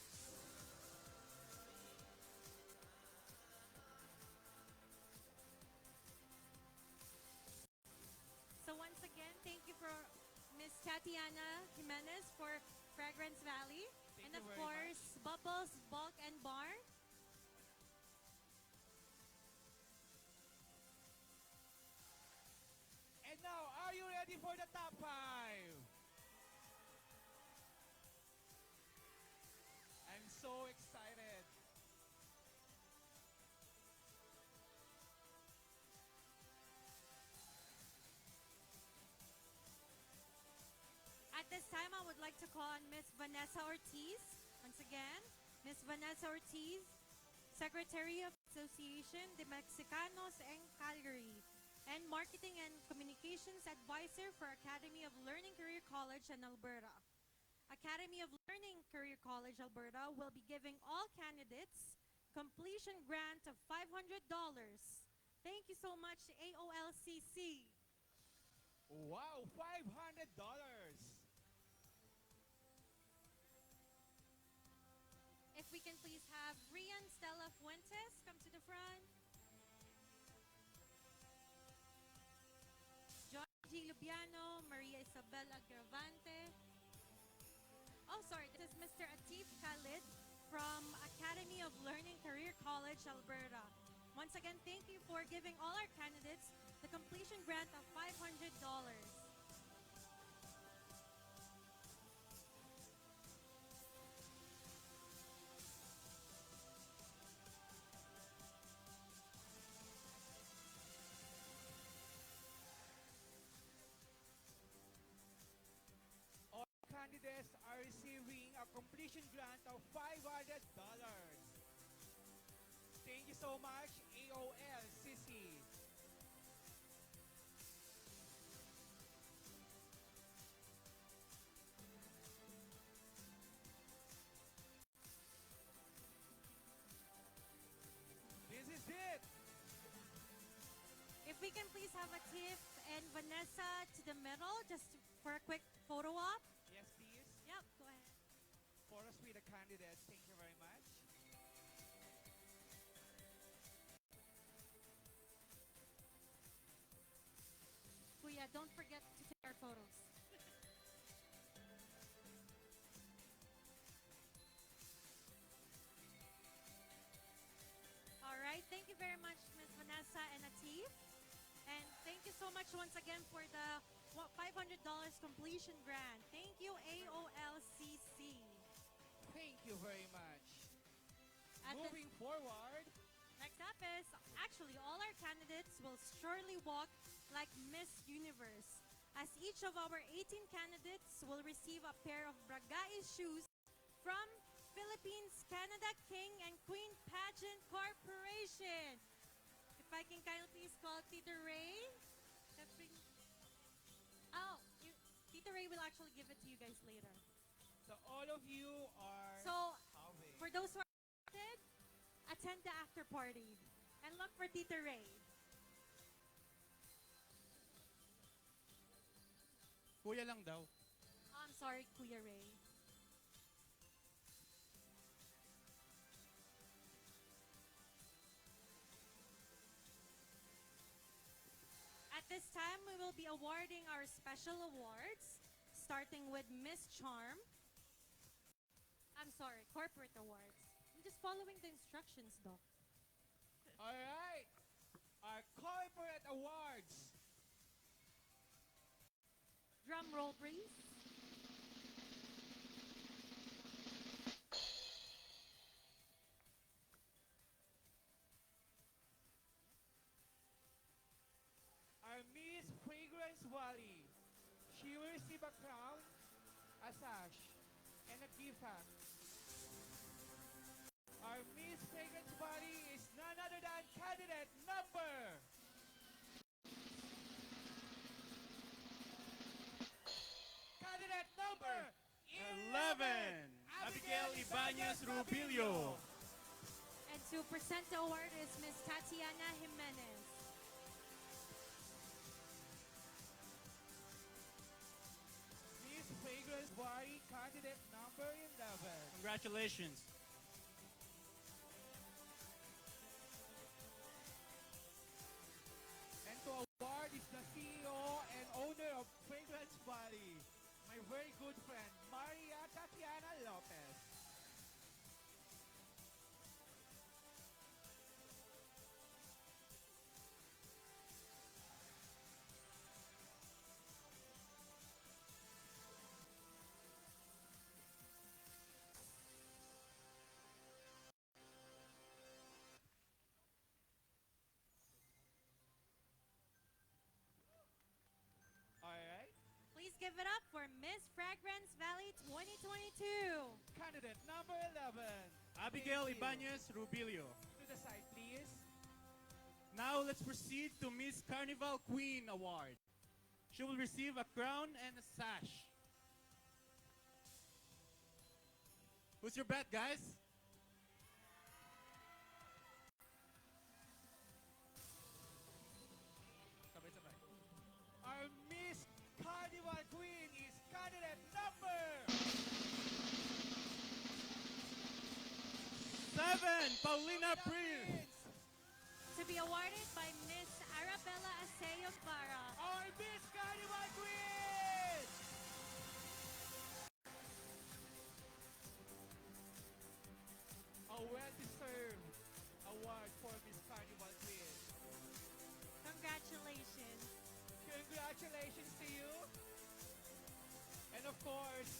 So once again, thank you for Miss Tatiana Jimenez for Fragrance Valley. Thank and you of very course, Bubbles, Bulk, and Bar. And now, are you ready for the top 5? I'm so excited. At this time, I would like to call on Miss Vanessa Ortiz. Once again, Miss Vanessa Ortiz, Secretary of Association de Mexicanos en Calgary, and Marketing and Communications Advisor for Academy of Learning Career College in Alberta. Academy of Learning Career College Alberta will be giving all candidates completion grant of $500. Thank you so much, AOLCC. Wow, $500. If we can please have Rian Stella Fuentes come to the front. Georgie Lubiano, Maria Isabel Agravante. Oh, sorry, this is Mr. Atif Khalid from Academy of Learning Career College, Alberta. Once again, thank you for giving all our candidates the completion grant of $500. All candidates are receiving a completion grant of $500. Thank you so much, AOLCC. This is it. If we can please have Atif and Vanessa to the middle just for a quick photo op. Yes, please. Yep, go ahead. For us with the candidates, thank you very much. Kuya, don't forget to take our photos. All right, thank you very much, Ms. Vanessa and Atif. And thank you so much once again for the $500 completion grant. Thank you, AOLCC. Thank you very much. At Moving forward, next Next up is actually all our candidates will surely walk like Miss Universe, as each of our 18 candidates will receive a pair of Bragais shoes from Philippines Canada King and Queen Pageant Corporation. If I can kindly please call Tita Ray. Oh, Tita Ray will actually give it to you guys later. So all of you are So, having. for those who are interested, attend the after party and look for Tita Ray. Kuya lang daw. Oh, I'm sorry, Kuya Ray. At this time, we will be awarding our special awards, starting with Miss Charm. I'm sorry, corporate awards. I'm just following the instructions, Doc. All right. Our corporate awards. Drum roll, please. Our Miss Fragrance Valley. She will receive a crown, a sash, and a gift hat. Our Miss Fragrance Valley is none other than candidate number. Candidate number 11. Abigail Ibanez Rubilio. And to present the award is Miss Tatiana Jimenez. Miss Fragrance Valley, candidate number 11. Congratulations. And to award is the CEO and owner of Fragrance Valley, my very good friend, Maria Tatiana Lopez. All right. Please give it up for Miss Fragrance Valley 2022. Candidate number 11. Abigail Thank you. Ibanez Rubilio. To the side, please. Now let's proceed to Miss Carnival Queen Award. She will receive a crown and a sash. Who's your bet, guys? Sabay-sabay. Our Miss Carnival Queen is candidate number 7, Paulina Prince. To be awarded by Miss Arabella Aseo Para. Our Miss Carnival Queen! A well-deserved award for Miss Carnival Queen. Congratulations. Congratulations to you. And of course,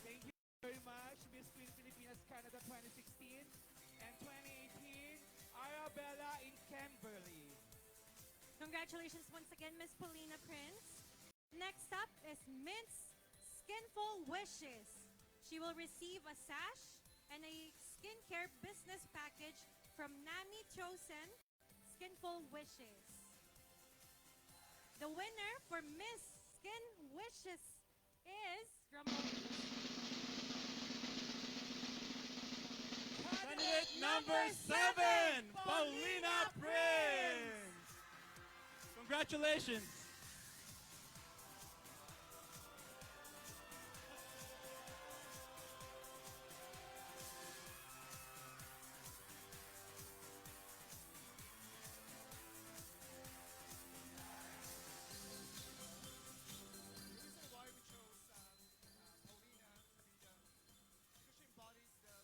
thank you very much, Miss Queen Filipinas Canada 2016 and 2018, Arabella in Kimberly. Congratulations once again, Miss Paulina Prince. Next up is Miss Skinful Wishes. She will receive a sash and a skincare business package from Nami Chosen Skinful Wishes. The winner for Miss Skin Wishes is Candidate number 7, Paulina Prince. Congratulations. The reason why we chose Paulina to be the, because she embodies the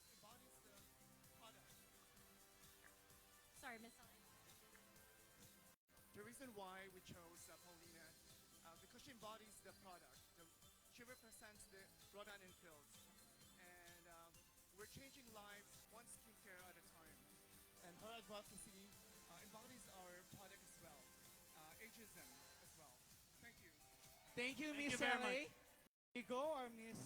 reason why we chose Paulina, because she embodies the product. She represents the Rodan pills. And we're changing lives one skincare at a time. And her advocacy embodies our product as well, ageism as well. Thank you. Thank you, Thank Miss you very Sally. much. You go, or Miss?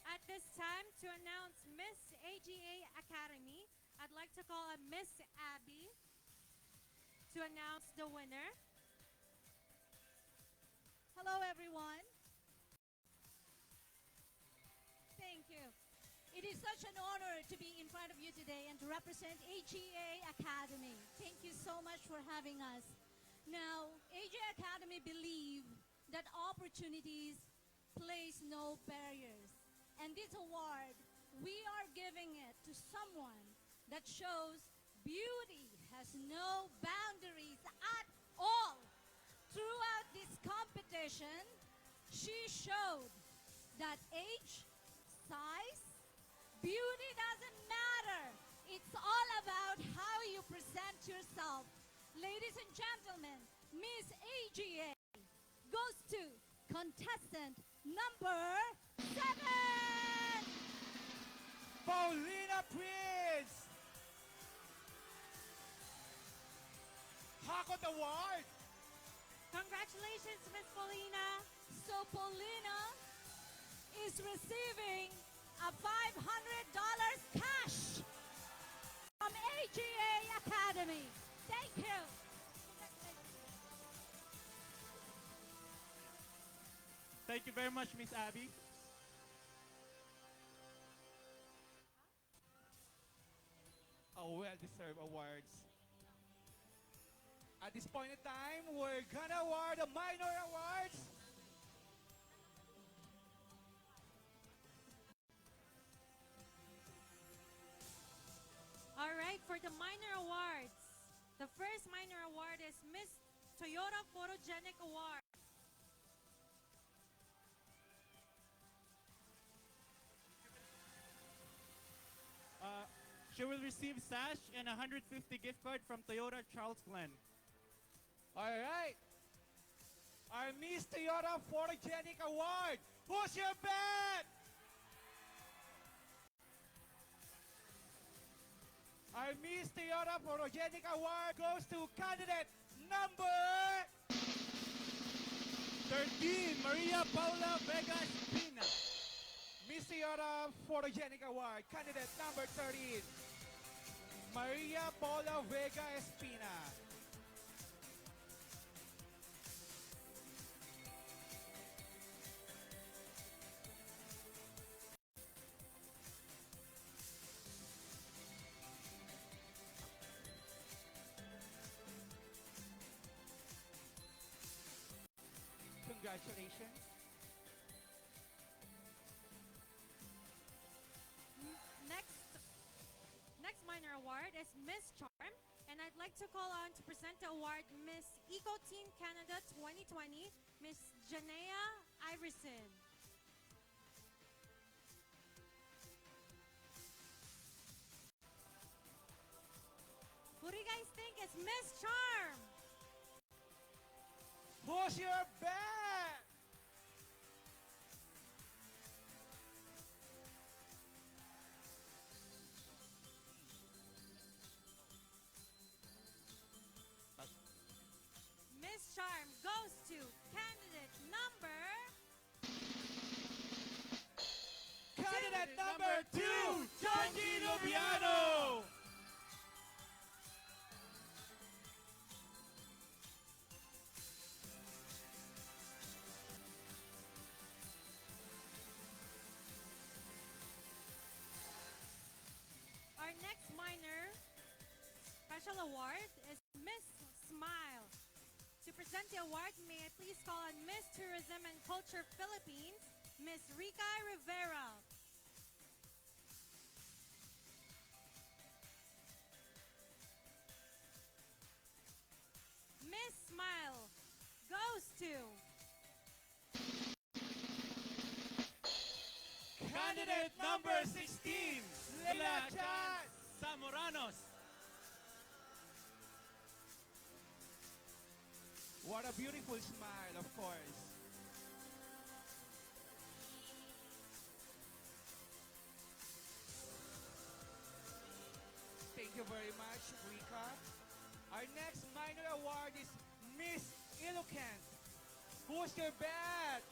At this time, to announce Miss AGA Academy, I'd like to call on Miss Abby to announce the winner. Hello, everyone. Thank you. It is such an honor to be in front of you today and to represent AGA Academy. Thank you so much for having us. Now, AGA Academy believe that opportunities place no barriers. And this award, we are giving it to someone that shows beauty has no boundaries at all. Throughout this competition, she showed that age, size, beauty doesn't matter. It's all about how you present yourself. Ladies and gentlemen, Miss AGA goes to contestant number 7. Paulina Prince! Hakot Award! Congratulations, Miss Paulina. So Paulina is receiving a $500 cash from AGA Academy. Thank you. Thank you very much, Miss Abby. A well-deserved awards. At this point in time, we're gonna award the minor awards. All right, for the minor awards, the first minor award is Miss Toyota Photogenic Award. She will receive sash and a 150 gift card from Toyota Charles Glenn. All right. Our Miss Toyota Photogenic Award. Who's your bet? Our Miss Toyota Photogenic Award goes to candidate number 13, Maria Paula Vega Espina. Miss Toyota Photogenic Award, candidate number 13, Maria Paula Vega Espina. Congratulations. Next minor award is Miss Charm, and I'd like to call on to present the award Miss Eco Teen Canada 2020, Miss Janea Iverson. Who do you guys think is Miss Charm? Who's your bet? Miss Charm goes to candidate number... Candidate number 2, Georgie Lubiano. Our next minor special award is Miss Smile. To present the award, may I please call on Miss Tourism and Culture Philippines, Miss Rika Rivera. Miss Smile goes to Candidate number 16, Leila Chan Zamoranos. What a beautiful smile, of course. Thank you very much, Rika. Our next minor award is Miss Ilocant. Who's your bet?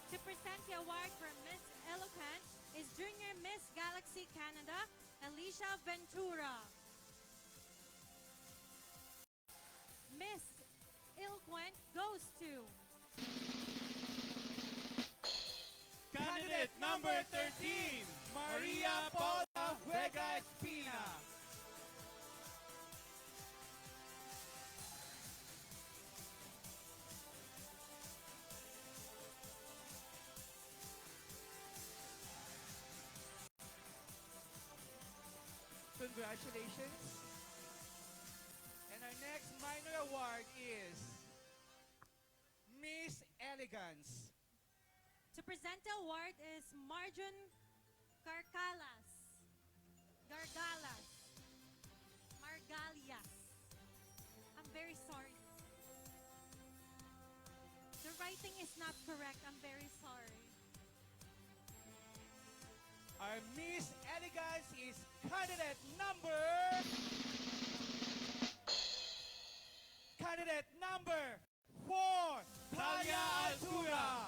To present the award for Miss Eloquent is Junior Miss Galaxy Canada, Alicia Ventura. Miss Eloquent goes to Candidate number 13, Maria Paula Vega Espina. Congratulations. And our next minor award is Miss Elegance. To present the award is Marjun Gargalas. Gargalas. Margalias. I'm very sorry. The writing is not correct. I'm very sorry. Our Miss Elegance is candidate number 4, Talia Altura.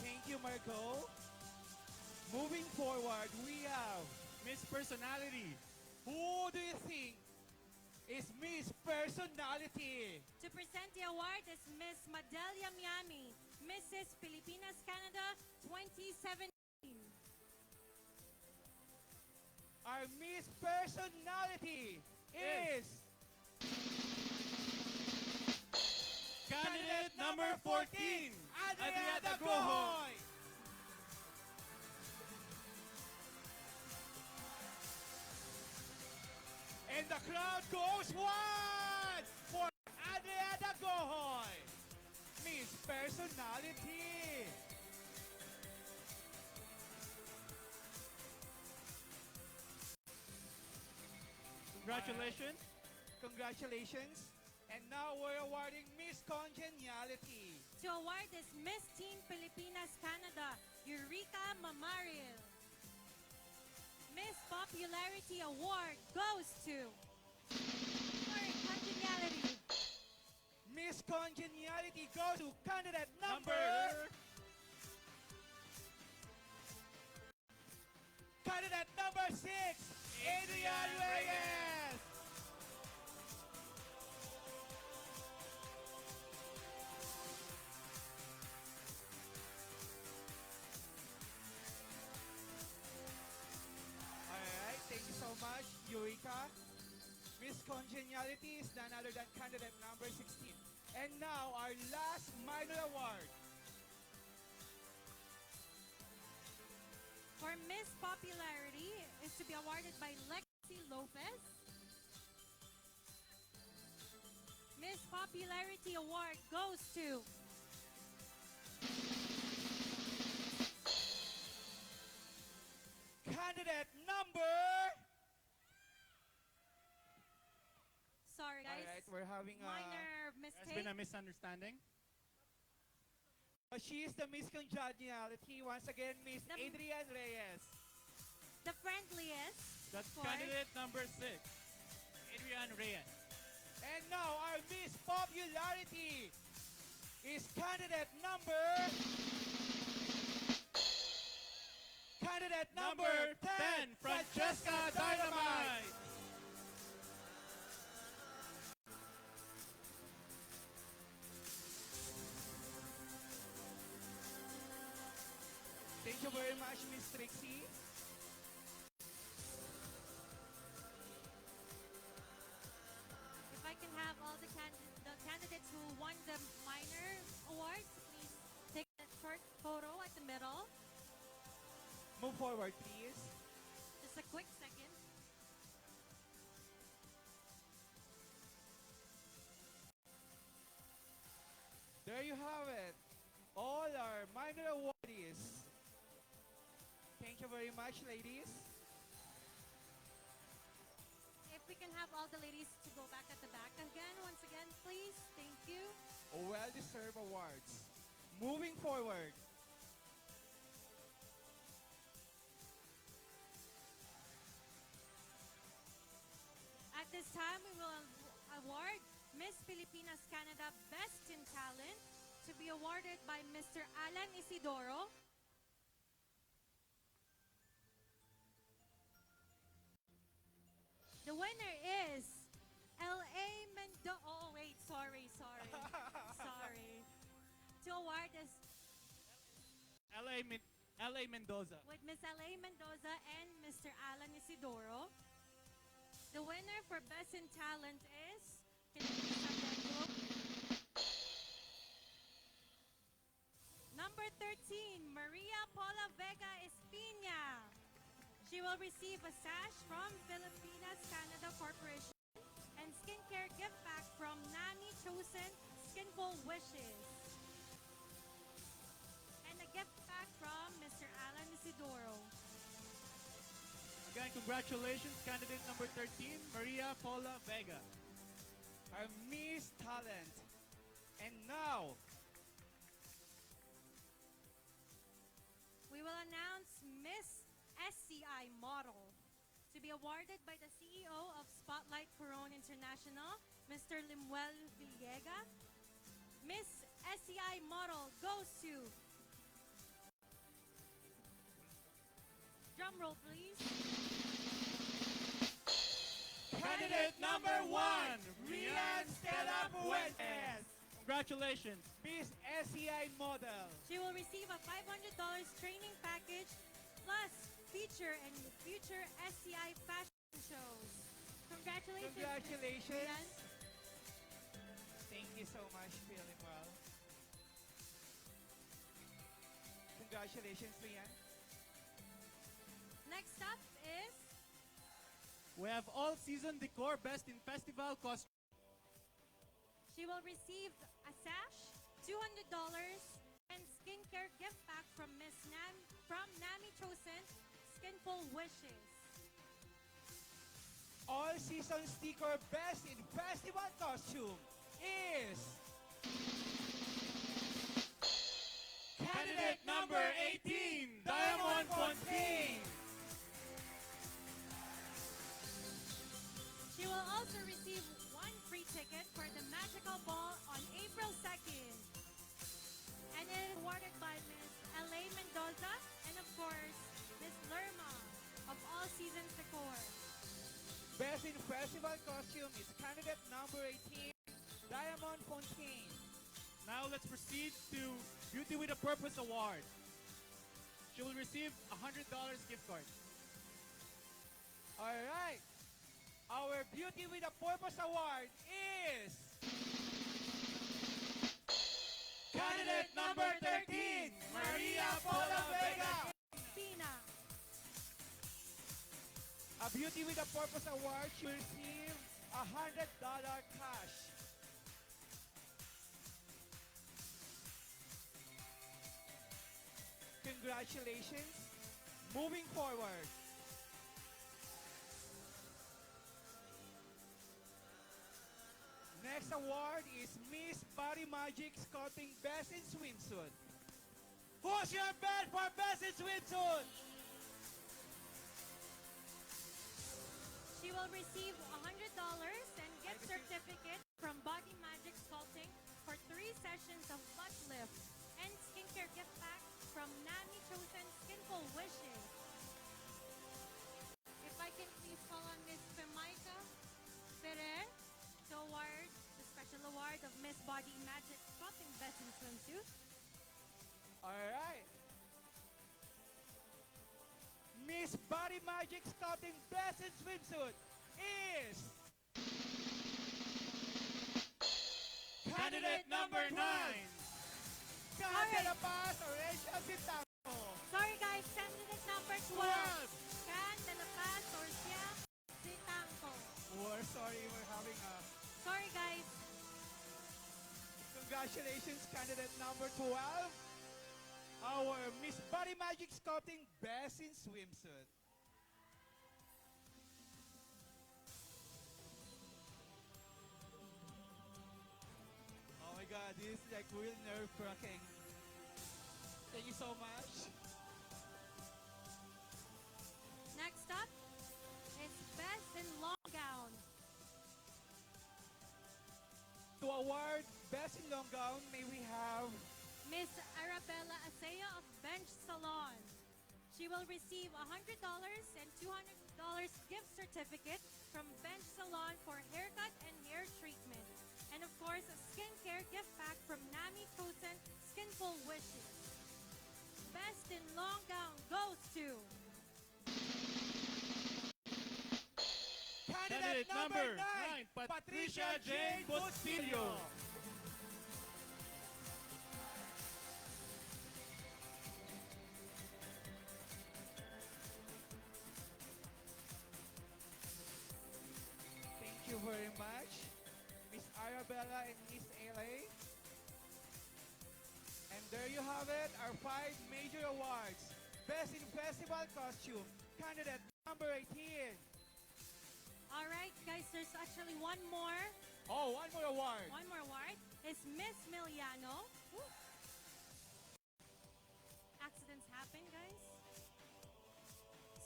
Thank you, Marco. Moving forward, we have Miss Personality. Who do you think is Miss Personality? To present the award is Miss Madelia Miami, Mrs. Filipinas Canada 2017. Our Miss Personality is Candidate number 14, Adriana Gohoy. And the crowd goes wild for Adriana Gohoy, Miss Personality. Congratulations. Congratulations. And now we're awarding Miss Congeniality. To award is Miss Teen Filipinas Canada, Eureka Mamaril. Miss Popularity Award goes to Congeniality. Miss Congeniality goes to candidate number candidate number 6, Adrian Reyes. Alright, thank you so much, Eureka. Miss Congeniality is none other than candidate number 16. And now, our last minor award. For Miss Popularity is to be awarded by Lexi Lopez. Miss Popularity Award goes to candidate number... Sorry guys. Alright, we're having a... minor There's mistake. been a misunderstanding. She is the Miss Congeniality. Once again, Miss Adrian Reyes. The friendliest. That's of course. candidate number 6, Adrian Reyes. And now, our Miss Popularity is candidate number... Candidate number 10, Francesca Dynamite. Thank you very much, Miss Trixie. If I can have all the candidates who won the minor awards, please take a short photo at the middle. Move forward, please. Just a quick second. Thank you very much, ladies. If we can have all the ladies to go back at the back again, once again, please. Thank you. Well-deserved awards. Moving forward. At this time, we will award Miss Filipinas Canada Best in Talent to be awarded by Mr. Alan Isidoro. The winner is L.A. Mendoza. Oh, wait, sorry. Sorry. To award is L.A. Mendoza. with Miss L.A. Mendoza and Mr. Alan Isidoro. The winner for Best in Talent is, can you please have the envelope? Number 13, Maria Paula Vega Espina. She will receive a sash from Filipinas Canada Corporation and skincare gift pack from Nami Chosen Skinful Wishes. And a gift pack from Mr. Alan Isidoro. Again, congratulations, candidate number 13, Maria Paula Vega. Our Miss Talent. And now, we will announce Miss SCI Model to be awarded by the CEO of Spotlight Coron International, Mr. Limuel Villegas. Miss SCI Model goes to, drum roll please, Candidate number 1, Rian Stella Fuentes. Congratulations. Miss SCI Model. she will receive a $500 training package plus feature and future SCI fashion shows. Congratulations. Congratulations. Rian. Thank you so much, Philipwell. Congratulations, Lian. Next up is, We have all season decor best in festival costume. she will receive a sash, $200, and skincare gift pack from Nami Chosen Skinful Wishes. All season sticker best in festival costume is Candidate number 18, Diamond Fontaine. She will also receive one free ticket for the Magical Ball on April 2nd. And it is awarded by Miss L.A. Mendoza and of course, Miss Lerma of All Seasons Decor. Best in festival costume is candidate number 18, Diamond Fontaine. Now let's proceed to Beauty with a Purpose Award. She will receive a $100 gift card. All right. Our Beauty with a Purpose Award is Candidate number 13, Maria Paula Vega. Pina. a Beauty with a Purpose Award. She will receive a $100 cash. Congratulations. Moving forward. Next award is Miss Body Magic Scouting Best in Swimsuit. Who's your best for Best in Swimsuit? She will receive $100 and gift certificate from Body Magic Sculpting for 3 sessions of butt lift and skincare gift pack from Nami Chosen Skinful Wishes. If I can please call on Miss Femaika Ferrer to award the special award of Miss Body Magic Sculpting Best in Swimsuit. All right. Miss Body Magic Scouting Best in Swimsuit is Candidate number 9. Can de la Paz Orencia Zitango. Sorry guys, candidate number 12. Can de la Paz Orsia Zitango. We're sorry, we're having a... Sorry guys. Congratulations, candidate number 12. our Miss Body Magic Sculpting Best in Swimsuit. Oh my god, this is like real nerve-wracking. Thank you so much. Next up is Best in Long Gown. To award Best in Long Gown, may we have Miss Arabella Asaya of Bench Salon. She will receive $100 and $200 gift certificate from Bench Salon for haircut and hair treatment. And of course, a skincare gift pack from Nami Kosen Skinful Wishes. Best in Long Gown goes to Candidate number 9, Patricia Jane Bustillo. thank you very much, Miss Arabella and Miss LA. And there you have it, our 5 major awards. Best in Festival Costume, candidate number 18. All right, guys, there's actually one more. Oh, one more award. One more award is Miss Miliano. Woo. Accidents happen, guys.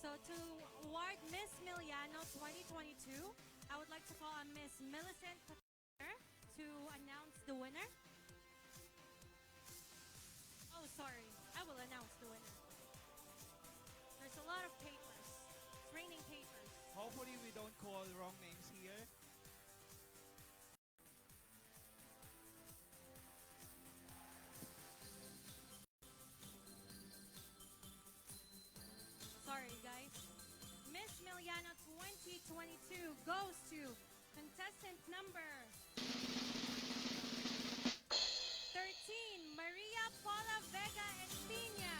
So to award Miss Miliano 2022, I would like to call on Miss Millicent Pater to announce the winner. Oh, sorry. I will announce the winner. There's a lot of papers. It's raining papers. Hopefully we don't call wrong names here. Sorry, guys. Miss Miliano 2022 goes to contestant number 13, Maria Paula Vega Espina.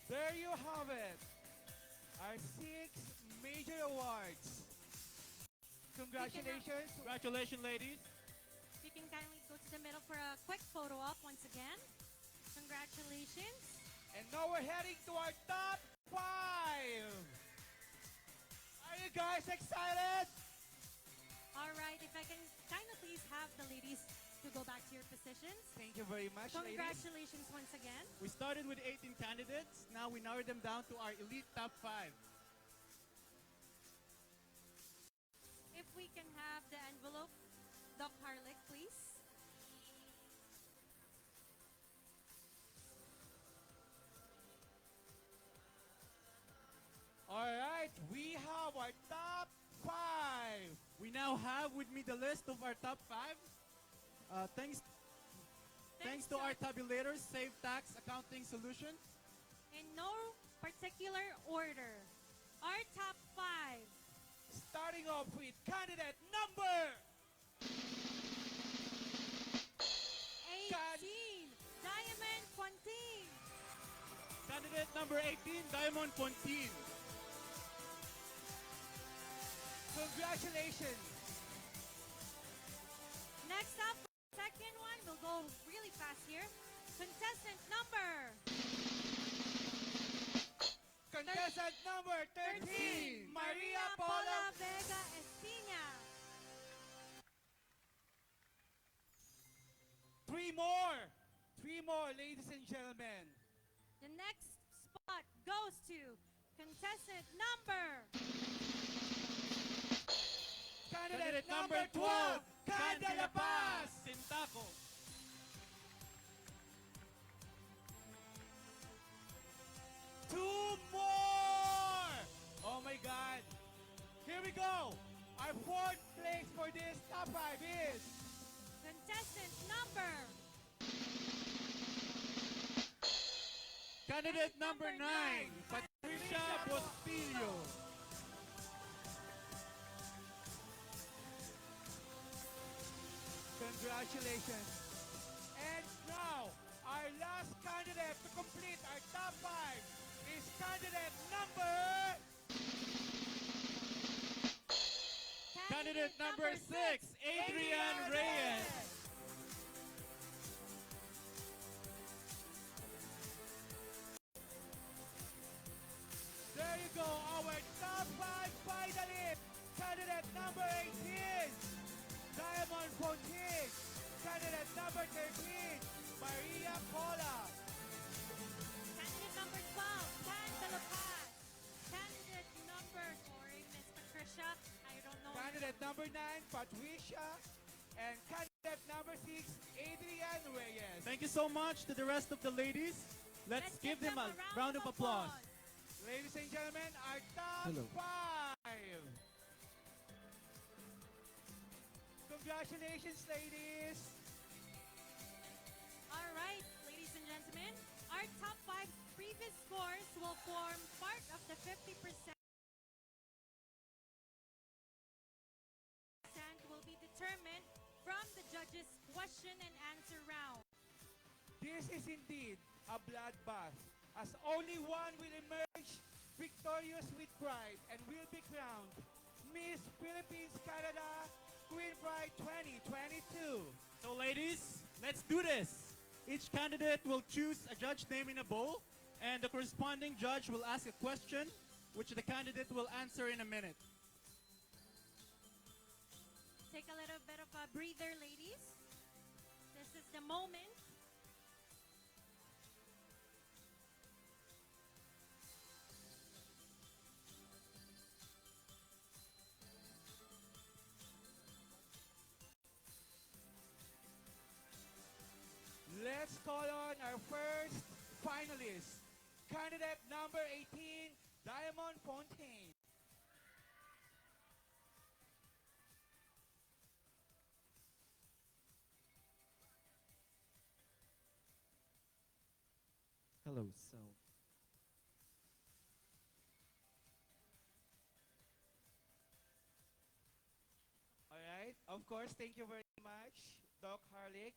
There you have it. Our 6 major awards. Congratulations. Congratulations, ladies. You can kindly go to the middle for a quick photo op once again. Congratulations. And now we're heading to our top 5. Are you guys excited? All right, if I can kind of please have the ladies to go back to your positions. Thank you very much, ladies. Congratulations once again. We started with 18 candidates. Now we narrowed them down to our elite top 5. If we can have the envelope, Doc Harlick, please. All right, we have our top 5. We now have with me the list of our top 5. Thanks to our tabulators, Save Tax Accounting Solution. In no particular order, our top 5. Starting off with candidate number 18, Diamond Fontaine. Candidate number 18, Diamond Fontaine. Congratulations. Next up, second one, we'll go really fast here. Contestant number Contestant number 13, Maria Paula Vega Espina. 3 more. 3 more, ladies and gentlemen. The next spot goes to contestant number Candidate number 12, Candela Paz. Sintaco. Two more. Oh my God. Here we go. Our 4th place for this top 5 is contestant number Candidate number 9, Patricia Bustillo. Congratulations. And now, our last candidate to complete our top 5 candidate number... Candidate number 6, Adrian Reyes. There you go, our top 5 finalists. Candidate number 18, Diamond Fontaine. Candidate number 13, Maria Paula. Candidate number 12, Tan Talapaz. Candidate number, sorry, Miss Patricia, I don't know. Candidate number 9, Patricia. And candidate number 6, Adrian Reyes. Thank you so much to the rest of the ladies. Let's give them a round of applause. Ladies and gentlemen, our top Hello. 5. Congratulations, ladies. All right, ladies and gentlemen, our top 5 previous scores will form part of the 50% will be determined from the judges' question and answer round. This is indeed a bloodbath, as only one will emerge victorious with pride and will be crowned Miss Philippines Canada Queen Pride 2022. So ladies, let's do this. Each candidate will choose a judge name in a bowl, and the corresponding judge will ask a question, which the candidate will answer in a minute. Take a little bit of a breather, ladies. This is the moment. Let's call on our first finalist, candidate number 18, Diamond Fontaine. Hello, so All right, of course, thank you very much, Doc Harlick.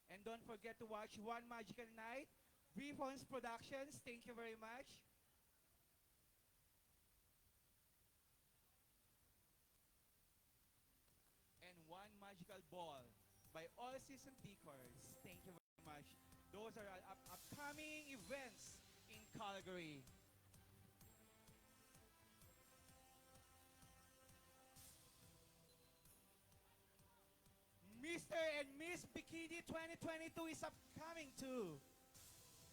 And don't forget to watch One Magical Night, Refons Productions. Thank you very much. And One Magical Ball by All Season Decors. Thank you very much. Those are our upcoming events in Calgary. Mr. and Miss Bikini 2022 is upcoming too.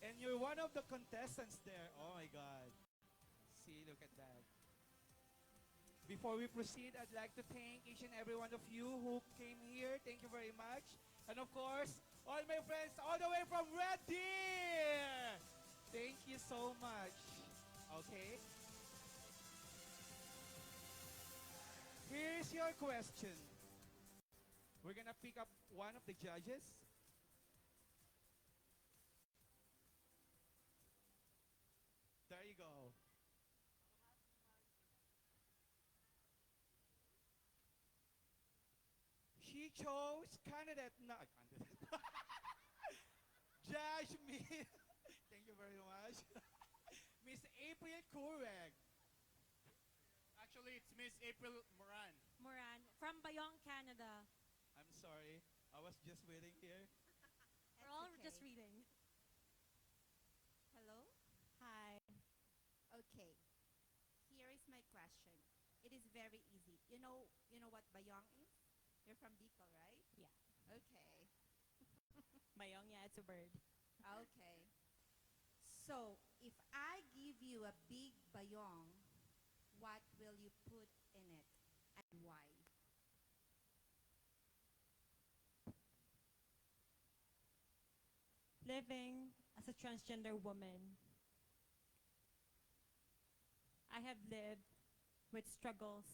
And you're one of the contestants there. Oh my God. See, look at that. Before we proceed, I'd like to thank each and every one of you who came here. Thank you very much. And of course, all my friends all the way from Red Deer. Thank you so much. Okay. Here's your question. We're gonna pick up one of the judges. There you go. She chose candidate Judge Miss. Thank you very much. Miss April Kureg. Actually, it's Miss April Moran. Moran, from Bayong, Canada. I'm sorry. I was just waiting here. We're all just reading. Hello? Hi. Okay. Here is my question. It is very easy. You know what bayong is? You're from Bicol, right? Yeah. Okay. Bayong, yeah, it's a bird. Okay. So, if I give you a big bayong, what will you put in it and why? Living as a transgender woman, I have lived with struggles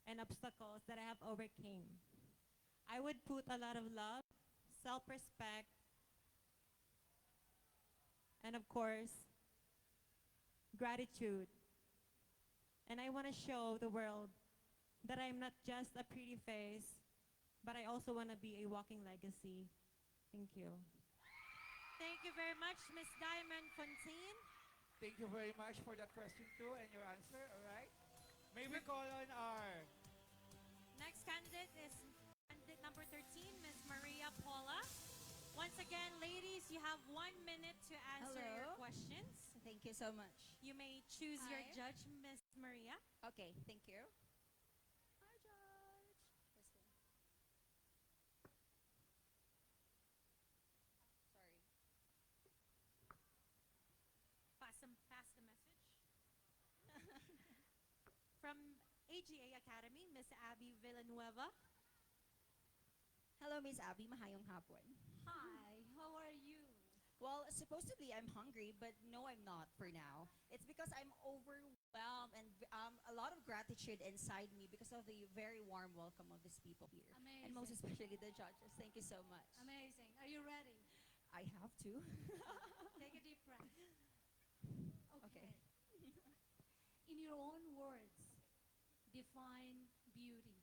and obstacles that I have overcame. I would put a lot of love, self-respect, and of course, gratitude. And I want to show the world that I'm not just a pretty face, but I also want to be a walking legacy. Thank you. Thank you very much, Miss Diamond Fontaine. Thank you very much for that question too and your answer. All right. May we call on our Next candidate is candidate number 13, Miss Maria Paula. Once again, ladies, you have 1 minute to answer your Hello. questions. Thank you so much. You may choose your Hi. judge, Miss Maria. Okay, thank you. Hi, Judge. This one. Sorry. Pass the message. From AGA Academy, Miss Abby Villanueva. Hello, Miss Abby. Mahayong hapon. Hi, how are you? Well, supposedly I'm hungry, but no, I'm not for now. It's because I'm overwhelmed and a lot of gratitude inside me because of the very warm welcome of these people here. And most Amazing. especially the judges. Thank you so much. Amazing. Are you ready? I have to. Take a deep breath. Okay. In your own words, define beauty.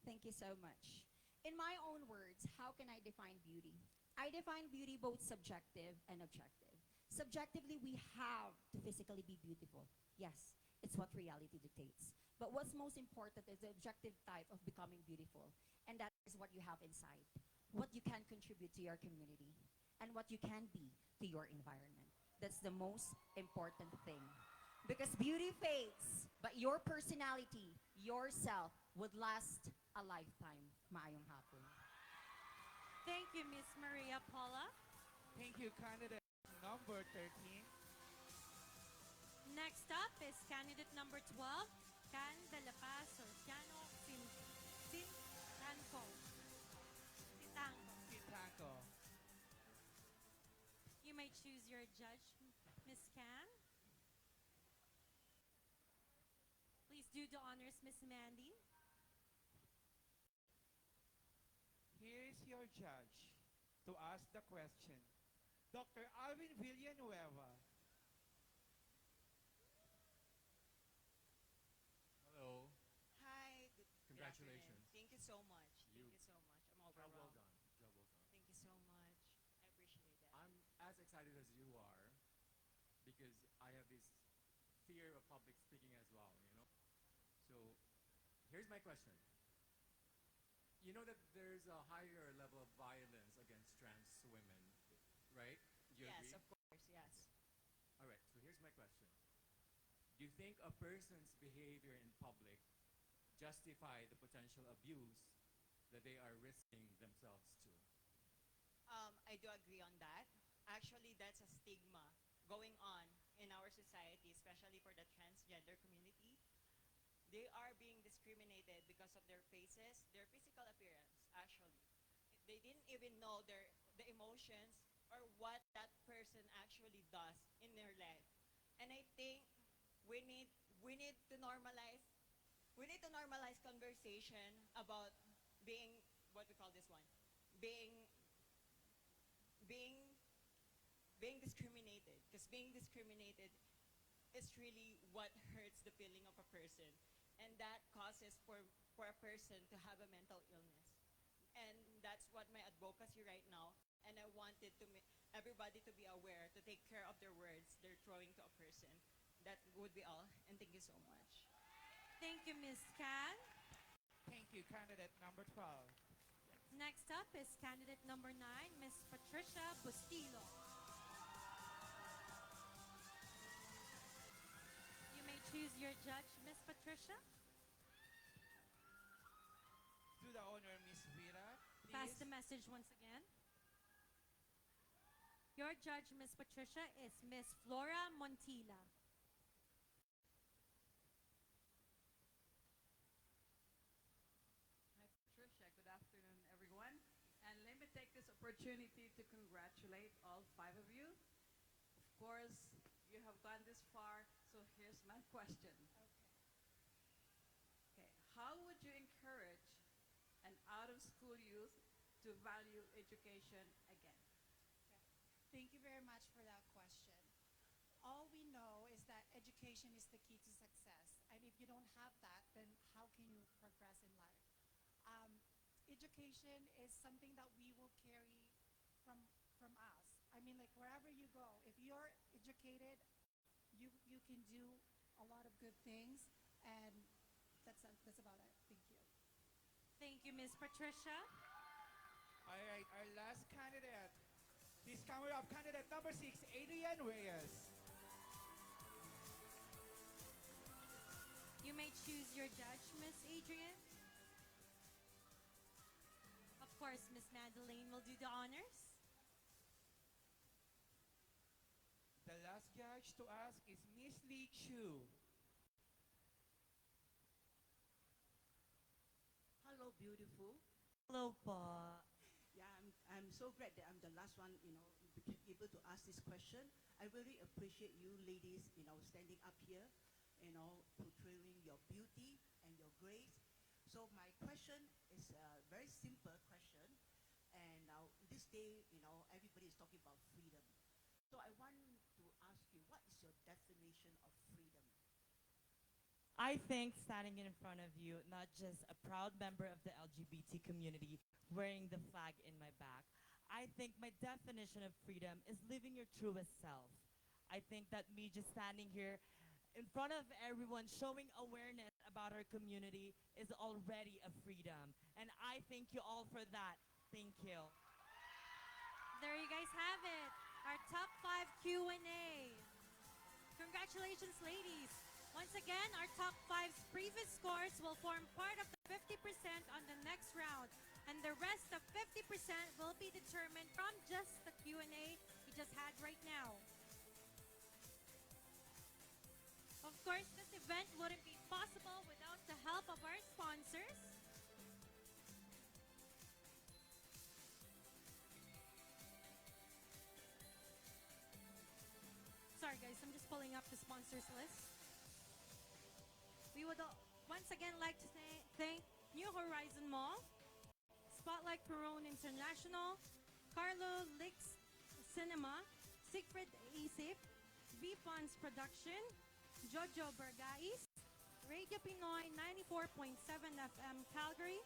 Thank you so much. In my own words, how can I define beauty? I define beauty both subjective and objective. Subjectively, we have to physically be beautiful. Yes, it's what reality dictates. But what's most important is the objective type of becoming beautiful. And that is what you have inside, what you can contribute to your community, and what you can be to your environment. That's the most important thing. Because beauty fades, but your personality, yourself, would last a lifetime. Maayong hapon. Thank you, Miss Maria Paula. thank you, candidate number 13. Next up is candidate number 12, Can de la Paz Sorciano Sintanco. Sintanco. Titanko. You may choose your judge, Miss Can. Please do the honors, Miss Mandy. Here is your judge to ask the question. Dr. Alvin Villanueva. Hello. Hi. Congratulations. Thank you so much. You- Thank you so much. I'm Job well overwhelmed. done. Job well done. Thank you so much. I appreciate that. I'm as excited as you are because I have this fear of public speaking as well, you know? So here's my question. You know that there's a higher level of violence against trans women, right? Do you Yes, agree? of course. Yes. All right, so here's my question. Do you think a person's behavior in public justify the potential abuse that they are risking themselves to? I do agree on that. Actually, that's a stigma going on in our society, especially for the transgender community. They are being discriminated because of their faces, their physical appearance, actually. They didn't even know the emotions or what that person actually does in their life. And I think we need to normalize conversation about being what we call this one, being being being discriminated, because being discriminated is really what hurts the feeling of a person, and that causes for a person to have a mental illness. And that's what my advocacy right now, and I wanted everybody to be aware to take care of their words they're throwing to a person. That would be all, and thank you so much. Thank you, Miss Can. Thank you, candidate number 12. Next up is candidate number 9, Miss Patricia Bustillo. You may choose your judge, Miss Patricia. To the honor, Miss Vera, Pass please. the message once again. Your judge, Miss Patricia, is Miss Flora Montilla. Hi, Patricia. Good afternoon, everyone. And let me take this opportunity to congratulate all 5 of you. Of course, you have gone this far, so here's my question. Okay. How would you encourage an out-of-school youth to value education again? Thank you very much for that question. All we know is that education is the key to success. And if you don't have that, then how can you progress in life? education is something that we will carry from from us. I mean, like wherever you go, if you're educated, you can do a lot of good things, and that's about it. Thank you. Thank you, Miss Patricia. All right, our last candidate. Please come up candidate number 6, Adrian Reyes. You may choose your judge, Miss Adrian. Of course, Miss Madeline will do the honors. The last judge to ask is Miss Lee Chu. Hello, beautiful. Hello po. Yeah, I'm so glad that I'm the last one, became able to ask this question. I really appreciate you ladies, standing up here, portraying your beauty and your grace. So my question is a very simple question. And now this day, everybody is talking about freedom. So I want to ask you, what is your definition of freedom? I think standing in front of you, not just a proud member of the LGBT community wearing the flag in my back, I think my definition of freedom is living your truest self. I think that me just standing here in front of everyone showing awareness about our community is already a freedom. And I thank you all for that. Thank you. There you guys have it. Our top 5 Q&A. Congratulations, ladies. Once again, our top 5's previous scores will form part of the 50% on the next round. And the rest of 50% will be determined from just the Q&A we just had right now. Of course, this event wouldn't be possible without the help of our sponsors. Sorry guys, I'm just pulling up the sponsors list. We would once again like to thank New Horizon Mall, Spotlight Perone International, Carlo Lix Cinema, Siegfried Isip, V-Funds Production, Jojo Bergais, Radio Pinoy 94.7 FM Calgary,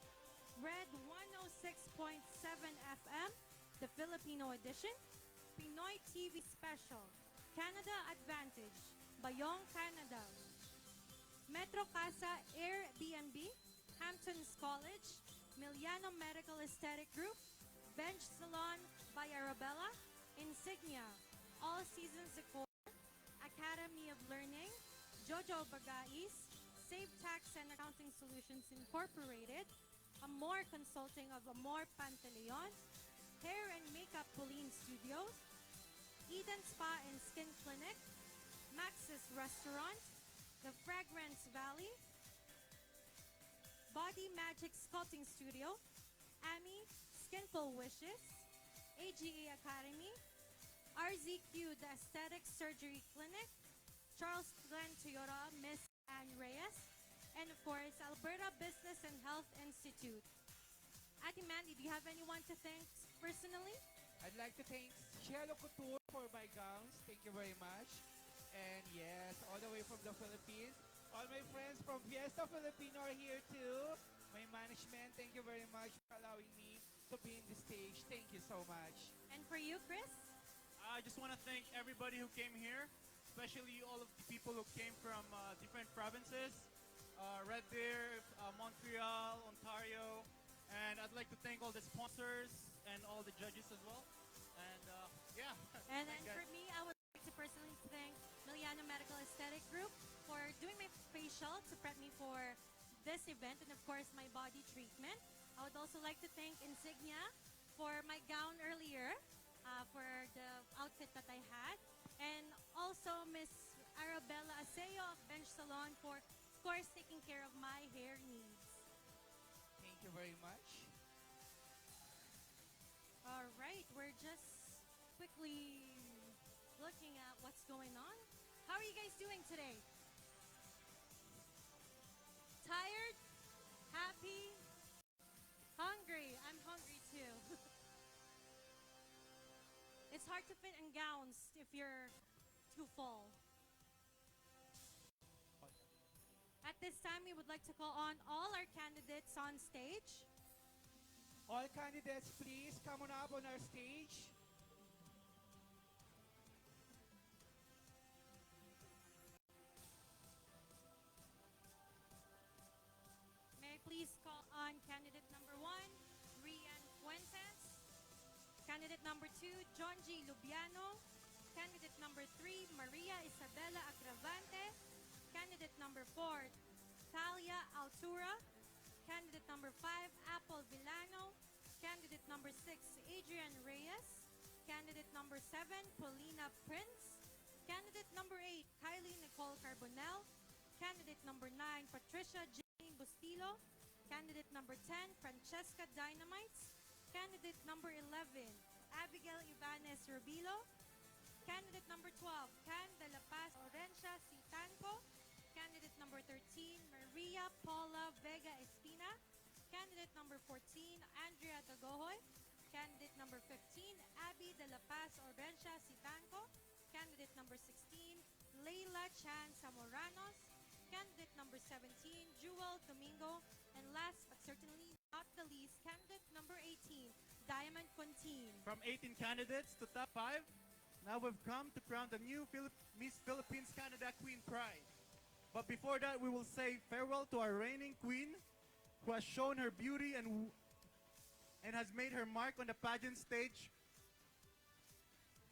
Red 106.7 FM, the Filipino edition, Pinoy TV Special, Canada Advantage, Bayong Canada, Metro Casa Airbnb, Hamptons College, Miliano Medical Aesthetic Group, Bench Salon by Arabella, Insignia, All Seasons Decor, Academy of Learning, Jojo Bagais, Save Tax and Accounting Solutions Incorporated, Amor Consulting of Amor Pantaleon, Hair and Makeup Pauline Studios, Eden Spa and Skin Clinic, Max's Restaurant, The Fragrance Valley, Body Magic Sculpting Studio, Ami Skinful Wishes, AGA Academy, RZQ The Aesthetic Surgery Clinic, Charles Glenn Toyota, Miss Anne Reyes, and of course, Alberta Business and Health Institute. Ate Mandy, do you have anyone to thank personally? I'd like to thank Cielo Couture for my gowns. Thank you very much. And yes, all the way from the Philippines. All my friends from Fiesta Filipino are here too. My management, thank you very much for allowing me to be in the stage. Thank you so much. And for you, Chris? I just want to thank everybody who came here, especially all of the people who came from different provinces, Red Deer, Montreal, Ontario, and I'd like to thank all the sponsors and all the judges as well. And yeah. And then for me, I would like to personally thank Miliano Medical Aesthetic Group for doing my facial to prep me for this event and of course my body treatment. I would also like to thank Insignia for my gown earlier, for the outfit that I had. And also Miss Arabella Aseo of Bench Salon for, of course, taking care of my hair needs. Thank you very much. All right, we're just quickly looking at what's going on. How are you guys doing today? Tired? Happy? Hungry? I'm hungry too. It's hard to fit in gowns if you're too full. At this time, we would like to call on all our candidates on stage. All candidates, please come on up on our stage. May I please call on candidate number 1, Rian Fuentes. Candidate number 2, John G. Lubiano. Candidate number 3, Maria Isabella Agravante. Candidate number 4, Talia Altura. Candidate number 5, Apple Villano. Candidate number 6, Adrian Reyes. Candidate number 7, Paulina Prince. Candidate number 8, Kylie Nicole Carbonell. Candidate number 9, Patricia Jane Bustilo. Candidate number 10, Francesca Dynamites. Candidate number 11, Abigail Ibanez Rubilo. Candidate number 12, Can de la Paz Orencia Citanco. Candidate number 13, Maria Paula Vega Espina. Candidate number 14, Andrea Dagohoy. Candidate number 15, Abby de la Paz Orencia Citanco. Candidate number 16, Leila Chan Zamoranos. Candidate number 17, Jewel Domingo. And last but certainly not the least, candidate number 18, Diamond Contin. From 18 candidates to top 5, now we've come to crown the new Miss Philippines Canada Queen Pride. But before that, we will say farewell to our reigning queen, who has shown her beauty and has made her mark on the pageant stage.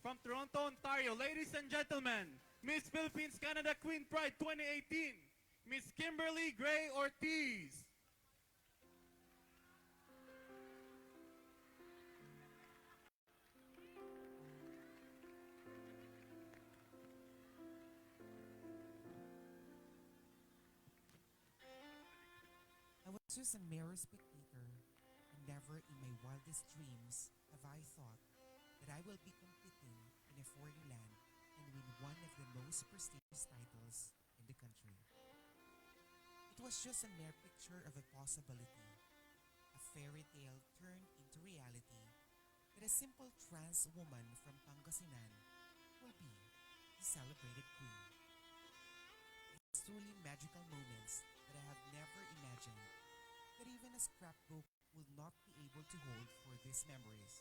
From Toronto, Ontario, ladies and gentlemen, Miss Philippines Canada Queen Pride 2018, Miss Kimberly Gray Ortiz. I was just a mere spectator, and never in my wildest dreams have I thought that I will be competing in a foreign land and win one of the most prestigious titles in the country. It was just a mere picture of a possibility, a fairy tale turned into reality, that a simple trans woman from Pangasinan will be the celebrated queen. These truly magical moments that I have never imagined that even a scrapbook will not be able to hold for these memories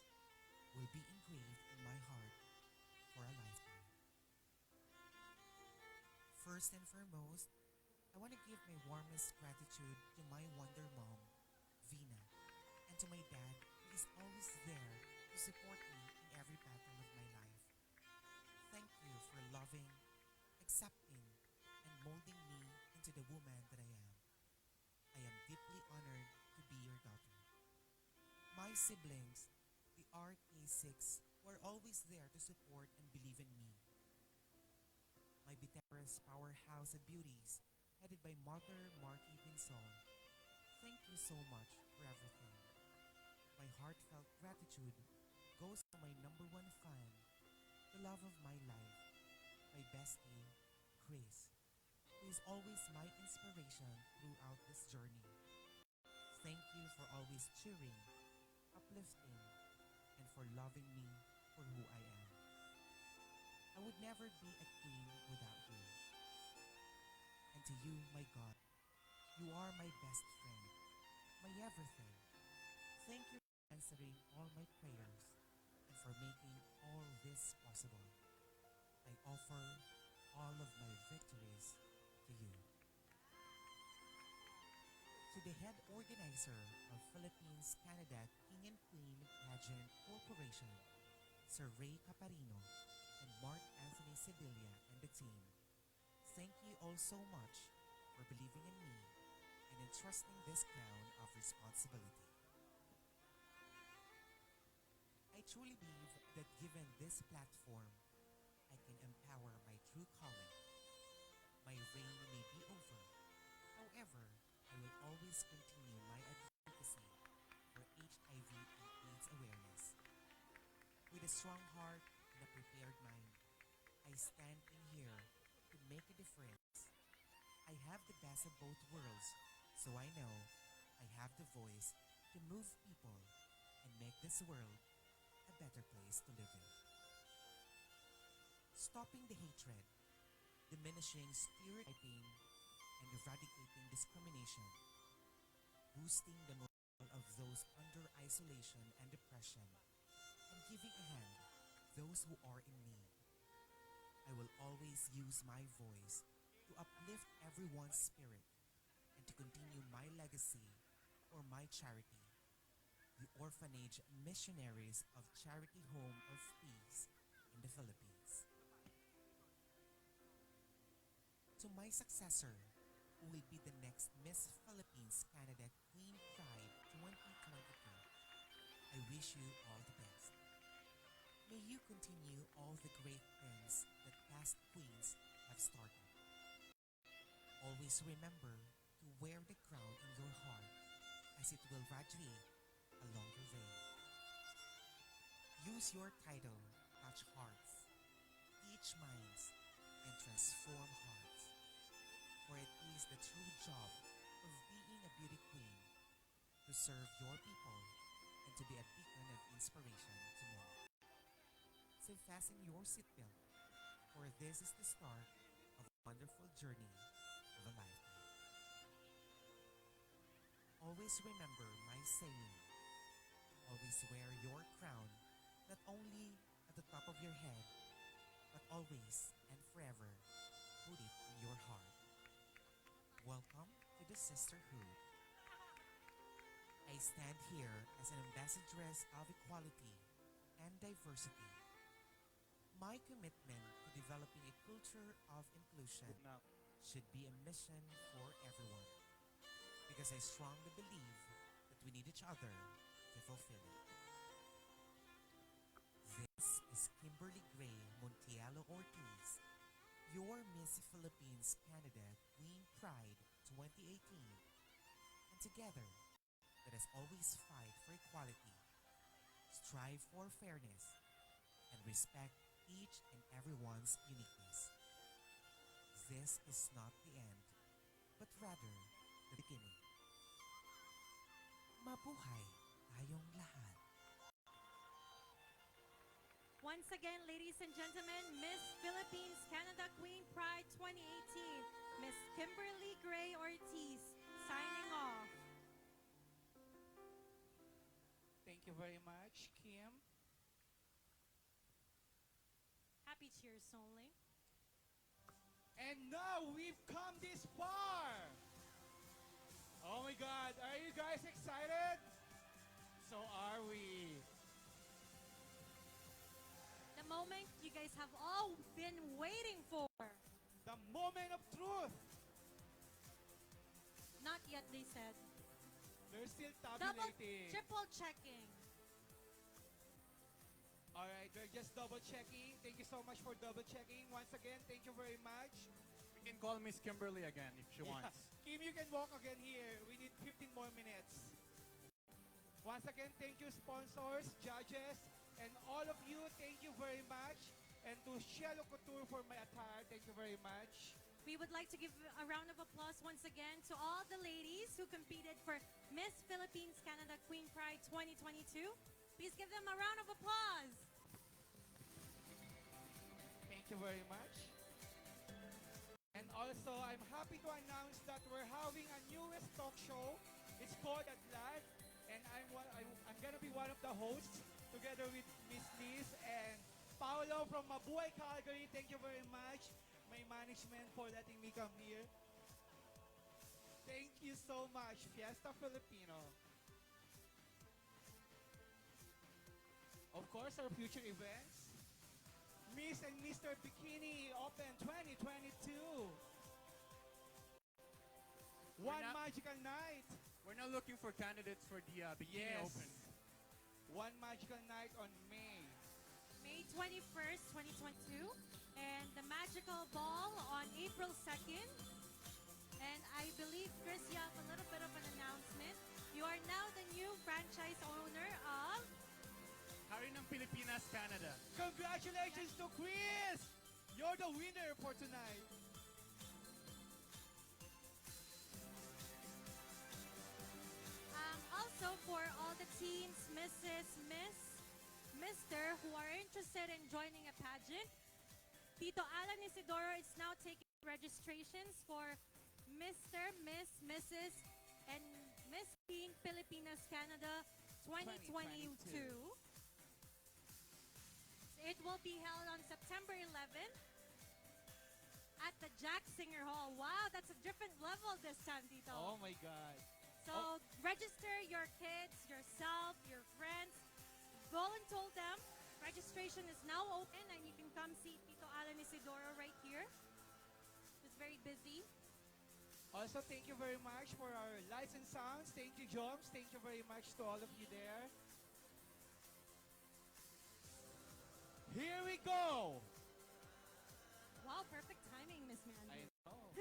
will be engraved in my heart for a lifetime. First and foremost, I want to give my warmest gratitude to my wonder mom, Vina, and to my dad who is always there to support me in every battle of my life. Thank you for loving, accepting, and molding me into the woman that I am. I am deeply honored to be your daughter. My siblings, the RK6, were always there to support and believe in me. My Bitaras powerhouse of beauties, headed by Mother Marky Vinsol. Thank you so much for everything. My heartfelt gratitude goes to my number one fan, the love of my life, my bestie, Chris, who is always my inspiration throughout this journey. Thank you for always cheering, uplifting, and for loving me for who I am. I would never be a queen without you. And to you, my God, you are my best friend, my everything. Thank you for answering all my prayers and for making all this possible. I offer all of my victories to you. To the head organizer of Philippines Canada King and Queen Pageant Corporation, Sir Ray Caparino and Mark Anthony Sevilla and the team, thank you all so much for believing in me and entrusting this crown of responsibility. I truly believe that given this platform, I can empower my true calling. My reign may be over. However, I will always continue my advocacy for HIV and AIDS awareness. With a strong heart and a prepared mind, I stand in here to make a difference. I have the best of both worlds, so I know I have the voice to move people and make this world a better place to live in. Stopping the hatred, diminishing stereotyping, and eradicating discrimination, boosting the morale of those under isolation and depression, and giving a hand those who are in need. I will always use my voice to uplift everyone's spirit and to continue my legacy or my charity, the Orphanage Missionaries of Charity Home of Peace in the Philippines. To my successor, who will be the next Miss Philippines Canada Queen Pride 2022, I wish you all the best. May you continue all the great things that past queens have started. Always remember to wear the crown in your heart as it will radiate along your vein. Use your title to touch hearts, teach minds, and transform hearts. For it is the true job of being a beauty queen to serve your people and to be a beacon of inspiration to many. So fasten your seatbelt, for this is the start of a wonderful journey of a lifetime. Always remember my saying. Always wear your crown, not only at the top of your head, but always and forever put it in your heart. Welcome to the sisterhood. I stand here as an ambassadress of equality and diversity. My commitment to developing a culture of inclusion should be a mission for everyone, because I strongly believe that we need each other to fulfill it. This is Kimberly Gray Montielo Ortiz, your Miss Philippines Canada Queen Pride 2018. And together, let us always fight for equality, strive for fairness, and respect each and everyone's uniqueness. This is not the end, but rather the beginning. Mabuhay tayong lahat. Once again, ladies and gentlemen, Miss Philippines Canada Queen Pride 2018, Miss Kimberly Gray Ortiz, signing off. Thank you very much, Kim. Happy cheers only. And now we've come this far. Oh my God, are you guys excited? So are we. The moment you guys have all been waiting for. The moment of truth. Not yet, they said. They're still Double, tabulating. triple checking. All right, they're just double checking. Thank you so much for double checking. Once again, thank you very much. We can call Miss Kimberly again if she Yeah. wants. Kim, you can walk again here. We need 15 more minutes. Once again, thank you sponsors, judges, and all of you, thank you very much. And to Cielo Couture for my attire, thank you very much. We would like to give a round of applause once again to all the ladies who competed for Miss Philippines Canada Queen Pride 2022. Please give them a round of applause. Thank you very much. And also, I'm happy to announce that we're having a newest talk show. It's called At Lad, and I'm gonna be one of the hosts together with Miss Liz and Paolo from Mabuhay, Calgary. Thank you very much, my management, for letting me come here. Thank you so much, Fiesta Filipino. Of course, our future events. Miss and Mr. Bikini Open 2022. One magical night. We're now looking for candidates for the Bikini Yes. Open. One magical night on May. May 21st, 2022. And the Magical Ball on April 2nd. And I believe, Chris, you have a little bit of an announcement. You are now the new franchise owner of Hari ng Pilipinas, Canada. Congratulations to Chris! You're the winner for tonight. Also, for all the teens, Mrs., Miss, Mr. who are interested in joining a pageant, Tito Alan Isidoro is now taking registrations for Mr., Miss, Mrs., and Miss Teen Filipinas Canada 2022. It will be held on September 11th at the Jack Singer Hall. Wow, that's a different level this time, Tito. Oh my God. So register your kids, yourself, your friends. Volunteer them. Registration is now open and you can come see Tito Alan Isidoro right here. He's very busy. Also, thank you very much for our lights and sounds. Thank you, Joms. Thank you very much to all of you there. Here we go. Wow, perfect timing, Miss Mandy. I know.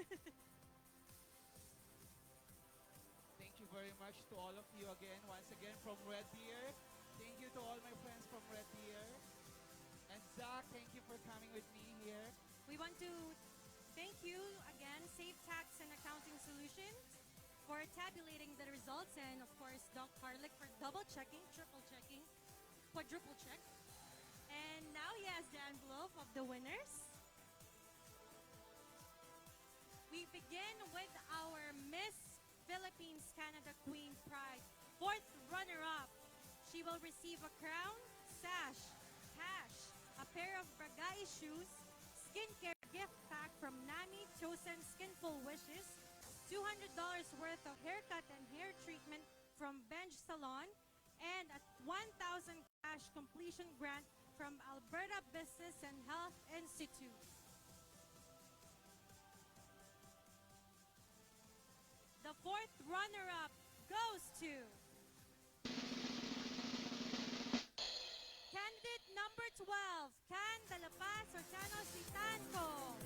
Thank you very much to all of you again, once again from Red Deer. Thank you to all my friends from Red Deer. And Zach, thank you for coming with me here. We want to thank you again, Safe Tax and Accounting Solutions, for tabulating the results, and of course, Doc Harlick for double checking, triple checking, quadruple check. And now he has the envelope of the winners. We begin with our Miss Philippines Canada Queen Pride, 4th runner-up. She will receive a crown, sash, cash, a pair of Bragay shoes, skincare gift pack from Nami Chosen Skinful Wishes, $200 worth of haircut and hair treatment from Benj Salon, and a 1,000 cash completion grant from Alberta Business and Health Institute. The 4th runner-up goes to candidate number 12, Can de la Paz Orchano Sitanco.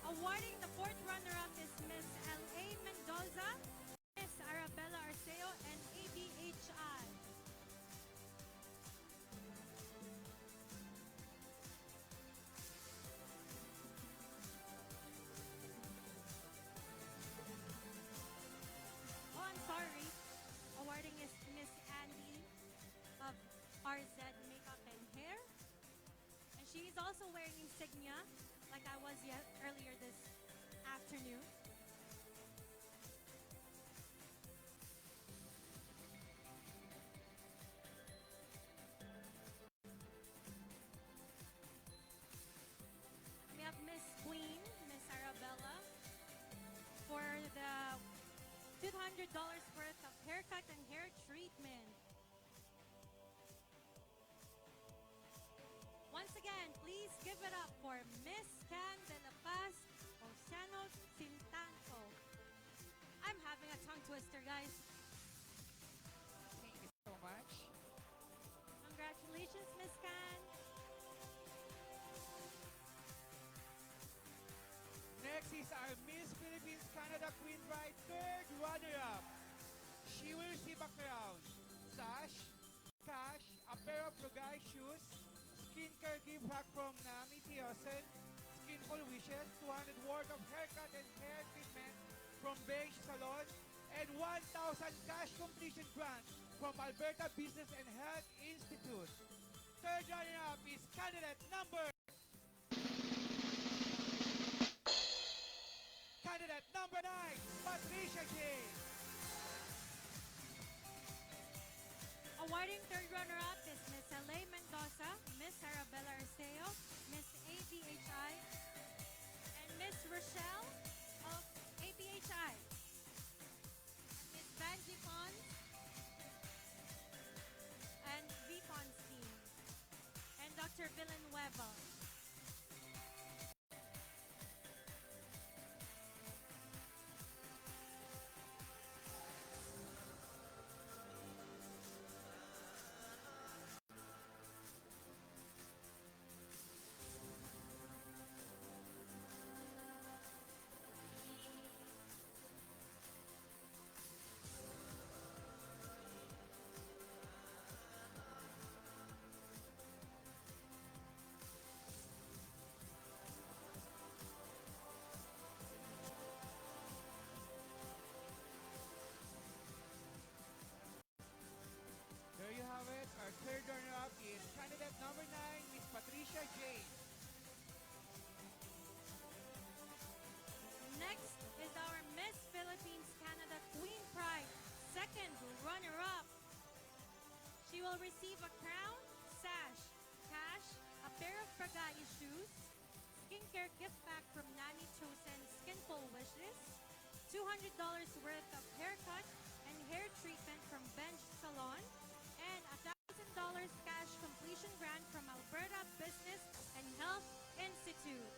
Awarding the 4th runner-up is Miss L.A. Mendoza, Miss Arabella Arceo, and ABHI. Oh, I'm sorry. Awarding is Miss Andy of RZ Makeup and Hair. And she is also wearing insignia like I was earlier this afternoon. We have Miss Queen, Miss Arabella, for the $200 worth of haircut and hair treatment. Once again, please give it up for Miss Can de la Paz Oceano Sintanco. I'm having a tongue twister, guys. Thank you so much. Congratulations, Miss Can. Next is our Miss Philippines Canada Queen Bride 3rd runner-up. She will receive a crown, sash, cash, a pair of Bragay shoes, skincare gift pack from Nami Tiosen, Skinful Wishes, 200 worth of haircut and hair treatment from Benj Salon, and 1,000 cash completion grant from Alberta Business and Health Institute. 3rd runner-up is candidate number Candidate number 9, Patricia J. Awarding 3rd runner-up is Miss L.A. Mendoza, Miss Arabella Arceo, Miss ABHI, and Miss Rochelle of ABHI. Miss Vanji Pons and V. Pons team. And Dr. Villanueva. There you have it. Our 3rd runner-up is candidate number 9, Miss Patricia J. Next is our Miss Philippines Canada Queen Pride, 2nd runner-up. receive a crown, sash, cash, a pair of Bagay shoes, skincare gift pack from Nani Chosen Skinful Wishes, $200 worth of haircut and hair treatment from Bench Salon, and $1,000 cash completion grant from Alberta Business and Health Institute.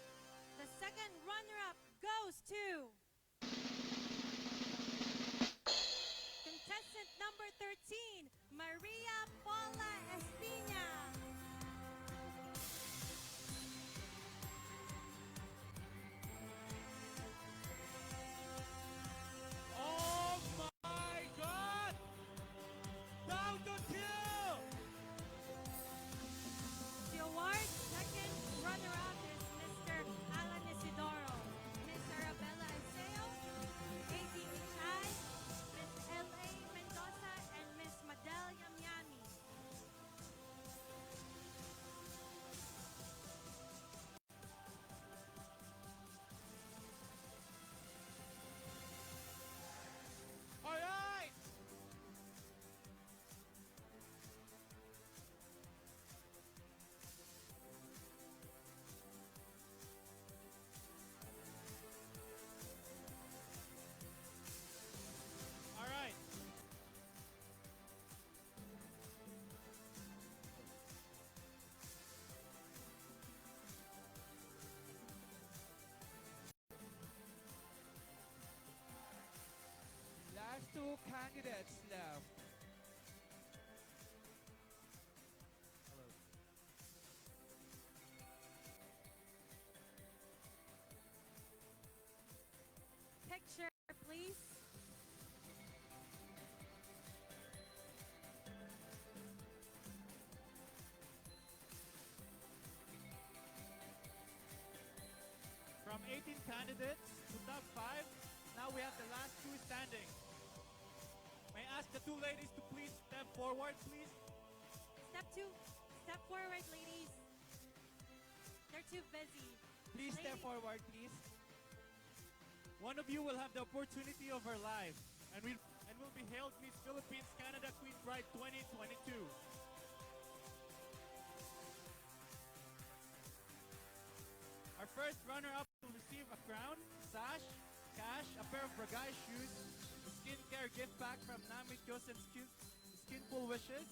The second runner-up goes to contestant number 13, Maria Paula Espina. Oh my God! Down to two! The award second runner-up is Mr. Alan Isidoro, Miss Arabella Iseo, A.D. Michay, Miss L.A. Mendoza, and Miss Madel Yamyami. All right! All right. Last two candidates left. Picture, please. From 18 candidates to top 5, now we have the last two standing. May I ask the two ladies to please step forward, please? Step two. Step forward, ladies. They're too busy. Please step forward, please. One of you will have the opportunity of her life and will be hailed Miss Philippines Canada Queen Pride 2022. Our first runner-up will receive a crown, sash, cash, a pair of Bagay shoes, a skincare gift pack from Nami Chosen Skinful Wishes,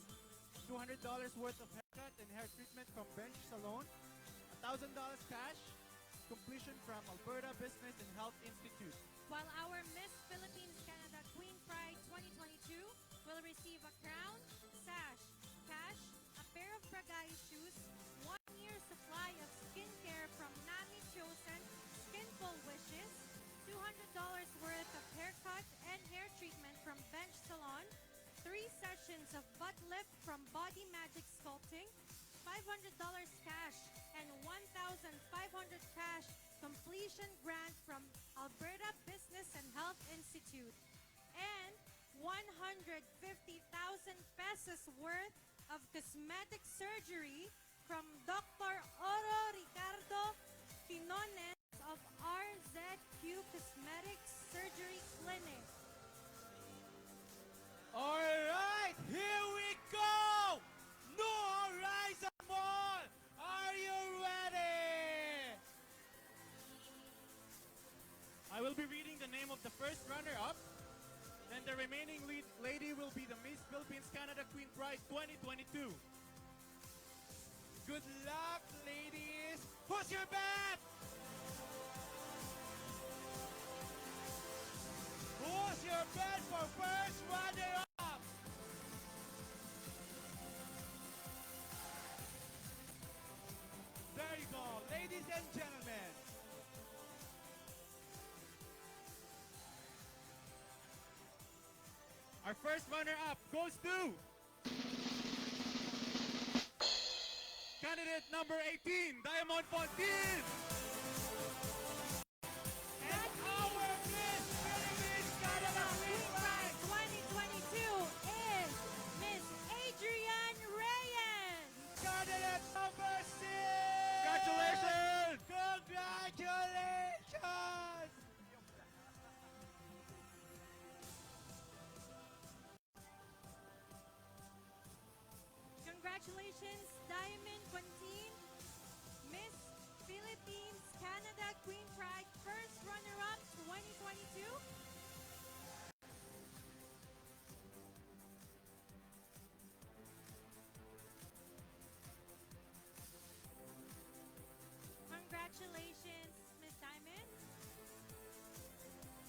$200 worth of haircut and hair treatment from Bench Salon, $1,000 cash, completion from Alberta Business and Health Institute. While our Miss Philippines Canada Queen Pride 2022 will receive a crown, sash, cash, a pair of Bagay shoes, 1 year supply of skincare from Nami Chosen Skinful Wishes, $200 worth of haircut and hair treatment from Bench Salon, 3 sessions of butt lift from Body Magic Sculpting, $500 cash and $1,500 cash completion grant from Alberta Business and Health Institute, and 150,000 pesos worth of cosmetic surgery from Dr. Oro Ricardo Quinones of RZQ Cosmetics Surgery Clinic. All right, here we go! No rise and fall! Are you ready? I will be reading the name of the first runner-up. Then the remaining lady will be the Miss Philippines Canada Queen Pride 2022. Good luck, ladies. Who's your bet? Who's your bet for first runner-up? There you go, ladies and gentlemen. Our first runner-up goes to candidate number 18, Diamond Fontin. And our Miss Philippines Canada Queen Pride 2022 is Miss Adrienne Reyes. Candidate number 6. Congratulations! Congratulations! Congratulations, Diamond Quintin, Miss Philippines Canada Queen Pride First Runner-Up 2022. Congratulations, Miss Diamond.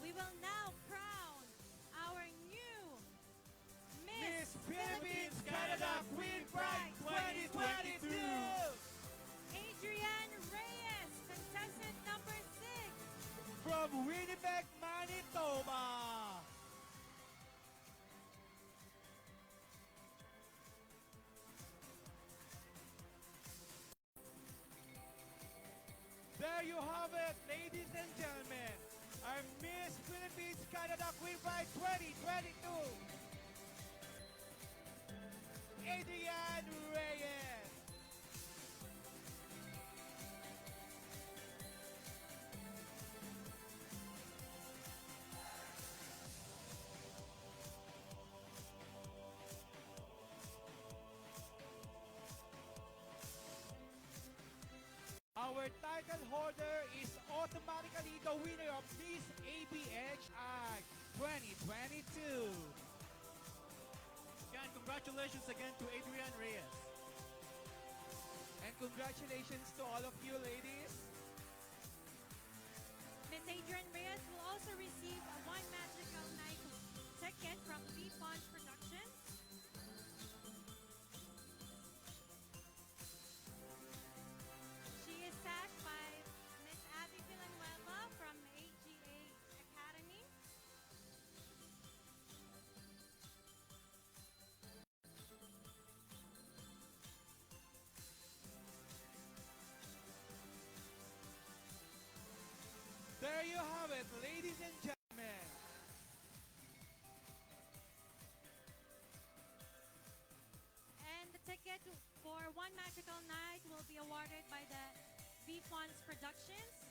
We will now crown our new Miss Philippines Canada Queen Pride 2022. Adrian Reyes, contestant number 6. From Winnipeg, Manitoba. There you have it, ladies and gentlemen. Our Miss Philippines Canada Queen Pride 2022. Adrian Reyes. Our title holder is automatically the winner of this ABHI 2022. Again, congratulations again to Adrian Reyes. And congratulations to all of you ladies. Miss Adrian Reyes will also receive a One Magical Night ticket from V Funds Productions. She is tagged by Miss Abby Villanueva from AGA Academy. There you have it, ladies and gentlemen. And the ticket for One Magical Night will be awarded by the V Funds Productions.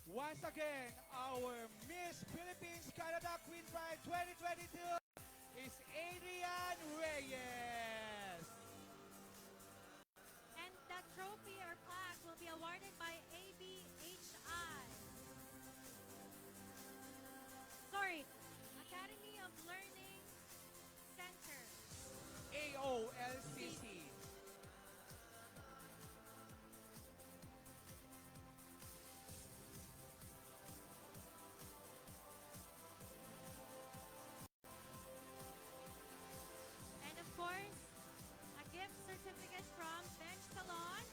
Once again, our Miss Philippines Canada Queen Pride 2022 is Adrian Reyes. And that trophy or plaque will be awarded by ABHI. Sorry, Academy of Learning Center. AOLCC. And of course, a gift certificate from Bench Salon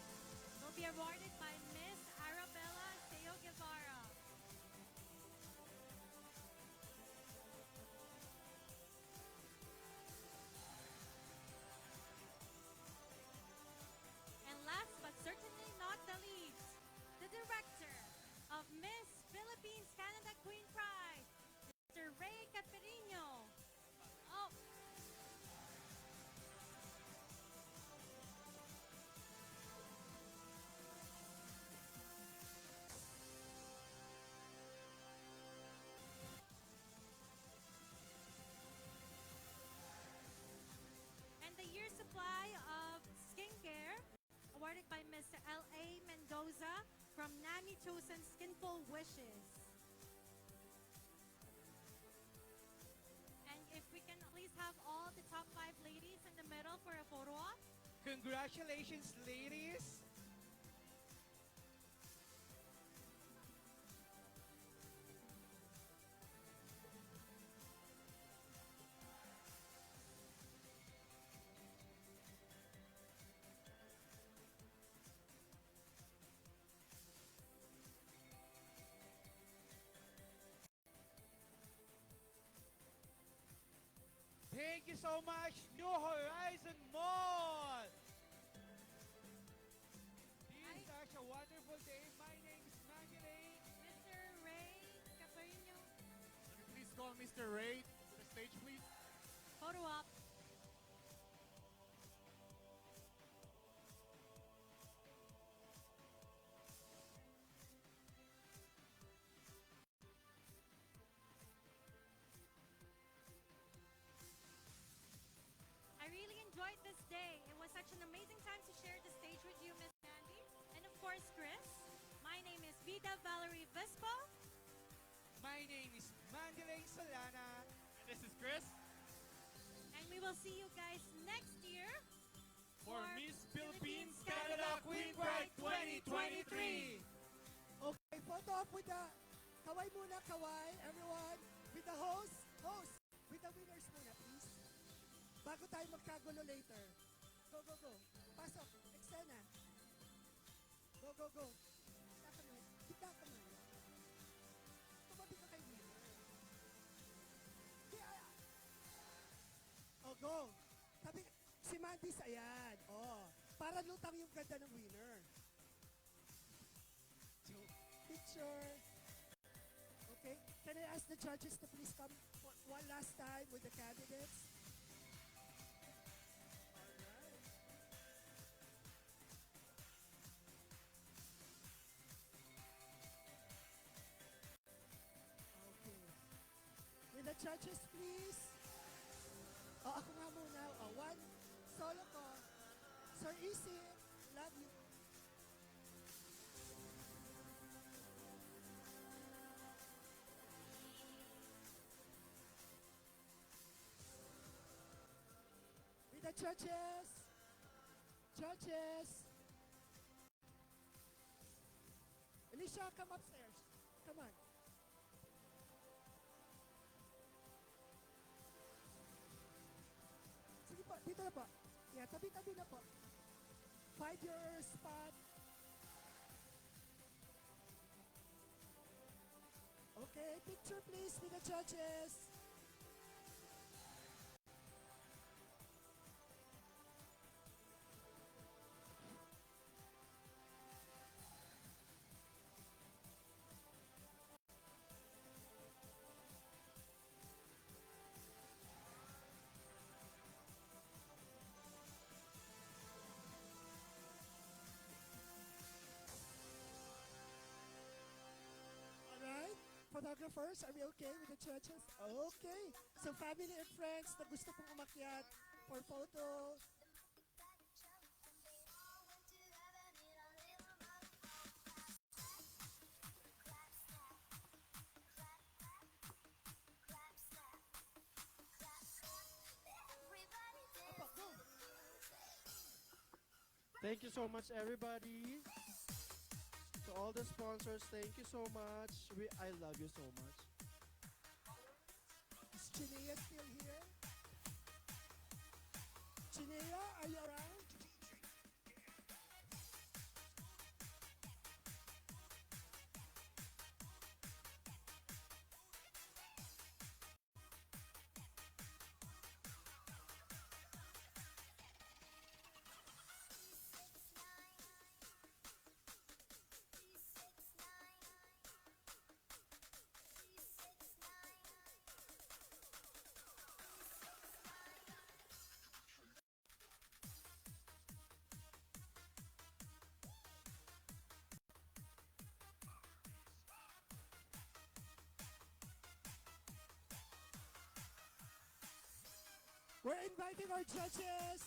will be awarded by Miss Arabella Seo Guevara. And last but certainly not the least, the director of Miss Philippines Canada Queen Pride, Mr. Ray Caterino. Oh, and the year supply of skincare awarded by Ms. L.A. Mendoza from Nami Chosen Skinful Wishes. And if we can please have all the top 5 ladies in the middle for a photo op. Congratulations, ladies. Thank you so much, New Horizon Mall. This is such a wonderful day. My name is Manjilay. Mr. Ray Caterino. Can you please call Mr. Ray to the stage, please? Photo op. really enjoyed this day. It was such an amazing time to share the stage with you, Miss Candy. And of course, Chris. My name is Vida Valerie Vispo. My name is Mandalay Solana. And this is Chris. And we will see you guys next year for Miss Philippines Canada Queen Pride 2023. Okay, photo up with the kaway muna, kaway, everyone. With the host, with the winners muna, please. Bago tayo magkagulo later. Go, go, go. Pasok, eksena. Go, go, go. Kita ka man. Tumabi ka kay winner. Oh, go. Sabi, si Mantis, ayan. Oh, para lutang yung ganda ng winner. So, picture. Okay, can I ask the judges to please come for one last time with the candidates? Alright. Okay. With the judges, please. Oh, ako nga muna. Oh, one. Solo ko. Sir Easy, love you. With the judges. Judges. Alicia, come upstairs. Come on. Sige po, dito na po. Yeah, tabi-tabi na po. Find your spot. Okay, picture please with the judges. Alright, photographers, are we okay with the judges? Okay. So family and friends na gusto pong umakyat for photo. Apo, go. Thank you so much, everybody. To all the sponsors, thank you so much. I love you so much. Is Chinea still here? Chinea, are you around? We're inviting our judges.